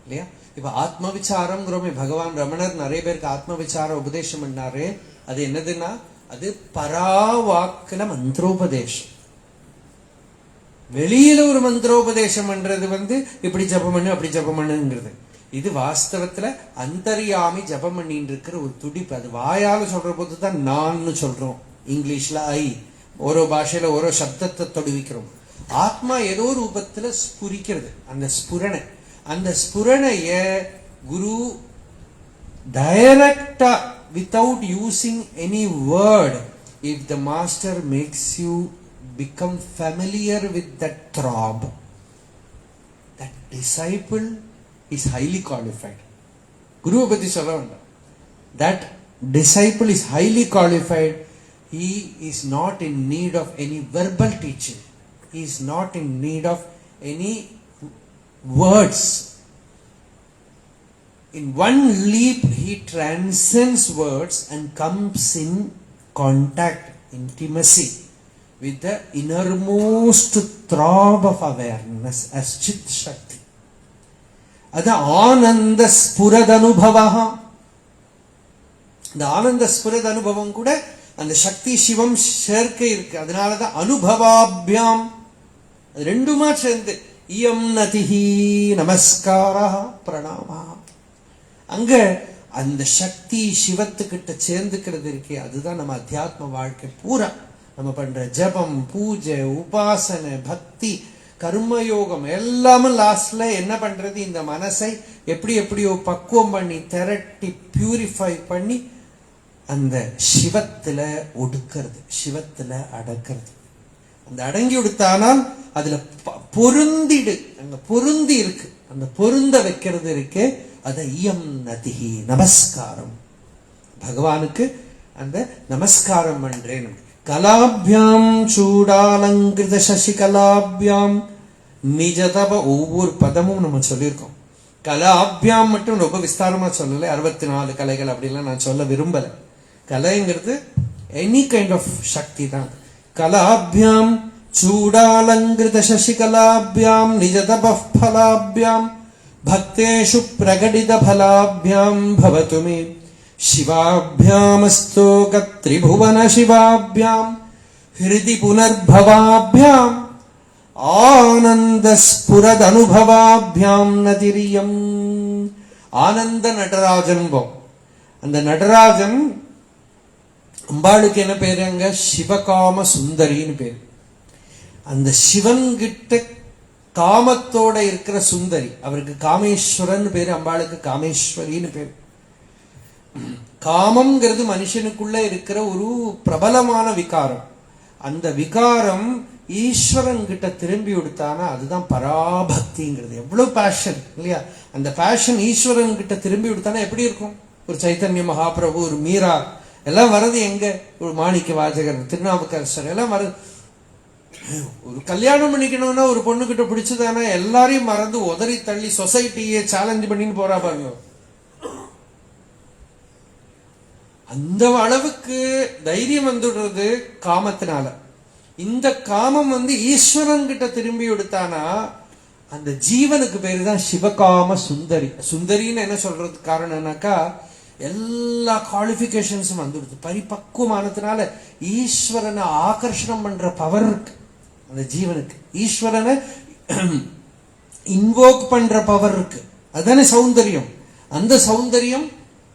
இல்லையா? இப்ப ஆத்ம விசாரம்ங்கிறோமே, பகவான் ரமணர் நிறைய பேருக்கு ஆத்ம விசார உபதேசம் பண்ணாரு. அது என்னதுன்னா அது பராவாக்குல மந்திரோபதேசம். வெளியில ஒரு மந்திரோபதேசம் பண்றது இப்படி ஜபம் பண்ணு அப்படி ஜபம் பண்ணுங்கிறது. இது வாஸ்தவத்துல அந்தர்யாமி ஜபம் பண்ணிட்டு இருக்கிற ஒரு துடிப்பு. அது வாயால சொல்ற போதுதான் நான் சொல்றோம், இங்கிலீஷ்ல ஐ, ஓரோ பாஷையில ஓரோ சப்தத்தை தொடுவிக்கிறோம். ஆத்மா ஏதோ ரூபத்துல ஸ்புரிக்கிறது. அந்த ஸ்புரணை, அந்த ஸ்புரணைய குரு டைரக்டா without using any word, if the master makes you become familiar with that throb, that disciple is highly qualified. Guru பத்தி சொல்ல வேண்டாம். That disciple is highly qualified. He is not in need of any verbal teaching. He is not in need of any words. In one leap he transcends words and comes in contact, intimacy with the innermost throb of awareness as Chit Shakti. Ada Ananda Spurad Anubhavaha. The Ananda Spurad Anubhavam kuda and the Shakti Shivam சேர்க்க இருக்கு. அதனாலதான் அனுபவாபியாம் ரெண்டுமா சேர்ந்து இயம் நதிஹி நமஸ்காரா பிரணாமா. அங்க அந்த சக்தி சிவத்துக்கிட்ட சேர்ந்துக்கிறது இருக்கே, அதுதான் நம்ம அத்தியாத்ம வாழ்க்கை பூரா. நம்ம பண்ற ஜபம், பூஜை, உபாசனை, பக்தி, கர்மயோகம் எல்லாமே லாஸ்ட்ல என்ன பண்றது? இந்த மனசை எப்படியோ பக்குவம் பண்ணி திரட்டி பியூரிஃபை பண்ணி அந்த சிவத்துல ஒடுக்கிறது, சிவத்துல அடக்கிறது. அந்த அடங்கி விடுத்தானால் அதுல பொருந்திடு, அங்க பொருந்தி இருக்கு, அந்த பொருந்த வைக்கிறது இருக்கு. அது இயம் நதிஹி நமஸ்காரம். பகவானுக்கு அந்த நமஸ்காரம் பண்றேன். கலாபியாம் சூடாலங்கிருத சசிகலாபியாம் நிஜதப. ஒவ்வொரு பதமும் நம்ம சொல்லியிருக்கோம். கலாபியாம் மட்டும் ரொம்ப விஸ்தாரமா சொல்லல, 64 கலைகள் அப்படிலாம் நான் சொல்ல விரும்பல. கலைங்கிறது எனி கைண்ட் ஆஃப் சக்தி தான். கலாபியாம் சூடாலங்கிருத சசிகலாபியாம் நிஜதப ஃபலாபியாம் பக்தேஷு பிரகடித ஃபலாபியாம் பவது மே சிவாபியாமஸ்தோக த்ரிபுவன சிவாபியாம் ஹிருதி புனர்பவாபியாம் ஆனந்த ஸ்புரத் அனுபவாபியாம் நதிரியம். ஆனந்த நடராஜன். அந்த நடராஜன் அம்பாளுக்கு என்ன பேரு? அங்க சிவகாம சுந்தரின்னு பேரு. அந்த சிவன் கிட்ட காமத்தோட இருக்கிற சுந்தரி, அவருக்கு காமேஸ்வரன் பேரு, அம்பாளுக்கு காமேஸ்வரின்னு பேரு. காமம்ங்கிறது மனுஷனுக்குள்ள இருக்கிற ஒரு பிரபலமான விகாரம். அந்த விகாரம் ஈஸ்வரன் கிட்ட திரும்பி விடுத்தானா அதுதான் பராபக்திங்கிறது. எவ்வளவு பேஷன் இல்லையா? அந்த பேஷன் ஈஸ்வரன் கிட்ட திரும்பி விடுத்தானா எப்படி இருக்கும்? ஒரு சைத்தன்ய மகாபிரபு, ஒரு மீரா எல்லாம் வர்றது எங்க? ஒரு மாணிக்க வாசகர், திருநாவுக்கரசர் எல்லாம் வருது. ஒரு கல்யாணம் பண்ணிக்கணும்னா ஒரு பொண்ணு கிட்ட பிடிச்சதானா எல்லாரையும் மறந்து உதறி தள்ளி சொசைட்டியை சேலஞ்ச் பண்ணின்னு போறா பாருங்க. அந்த அளவுக்கு தைரியம் வந்துடுறது காமத்தினால. இந்த காமம் ஈஸ்வரன் கிட்ட திரும்பி விடுத்தானா அந்த ஜீவனுக்கு பேரு தான் சிவகாம சுந்தரி. சுந்தரின்னு என்ன சொல்றதுக்கு காரணம்னாக்கா எல்லா குவாலிபிகேஷன்ஸும் வந்துடுது. பரிபக்குவமானதுனால ஈஸ்வரனை ஆகர்ஷணம் பண்ற பவர் இருக்கு அந்த ஜீவனுக்கு. ஈஸ்வரனை இன்வோக் பண்ற பவர் இருக்கு. அதுதானே சௌந்தரியம். அந்த சௌந்தரியம்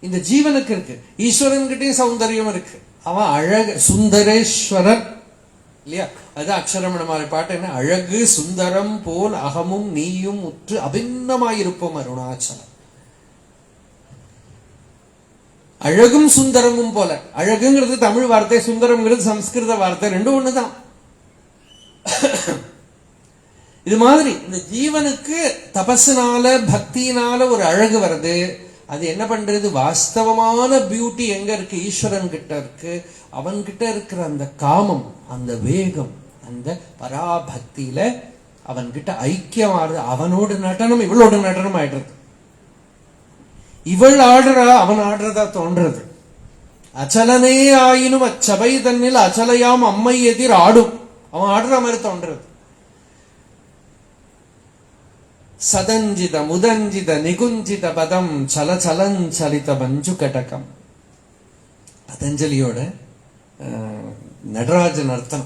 இந்த ஜீவனுக்கு இருக்கு. ஈஸ்வரன் கிட்டையும் சௌந்தரியம் இருக்கு. அவன் அழக சுந்தரேஸ்வரர் இல்லையா? அது அக்ஷரமண மாதிரி பாட்டு என்ன, அழகு சுந்தரம் போல் அகமும் நீயும் உற்று அபிண்ணமாயிருப்போம் அருணாச்சலம். அழகும் சுந்தரமும் போல. அழகுங்கிறது தமிழ் வார்த்தை, சுந்தரம்ங்கிறது சம்ஸ்கிருத வார்த்தை, ரெண்டும் ஒண்ணுதான். இது மாதிரி இந்த ஜீவனுக்கு தபஸுனால பக்தியினால ஒரு அழகு வருது. அது என்ன பண்றது? வாஸ்தவமான பியூட்டி எங்க இருக்கு? ஈஸ்வரன் கிட்ட இருக்கு. அவன் கிட்ட இருக்கிற அந்த காமம், அந்த வேகம், அந்த பராபக்தியில அவன் கிட்ட ஐக்கியமாறுது. அவனோட நடனம் இவளோட நடனம் ஆயிடுறது. இவள் ஆடுறா, அவன் ஆடுறதா தோன்றது. அச்சலனே ஆயினும் அச்சபை தன்னில் அச்சலையாம் அம்மை எதிர் ஆடும். அவன் ஆடுற மாதிரி தோன்றது. சதஞ்சித முதஞ்சித நிகுஞ்சித பதம் சலச்சலஞ்சலித மஞ்சு கடகம். பதஞ்சலியோட நடராஜன் அர்த்தம்.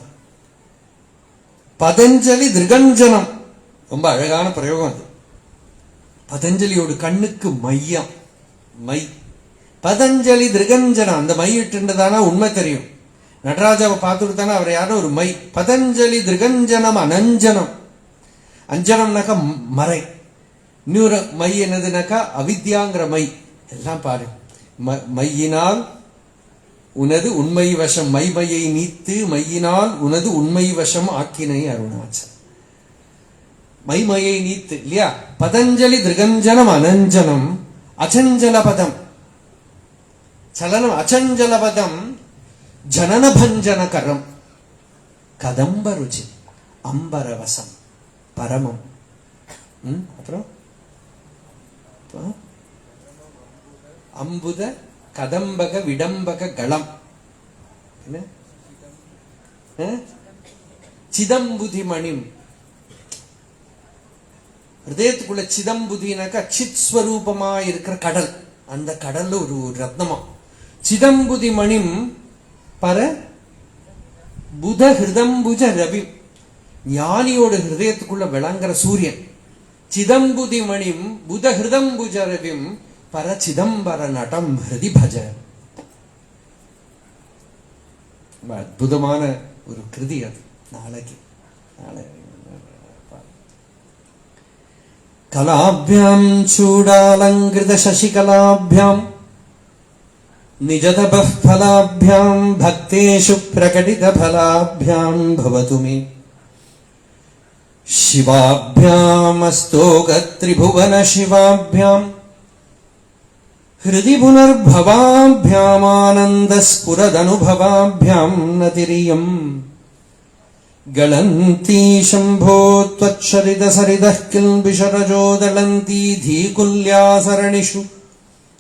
பதஞ்சலி திருகஞ்சனம், ரொம்ப அழகான பிரயோகம் அது. பதஞ்சலியோட கண்ணுக்கு மையம், மை. பதஞ்சலி திருகஞ்சனம், அந்த மை இட்டுன்றதானா உண்மை தெரியும். நடராஜாவை பார்த்துட்டு தானே அவர் யாரும் ஒரு மை. பதஞ்சலி திருகஞ்சனம் அனஞ்சனம். அஞ்சனம்னாக்கா மறை. இன்னொரு மை என்னதுனாக்கா அவித்யாங்கிற மை. எல்லாம் பாரு. மையினால் உனது உண்மை வசம், மைமையை நீத்து மையினால் உனது உண்மை வசம் ஆக்கினை அருணாச்சல். மைமையை நீத்து இல்லையா? பதஞ்சலி திருகஞ்சனம் அனஞ்சனம் அச்சஞ்சலபதம். சலனம் அச்சஞ்சலபதம் ஜனன பஞ்சனகரம் கதம்ப ருச்சி அம்பரவசம் பரமம். அப்புறம் அம்புத கதம்பக விடம்பக களம் என்ன? சிதம்புதி மணிம். ஹிருதயத்துக்குள்ள சிதம்புதினாக்கா சித் ஸ்வரூபமா இருக்கிற கடல். அந்த கடல்ல ஒரு ரத்னமா. சிதம்புதி மணிம் பர புத ஹிருதம்புஜ ரவி. ஞானியோட ஹிருதயத்துக்குள்ள விளங்குற சூரியன். சிதம்புதி மணிம் புத ஹிருதம்புஜ ரவிம் பர சிதம்பர நடம் ஹிருதி பஜ. அற்புதமான ஒரு கிருதி அது. நாளைக்கு கலாபியாம் சூடாலங்கிருத சசிகலாபியாம் நிஜதப ஃபலாபியாம் பக்தேஷு பிரகடித ஃபலாபியாம் பவது மே சிவாபியாம் அஸ்தோக திரிபுவன சிவாபியாம் ஹிருதி புனர்பவாபியாம் ஆனந்த ஸ்புரதனுபவாபியாம் நதிரியம் गलन्ती शम्भो त्वच्छरितसरितः किल्बिषरजो दलन्ती धीकुल्यासरणिषु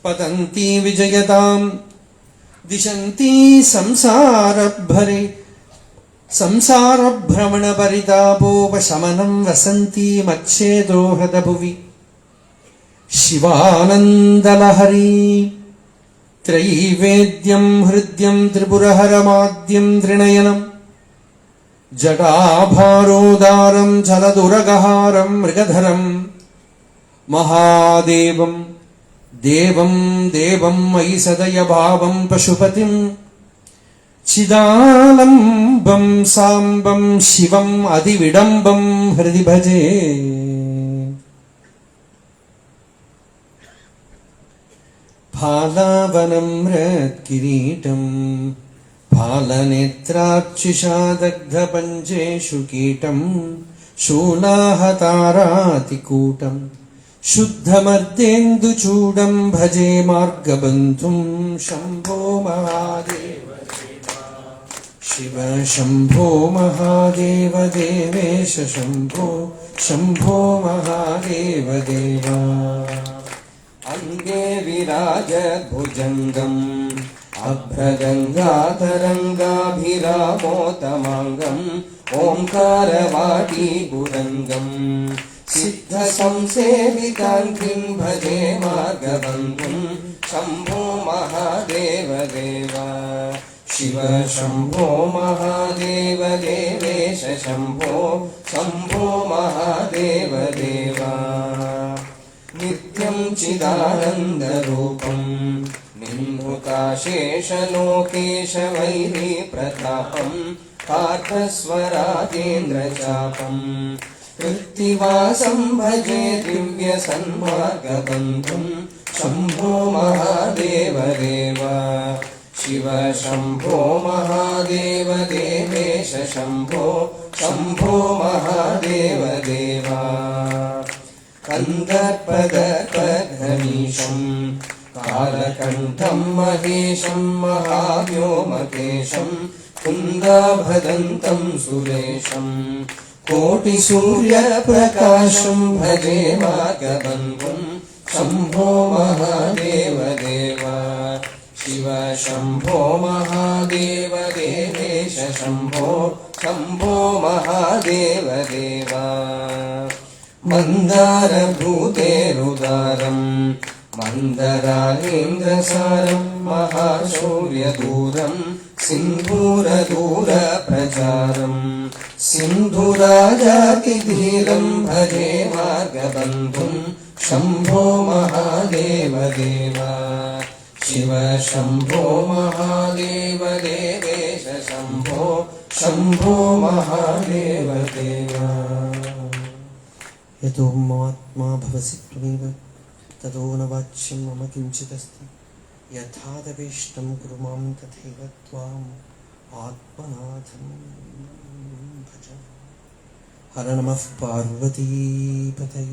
पतन्ती विजयताम् दिशन्ती संसारभरे संसारभ्रमणपरितापोपशमनं वसन्ती मच्छेदो हृदभुवि शिवानन्दलहरी त्रयीवेद्यं हृद्यं त्रिपुरहरमाद्यं त्रिनयनम् जटाभारोदारं चलदुरगहारं मृगधरं महादेवं देवं देवं मयि सदयभावं पशुपतिं चिदालम्बं साम्बं शिवम् अधिविडम्बं हृदि भजे फालावनं मृत्किरीटं फालनेत्राक्षिषा दग्धपञ्चेषु कीटं शूलाहतारातिकूटं शुद्धमर्देन्दुचूडं भजे मार्गबन्धुं शम्भो महादेव शिव शम्भो महादेव देवेश शम्भो शम्भो महादेव देवा अंगे विराजद्भुजङ्गम् अभ्रगङ्गातरङ्गाभिरामोतमाङ्गम् ओङ्कारवाटीपुरङ्गम् सिद्धसंसेवितान्तिं भजे मार्गबन्धुं शम्भो महादेव देवा शिव शम्भो महादेव देवेश शम्भो शम्भो महादेव देवा नित्यं चिदानन्दरूपम् निन्मुकाशेषलोकेश वैरी प्रतापम् पार्थस्वराजेन्द्रचापम् कृत्तिवासं भजे दिव्यसन्मार्गबन्धुं शम्भो महादेव देव शिव शम्भो महादेव देवेश शम्भो शम्भो महादेव देव कन्दर्पदर्पधनीशं कालकण्ठं महेशं महाव्योमकेशं कुन्दाभदन्तं सुरेशं कोटिसूर्यप्रकाशं भजे मार्गबन्धुं शम्भो महादेव देव शिव शम्भो महादेव देवेश शम्भो शम्भो महादेव देव मन्दारभूतेरुदारम् मन्दरालेन्द्रसारं महाशौर्यदूरं सिन्धूरदूरप्रचारम् सिन्धुराजातिधीरं भजे मार्गबन्धुं शम्भो महादेव देव शिव शम्भो महादेव देवेश शम्भो शम्भो महादेव देव यतो ममात्मा भवसि त्वमेव ततो न वाच्यं मम किञ्चिदस्ति यथादवेष्टं कुरु मां तथैव त्वाम् आत्मनाथं भज। हर नमः पार्वतीपतये।